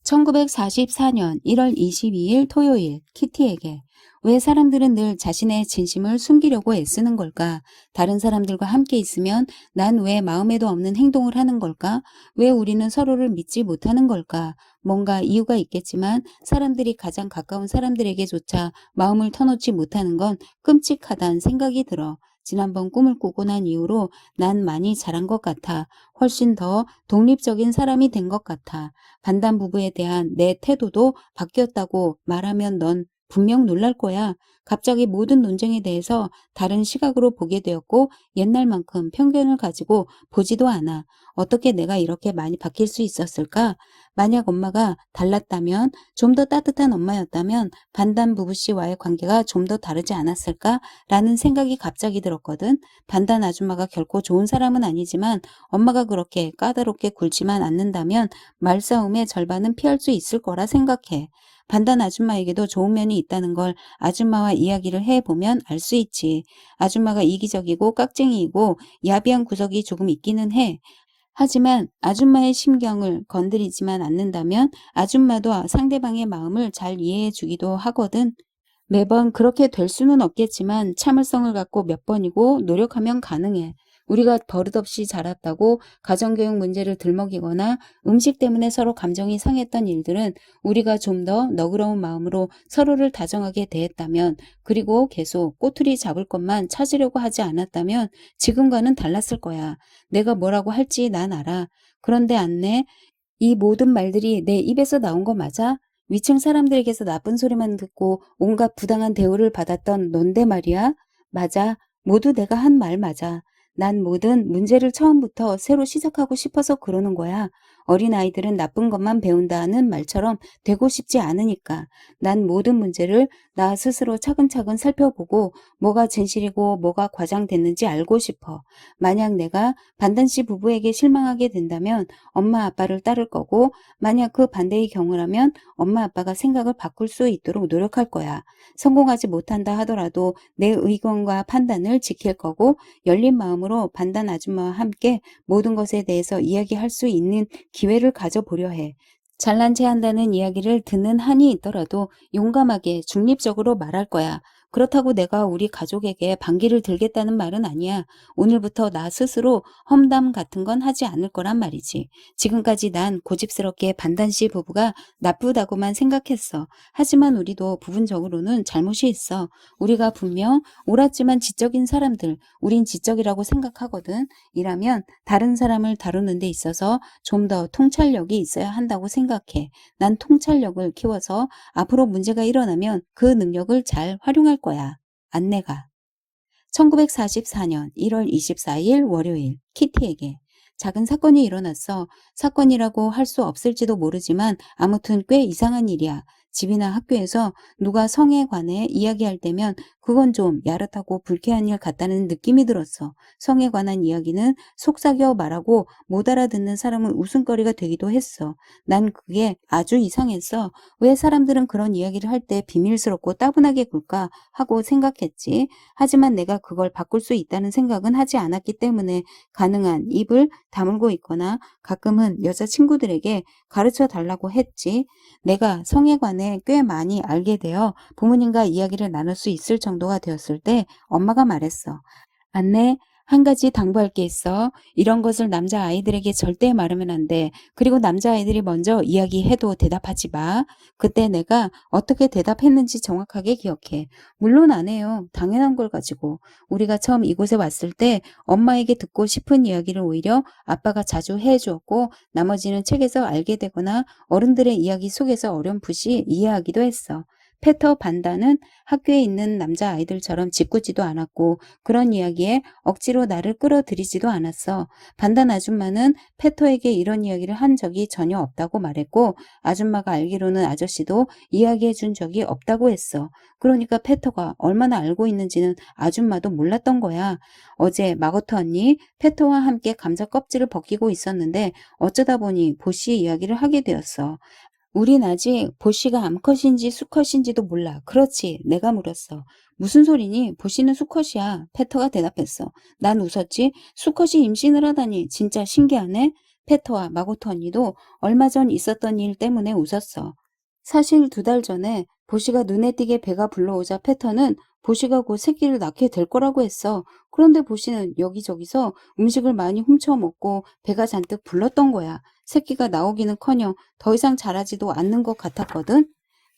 1944년 1월 22일 토요일 키티에게 왜 사람들은 늘 자신의 진심을 숨기려고 애쓰는 걸까? 다른 사람들과 함께 있으면 난 왜 마음에도 없는 행동을 하는 걸까? 왜 우리는 서로를 믿지 못하는 걸까? 뭔가 이유가 있겠지만 사람들이 가장 가까운 사람들에게조차 마음을 터놓지 못하는 건 끔찍하다는 생각이 들어. 지난번 꿈을 꾸고 난 이후로 난 많이 자란 것 같아. 훨씬 더 독립적인 사람이 된 것 같아. 반단 부부에 대한 내 태도도 바뀌었다고 말하면 넌 분명 놀랄 거야. 갑자기 모든 논쟁에 대해서 다른 시각으로 보게 되었고 옛날만큼 편견을 가지고 보지도 않아. 어떻게 내가 이렇게 많이 바뀔 수 있었을까? 만약 엄마가 달랐다면, 좀 더 따뜻한 엄마였다면 반단 부부 씨와의 관계가 좀 더 다르지 않았을까? 라는 생각이 갑자기 들었거든. 반단 아줌마가 결코 좋은 사람은 아니지만 엄마가 그렇게 까다롭게 굴지만 않는다면 말싸움의 절반은 피할 수 있을 거라 생각해. 반단 아줌마에게도 좋은 면이 있다는 걸 아줌마와 이야기를 해보면 알 수 있지. 아줌마가 이기적이고 깍쟁이이고 야비한 구석이 조금 있기는 해. 하지만 아줌마의 심경을 건드리지만 않는다면 아줌마도 상대방의 마음을 잘 이해해 주기도 하거든. 매번 그렇게 될 수는 없겠지만 참을성을 갖고 몇 번이고 노력하면 가능해. 우리가 버릇없이 자랐다고 가정교육 문제를 들먹이거나 음식 때문에 서로 감정이 상했던 일들은 우리가 좀 더 너그러운 마음으로 서로를 다정하게 대했다면, 그리고 계속 꼬투리 잡을 것만 찾으려고 하지 않았다면 지금과는 달랐을 거야. 내가 뭐라고 할지 난 알아. 그런데 안내, 이 모든 말들이 내 입에서 나온 거 맞아? 위층 사람들에게서 나쁜 소리만 듣고 온갖 부당한 대우를 받았던 넌데 말이야? 맞아. 모두 내가 한 말 맞아. 난 모든 문제를 처음부터 새로 시작하고 싶어서 그러는 거야. 어린아이들은 나쁜 것만 배운다는 말처럼 되고 싶지 않으니까. 난 모든 문제를 나 스스로 차근차근 살펴보고 뭐가 진실이고 뭐가 과장됐는지 알고 싶어. 만약 내가 반단씨 부부에게 실망하게 된다면 엄마 아빠를 따를 거고, 만약 그 반대의 경우라면 엄마 아빠가 생각을 바꿀 수 있도록 노력할 거야. 성공하지 못한다 하더라도 내 의견과 판단을 지킬 거고 열린 마음으로 반단 아줌마와 함께 모든 것에 대해서 이야기할 수 있는 기회를 가져보려 해. 잘난 체 한다는 이야기를 듣는 한이 있더라도 용감하게 중립적으로 말할 거야. 그렇다고 내가 우리 가족에게 반기를 들겠다는 말은 아니야. 오늘부터 나 스스로 험담 같은 건 하지 않을 거란 말이지. 지금까지 난 고집스럽게 반단씨 부부가 나쁘다고만 생각했어. 하지만 우리도 부분적으로는 잘못이 있어. 우리가 분명 옳았지만 지적인 사람들, 우린 지적이라고 생각하거든. 이라면 다른 사람을 다루는 데 있어서 좀 더 통찰력이 있어야 한다고 생각해. 난 통찰력을 키워서 앞으로 문제가 일어나면 그 능력을 잘 활용할 거야. 안내가. 1944년 1월 24일 월요일 키티에게 작은 사건이 일어났어. 사건이라고 할 수 없을지도 모르지만 아무튼 꽤 이상한 일이야. 집이나 학교에서 누가 성에 관해 이야기할 때면 그건 좀 야릇하고 불쾌한 일 같다는 느낌이 들었어. 성에 관한 이야기는 속삭여 말하고 못 알아듣는 사람은 웃음거리가 되기도 했어. 난 그게 아주 이상했어. 왜 사람들은 그런 이야기를 할 때 비밀스럽고 따분하게 굴까 하고 생각했지. 하지만 내가 그걸 바꿀 수 있다는 생각은 하지 않았기 때문에 가능한 입을 다물고 있거나 가끔은 여자친구들에게 가르쳐 달라고 했지. 내가 성에 관해 꽤 많이 알게 되어 부모님과 이야기를 나눌 수 있을 정도가 되었을 때 엄마가 말했어. 안내, 한 가지 당부할 게 있어. 이런 것을 남자아이들에게 절대 말하면 안 돼. 그리고 남자아이들이 먼저 이야기해도 대답하지 마. 그때 내가 어떻게 대답했는지 정확하게 기억해. 물론 안 해요. 당연한 걸 가지고. 우리가 처음 이곳에 왔을 때 엄마에게 듣고 싶은 이야기를 오히려 아빠가 자주 해주었고 나머지는 책에서 알게 되거나 어른들의 이야기 속에서 어렴풋이 이해하기도 했어. 페터 반다는 학교에 있는 남자아이들처럼 짓궂지도 않았고 그런 이야기에 억지로 나를 끌어들이지도 않았어. 반단 아줌마는 페터에게 이런 이야기를 한 적이 전혀 없다고 말했고 아줌마가 알기로는 아저씨도 이야기해 준 적이 없다고 했어. 그러니까 페터가 얼마나 알고 있는지는 아줌마도 몰랐던 거야. 어제 마거트 언니 페터와 함께 감자 껍질을 벗기고 있었는데 어쩌다 보니 보씨 이야기를 하게 되었어. 우린 아직 보씨가 암컷인지 수컷인지도 몰라. 그렇지, 내가 물었어. 무슨 소리니? 보씨는 수컷이야. 페터가 대답했어. 난 웃었지. 수컷이 임신을 하다니 진짜 신기하네. 페터와 마고토 언니도 얼마 전 있었던 일 때문에 웃었어. 사실 2달 전에 보씨가 눈에 띄게 배가 불러오자 페터는 보씨가 곧 새끼를 낳게 될 거라고 했어. 그런데 보씨는 여기저기서 음식을 많이 훔쳐 먹고 배가 잔뜩 불렀던 거야. 새끼가 나오기는커녕 더 이상 자라지도 않는 것 같았거든.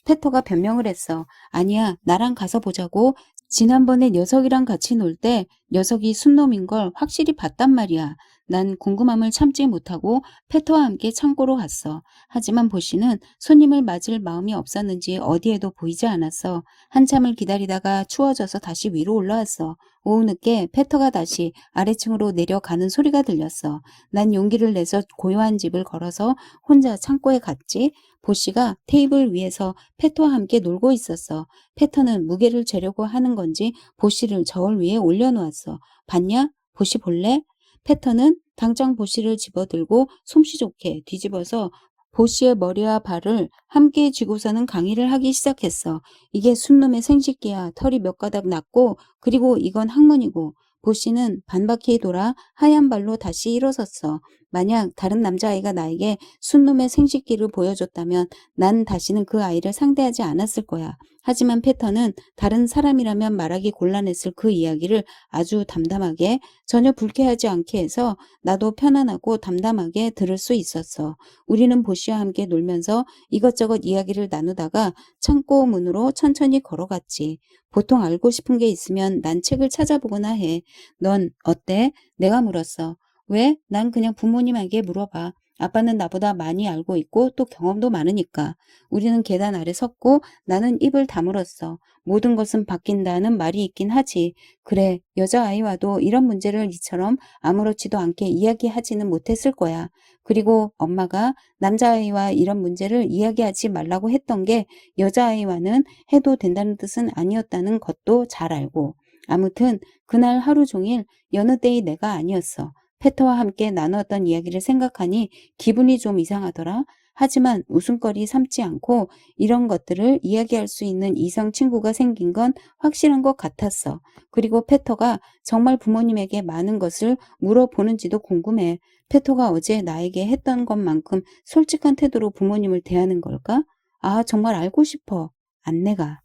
페터가 변명을 했어. 아니야, 나랑 가서 보자고. 지난번에 녀석이랑 같이 놀 때 녀석이 순놈인 걸 확실히 봤단 말이야. 난 궁금함을 참지 못하고 페터와 함께 창고로 갔어. 하지만 보씨는 손님을 맞을 마음이 없었는지 어디에도 보이지 않았어. 한참을 기다리다가 추워져서 다시 위로 올라왔어. 오후 늦게 페터가 다시 아래층으로 내려가는 소리가 들렸어. 난 용기를 내서 고요한 집을 걸어서 혼자 창고에 갔지. 보씨가 테이블 위에서 페터와 함께 놀고 있었어. 페터는 무게를 재려고 하는 건지 보씨를 저울 위에 올려놓았어. 봤냐? 보씨 볼래? 페터는 당장 보씨를 집어들고 솜씨 좋게 뒤집어서 보씨의 머리와 발을 함께 쥐고서는 강의를 하기 시작했어. 이게 순놈의 생식기야. 털이 몇 가닥 났고 그리고 이건 항문이고. 보씨는 반바퀴 돌아 하얀 발로 다시 일어섰어. 만약 다른 남자아이가 나에게 순놈의 생식기를 보여줬다면 난 다시는 그 아이를 상대하지 않았을 거야. 하지만 페터는 다른 사람이라면 말하기 곤란했을 그 이야기를 아주 담담하게 전혀 불쾌하지 않게 해서 나도 편안하고 담담하게 들을 수 있었어. 우리는 보씨와 함께 놀면서 이것저것 이야기를 나누다가 창고 문으로 천천히 걸어갔지. 보통 알고 싶은 게 있으면 난 책을 찾아보거나 해. 넌 어때? 내가 물었어. 왜? 난 그냥 부모님에게 물어봐. 아빠는 나보다 많이 알고 있고 또 경험도 많으니까. 우리는 계단 아래 섰고 나는 입을 다물었어. 모든 것은 바뀐다는 말이 있긴 하지. 그래, 여자아이와도 이런 문제를 이처럼 아무렇지도 않게 이야기하지는 못했을 거야. 그리고 엄마가 남자아이와 이런 문제를 이야기하지 말라고 했던 게 여자아이와는 해도 된다는 뜻은 아니었다는 것도 잘 알고. 아무튼 그날 하루 종일 여느 때의 내가 아니었어. 페터와 함께 나누었던 이야기를 생각하니 기분이 좀 이상하더라. 하지만 웃음거리 삼지 않고 이런 것들을 이야기할 수 있는 이성 친구가 생긴 건 확실한 것 같았어. 그리고 페터가 정말 부모님에게 많은 것을 물어보는지도 궁금해. 페터가 어제 나에게 했던 것만큼 솔직한 태도로 부모님을 대하는 걸까? 아, 정말 알고 싶어. 안내가.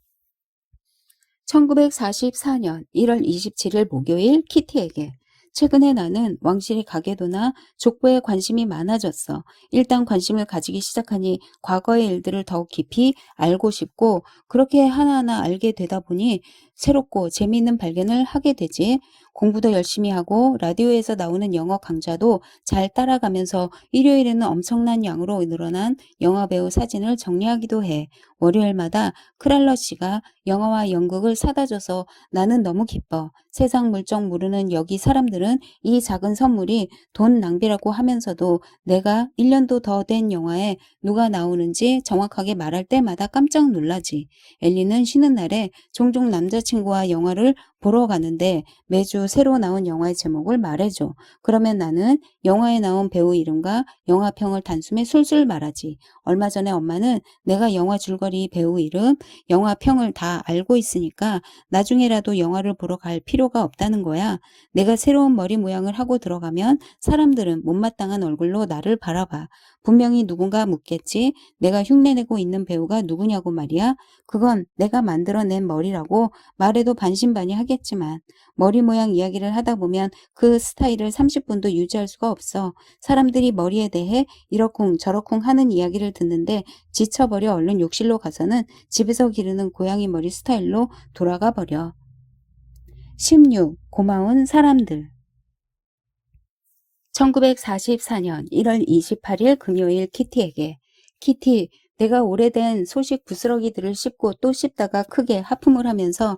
1944년 1월 27일 목요일 키티에게. 최근에 나는 왕실의 가계도나 족보에 관심이 많아졌어. 일단 관심을 가지기 시작하니 과거의 일들을 더욱 깊이 알고 싶고 그렇게 하나하나 알게 되다 보니 새롭고 재미있는 발견을 하게 되지. 공부도 열심히 하고 라디오에서 나오는 영어 강좌도 잘 따라가면서 일요일에는 엄청난 양으로 늘어난 영화배우 사진을 정리하기도 해. 월요일마다 크랄러 씨가 영화와 연극을 사다 줘서 나는 너무 기뻐. 세상 물정 모르는 여기 사람들은 이 작은 선물이 돈 낭비라고 하면서도 내가 1년도 더 된 영화에 누가 나오는지 정확하게 말할 때마다 깜짝 놀라지. 엘리는 쉬는 날에 종종 남자친구와 영화를 보러 가는데 매주 새로 나온 영화의 제목을 말해줘. 그러면 나는 영화에 나온 배우 이름과 영화평을 단숨에 술술 말하지. 얼마 전에 엄마는 내가 영화 줄거리, 배우 이름, 영화평을 다 알고 있으니까 나중에라도 영화를 보러 갈 필요가 없다는 거야. 내가 새로운 머리 모양을 하고 들어가면 사람들은 못마땅한 얼굴로 나를 바라봐. 분명히 누군가 묻겠지. 내가 흉내내고 있는 배우가 누구냐고 말이야. 그건 내가 만들어낸 머리라고 말해도 반신반의하겠지만 머리 모양 이야기를 하다 보면 그 스타일을 30분도 유지할 수가 없어. 사람들이 머리에 대해 이러쿵 저러쿵 하는 이야기를 듣는데 지쳐버려 얼른 욕실로 가서는 집에서 기르는 고양이 머리 스타일로 돌아가 버려. 16. 고마운 사람들. 1944년 1월 28일 금요일 키티에게. 키티, 내가 오래된 소식 부스러기들을 씹고 또 씹다가 크게 하품을 하면서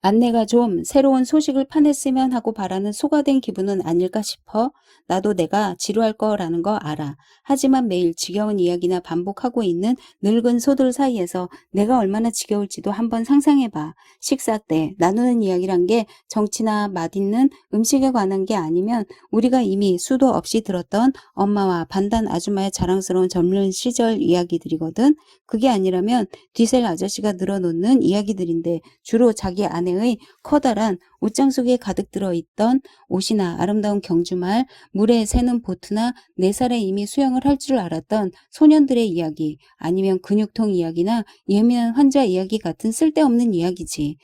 안내가 좀 새로운 소식을 파냈으면 하고 바라는 소가된 기분은 아닐까 싶어. 나도 내가 지루할 거라는 거 알아. 하지만 매일 지겨운 이야기나 반복하고 있는 늙은 소들 사이에서 내가 얼마나 지겨울지도 한번 상상해봐. 식사 때 나누는 이야기란 게 정치나 맛있는 음식에 관한 게 아니면 우리가 이미 수도 없이 들었던 엄마와 반단 아줌마의 자랑스러운 젊은 시절 이야기들이거든. 그게 아니라면 뒤셀 아저씨가 늘어놓는 이야기들인데 주로 자기 아내의 커다란 옷장 속에 가득 들어있던 옷이나 아름다운 경주말, 물에 새는 보트나 4살에 이미 수영을 할 줄 알았던 소년들의 이야기, 아니면 근육통 이야기나 예민한 환자 이야기 같은 쓸데없는 이야기지.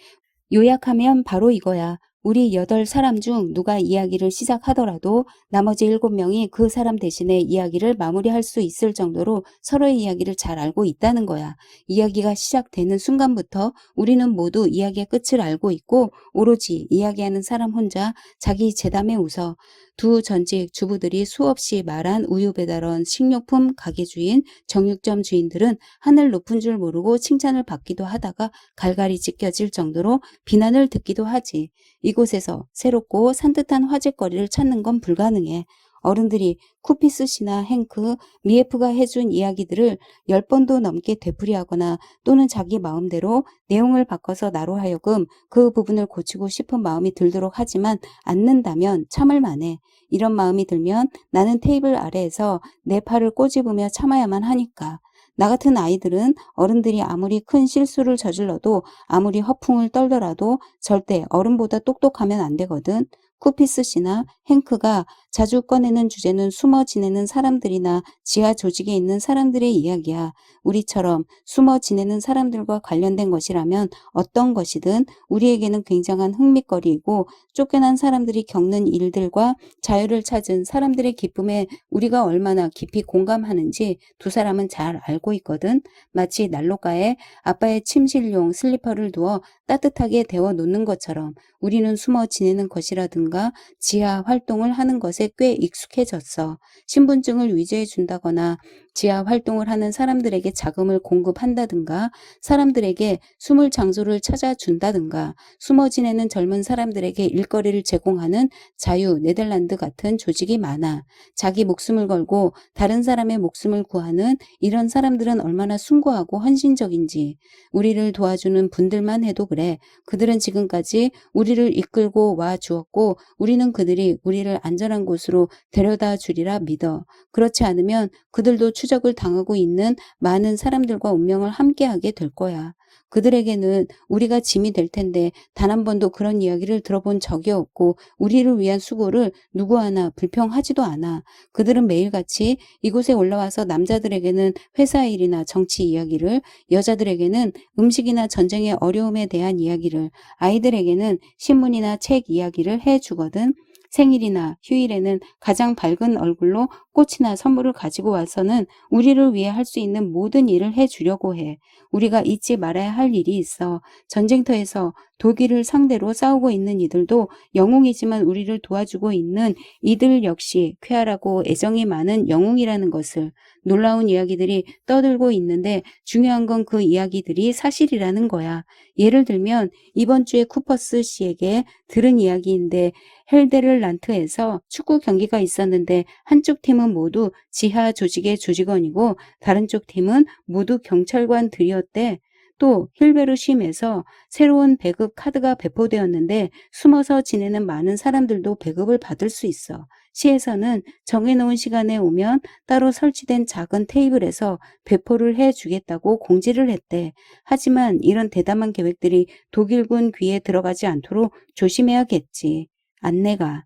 요약하면 바로 이거야. 우리 8사람 중 누가 이야기를 시작하더라도 나머지 7명이 그 사람 대신에 이야기를 마무리할 수 있을 정도로 서로의 이야기를 잘 알고 있다는 거야. 이야기가 시작되는 순간부터 우리는 모두 이야기의 끝을 알고 있고 오로지 이야기하는 사람 혼자 자기 재담에 웃어. 두 전직 주부들이 수없이 말한 우유 배달원, 식료품 가게 주인, 정육점 주인들은 하늘 높은 줄 모르고 칭찬을 받기도 하다가 갈갈이 찢겨질 정도로 비난을 듣기도 하지. 이곳에서 새롭고 산뜻한 화제거리를 찾는 건 불가능해. 어른들이 쿠피스 씨나 행크, 미에프가 해준 이야기들을 10번도 넘게 되풀이하거나 또는 자기 마음대로 내용을 바꿔서 나로 하여금 그 부분을 고치고 싶은 마음이 들도록 하지만 않는다면 참을 만해. 이런 마음이 들면 나는 테이블 아래에서 내 팔을 꼬집으며 참아야만 하니까. 나 같은 아이들은 어른들이 아무리 큰 실수를 저질러도 아무리 허풍을 떨더라도 절대 어른보다 똑똑하면 안 되거든. 쿠피스 씨나 행크가 자주 꺼내는 주제는 숨어 지내는 사람들이나 지하 조직에 있는 사람들의 이야기야. 우리처럼 숨어 지내는 사람들과 관련된 것이라면 어떤 것이든 우리에게는 굉장한 흥미거리이고 쫓겨난 사람들이 겪는 일들과 자유를 찾은 사람들의 기쁨에 우리가 얼마나 깊이 공감하는지 두 사람은 잘 알고 있거든. 마치 난로가에 아빠의 침실용 슬리퍼를 두어 따뜻하게 데워 놓는 것처럼 우리는 숨어 지내는 것이라든가 지하 활동을 하는 것에 꽤 익숙해졌어. 신분증을 위조해 준다거나 지하 활동을 하는 사람들에게 자금을 공급한다든가 사람들에게 숨을 장소를 찾아준다든가 숨어 지내는 젊은 사람들에게 일거리를 제공하는 자유 네덜란드 같은 조직이 많아. 자기 목숨을 걸고 다른 사람의 목숨을 구하는 이런 사람들은 얼마나 숭고하고 헌신적인지. 우리를 도와주는 분들만 해도 그래. 그들은 지금까지 우리를 이끌고 와 주었고 우리는 그들이 우리를 안전한 곳으로 데려다 주리라 믿어. 그렇지 않으면 그들도 추적을 당하고 있는 많은 사람들과 운명을 함께하게 될 거야. 그들에게는 우리가 짐이 될 텐데 단 한 번도 그런 이야기를 들어본 적이 없고 우리를 위한 수고를 누구 하나 불평하지도 않아. 그들은 매일같이 이곳에 올라와서 남자들에게는 회사 일이나 정치 이야기를, 여자들에게는 음식이나 전쟁의 어려움에 대한 이야기를, 아이들에게는 신문이나 책 이야기를 해주거든. 생일이나 휴일에는 가장 밝은 얼굴로 꽃이나 선물을 가지고 와서는 우리를 위해 할 수 있는 모든 일을 해주려고 해. 우리가 잊지 말아야 할 일이 있어. 전쟁터에서 독일을 상대로 싸우고 있는 이들도 영웅이지만 우리를 도와주고 있는 이들 역시 쾌활하고 애정이 많은 영웅이라는 것을. 놀라운 이야기들이 떠들고 있는데 중요한 건 그 이야기들이 사실이라는 거야. 예를 들면 이번 주에 쿠퍼스 씨에게 들은 이야기인데 헬데를란트에서 축구 경기가 있었는데 한쪽 팀은 모두 지하 조직의 조직원이고 다른 쪽 팀은 모두 경찰관들이었대. 또 힐베르쉼에서 새로운 배급 카드가 배포되었는데 숨어서 지내는 많은 사람들도 배급을 받을 수 있어. 시에서는 정해놓은 시간에 오면 따로 설치된 작은 테이블에서 배포를 해주겠다고 공지를 했대. 하지만 이런 대담한 계획들이 독일군 귀에 들어가지 않도록 조심해야겠지. 안내가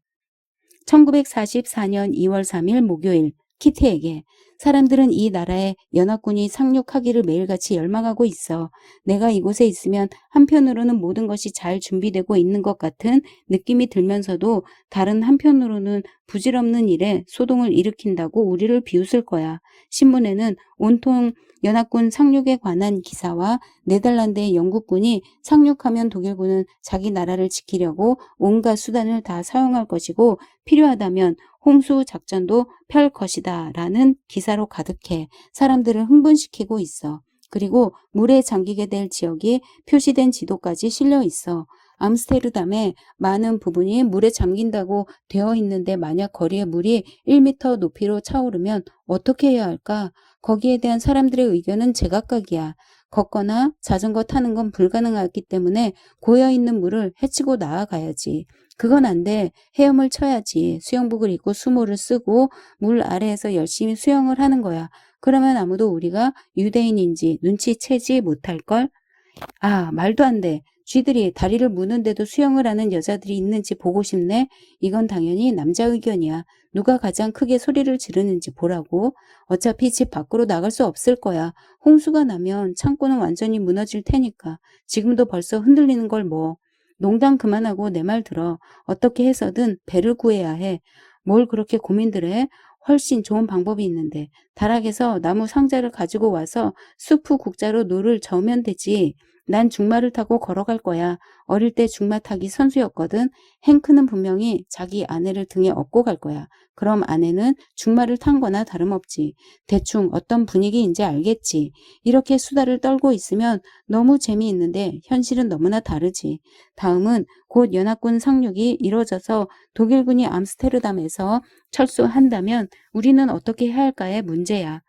1944년 2월 3일 목요일 키티에게 사람들은 이 나라에 연합군이 상륙하기를 매일같이 열망하고 있어. 내가 이곳에 있으면 한편으로는 모든 것이 잘 준비되고 있는 것 같은 느낌이 들면서도 다른 한편으로는 부질없는 일에 소동을 일으킨다고 우리를 비웃을 거야. 신문에는 온통 연합군 상륙에 관한 기사와 네덜란드의 영국군이 상륙하면 독일군은 자기 나라를 지키려고 온갖 수단을 다 사용할 것이고 필요하다면 홍수 작전도 펼 것이다 라는 기사 기사로 가득해 사람들을 흥분시키고 있어. 그리고 물에 잠기게 될 지역이 표시된 지도까지 실려 있어. 암스테르담의 많은 부분이 물에 잠긴다고 되어 있는데 만약 거리의 물이 1m 높이로 차오르면 어떻게 해야 할까? 거기에 대한 사람들의 의견은 제각각이야. 걷거나 자전거 타는 건 불가능하기 때문에 고여있는 물을 헤치고 나아가야지. 그건 안 돼. 헤엄을 쳐야지. 수영복을 입고 수모를 쓰고 물 아래에서 열심히 수영을 하는 거야. 그러면 아무도 우리가 유대인인지 눈치채지 못할걸? 아, 말도 안 돼. 쥐들이 다리를 무는데도 수영을 하는 여자들이 있는지 보고 싶네. 이건 당연히 남자 의견이야. 누가 가장 크게 소리를 지르는지 보라고. 어차피 집 밖으로 나갈 수 없을 거야. 홍수가 나면 창고는 완전히 무너질 테니까. 지금도 벌써 흔들리는 걸 뭐. 농담 그만하고 내 말 들어. 어떻게 해서든 배를 구해야 해. 뭘 그렇게 고민들 해? 훨씬 좋은 방법이 있는데. 다락에서 나무 상자를 가지고 와서 수프 국자로 노를 저으면 되지. 난 중마를 타고 걸어갈 거야. 어릴 때 중마 타기 선수였거든. 행크는 분명히 자기 아내를 등에 업고 갈 거야. 그럼 아내는 중마를 탄 거나 다름없지. 대충 어떤 분위기인지 알겠지. 이렇게 수다를 떨고 있으면 너무 재미있는데 현실은 너무나 다르지. 다음은 곧 연합군 상륙이 이루어져서 독일군이 암스테르담에서 철수한다면 우리는 어떻게 해야 할까의 문제야.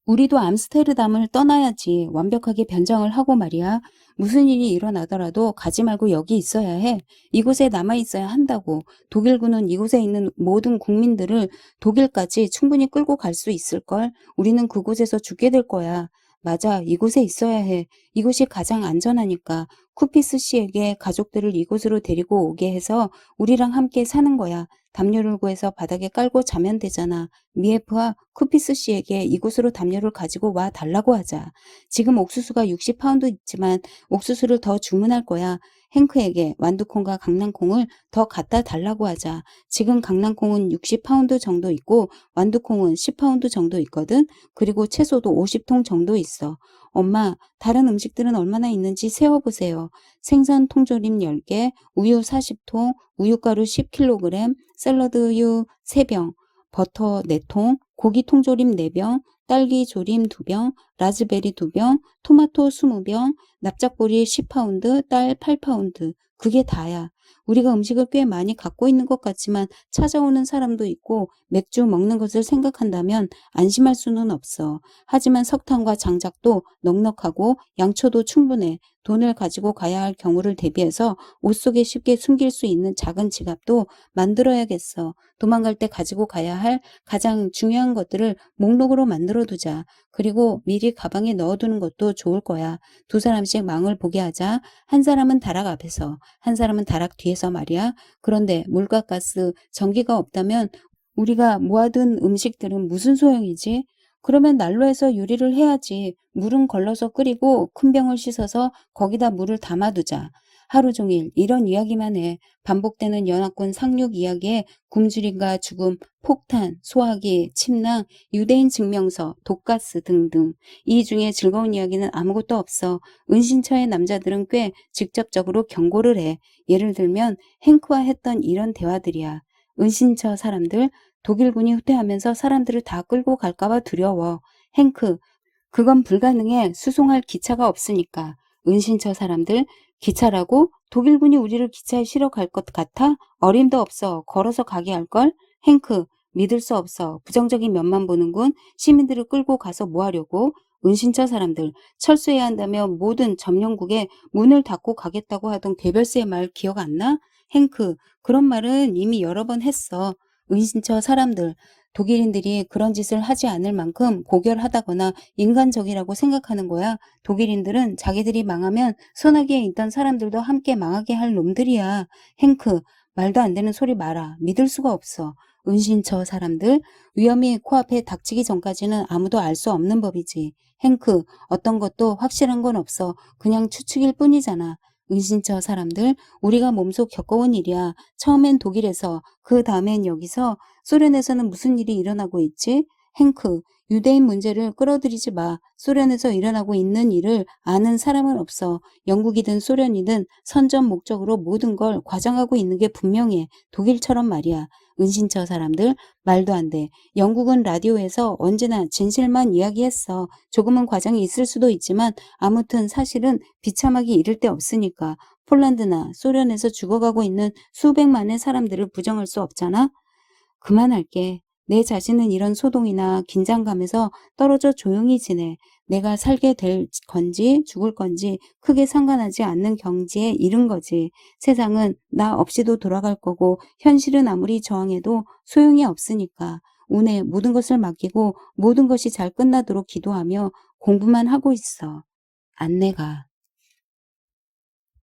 우리도 암스테르담을 떠나야지. 완벽하게 변장을 하고 말이야. 무슨 일이 일어나더라도 가지 말고 여기 있어야 해. 이곳에 남아 있어야 한다고. 독일군은 이곳에 있는 모든 국민들을 독일까지 충분히 끌고 갈 수 있을걸. 우리는 그곳에서 죽게 될 거야. 맞아. 이곳에 있어야 해. 이곳이 가장 안전하니까. 쿠피스 씨에게 가족들을 이곳으로 데리고 오게 해서 우리랑 함께 사는 거야. 담요를 구해서 바닥에 깔고 자면 되잖아. 미에프와 쿠피스 씨에게 이곳으로 담요를 가지고 와 달라고 하자. 지금 옥수수가 60파운드 있지만 옥수수를 더 주문할 거야. 행크에게 완두콩과 강낭콩을 더 갖다 달라고 하자. 지금 강낭콩은 60파운드 정도 있고 완두콩은 10파운드 정도 있거든. 그리고 채소도 50통 정도 있어. 엄마, 다른 음식들은 얼마나 있는지 세어보세요. 생선 통조림 10개, 우유 40통, 우유가루 10kg, 샐러드유 3병, 버터 4통, 고기 통조림 4병, 딸기 조림 2병, 라즈베리 2병, 토마토 20병, 납작보리 10파운드, 딸 8파운드. 그게 다야. 우리가 음식을 꽤 많이 갖고 있는 것 같지만 찾아오는 사람도 있고 맥주 먹는 것을 생각한다면 안심할 수는 없어. 하지만 석탄과 장작도 넉넉하고 양초도 충분해. 돈을 가지고 가야 할 경우를 대비해서 옷 속에 쉽게 숨길 수 있는 작은 지갑도 만들어야겠어. 도망갈 때 가지고 가야 할 가장 중요한 것들을 목록으로 만들어두자. 그리고 미리 가방에 넣어두는 것도 좋을 거야. 두 사람씩 망을 보게 하자. 한 사람은 다락 앞에서, 한 사람은 다락 뒤에서 말이야. 그런데 물과 가스, 전기가 없다면 우리가 모아둔 음식들은 무슨 소용이지? 그러면 난로에서 요리를 해야지. 물은 걸러서 끓이고 큰 병을 씻어서 거기다 물을 담아두자. 하루 종일 이런 이야기만 해. 반복되는 연합군 상륙 이야기에 굶주림과 죽음, 폭탄, 소화기, 침낭, 유대인 증명서, 독가스 등등. 이 중에 즐거운 이야기는 아무것도 없어. 은신처의 남자들은 꽤 직접적으로 경고를 해. 예를 들면 행크와 했던 이런 대화들이야. 은신처 사람들, 독일군이 후퇴하면서 사람들을 다 끌고 갈까봐 두려워. 행크, 그건 불가능해. 수송할 기차가 없으니까. 은신처 사람들, 기차라고? 독일군이 우리를 기차에 실어 갈 것 같아? 어림도 없어. 걸어서 가게 할걸? 행크, 믿을 수 없어. 부정적인 면만 보는군. 시민들을 끌고 가서 뭐 하려고? 은신처 사람들, 철수해야 한다며 모든 점령국에 문을 닫고 가겠다고 하던 개별스의 말 기억 안 나? 행크, 그런 말은 이미 여러 번 했어. 은신처 사람들, 독일인들이 그런 짓을 하지 않을 만큼 고결하다거나 인간적이라고 생각하는 거야. 독일인들은 자기들이 망하면 소나기에 있던 사람들도 함께 망하게 할 놈들이야. 행크, 말도 안 되는 소리 마라. 믿을 수가 없어. 은신처 사람들, 위험이 코앞에 닥치기 전까지는 아무도 알 수 없는 법이지. 행크, 어떤 것도 확실한 건 없어. 그냥 추측일 뿐이잖아. 은신처 사람들, 우리가 몸소 겪어온 일이야. 처음엔 독일에서, 그 다음엔 여기서, 소련에서는 무슨 일이 일어나고 있지? 행크, 유대인 문제를 끌어들이지 마. 소련에서 일어나고 있는 일을 아는 사람은 없어. 영국이든 소련이든 선전 목적으로 모든 걸 과장하고 있는 게 분명해. 독일처럼 말이야. 은신처 사람들 말도 안 돼. 영국은 라디오에서 언제나 진실만 이야기했어. 조금은 과장이 있을 수도 있지만 아무튼 사실은 비참하기 이를 데 없으니까. 폴란드나 소련에서 죽어가고 있는 수백만의 사람들을 부정할 수 없잖아. 그만할게. 내 자신은 이런 소동이나 긴장감에서 떨어져 조용히 지내. 내가 살게 될 건지 죽을 건지 크게 상관하지 않는 경지에 이른 거지. 세상은 나 없이도 돌아갈 거고 현실은 아무리 저항해도 소용이 없으니까. 운에 모든 것을 맡기고 모든 것이 잘 끝나도록 기도하며 공부만 하고 있어. 안내가.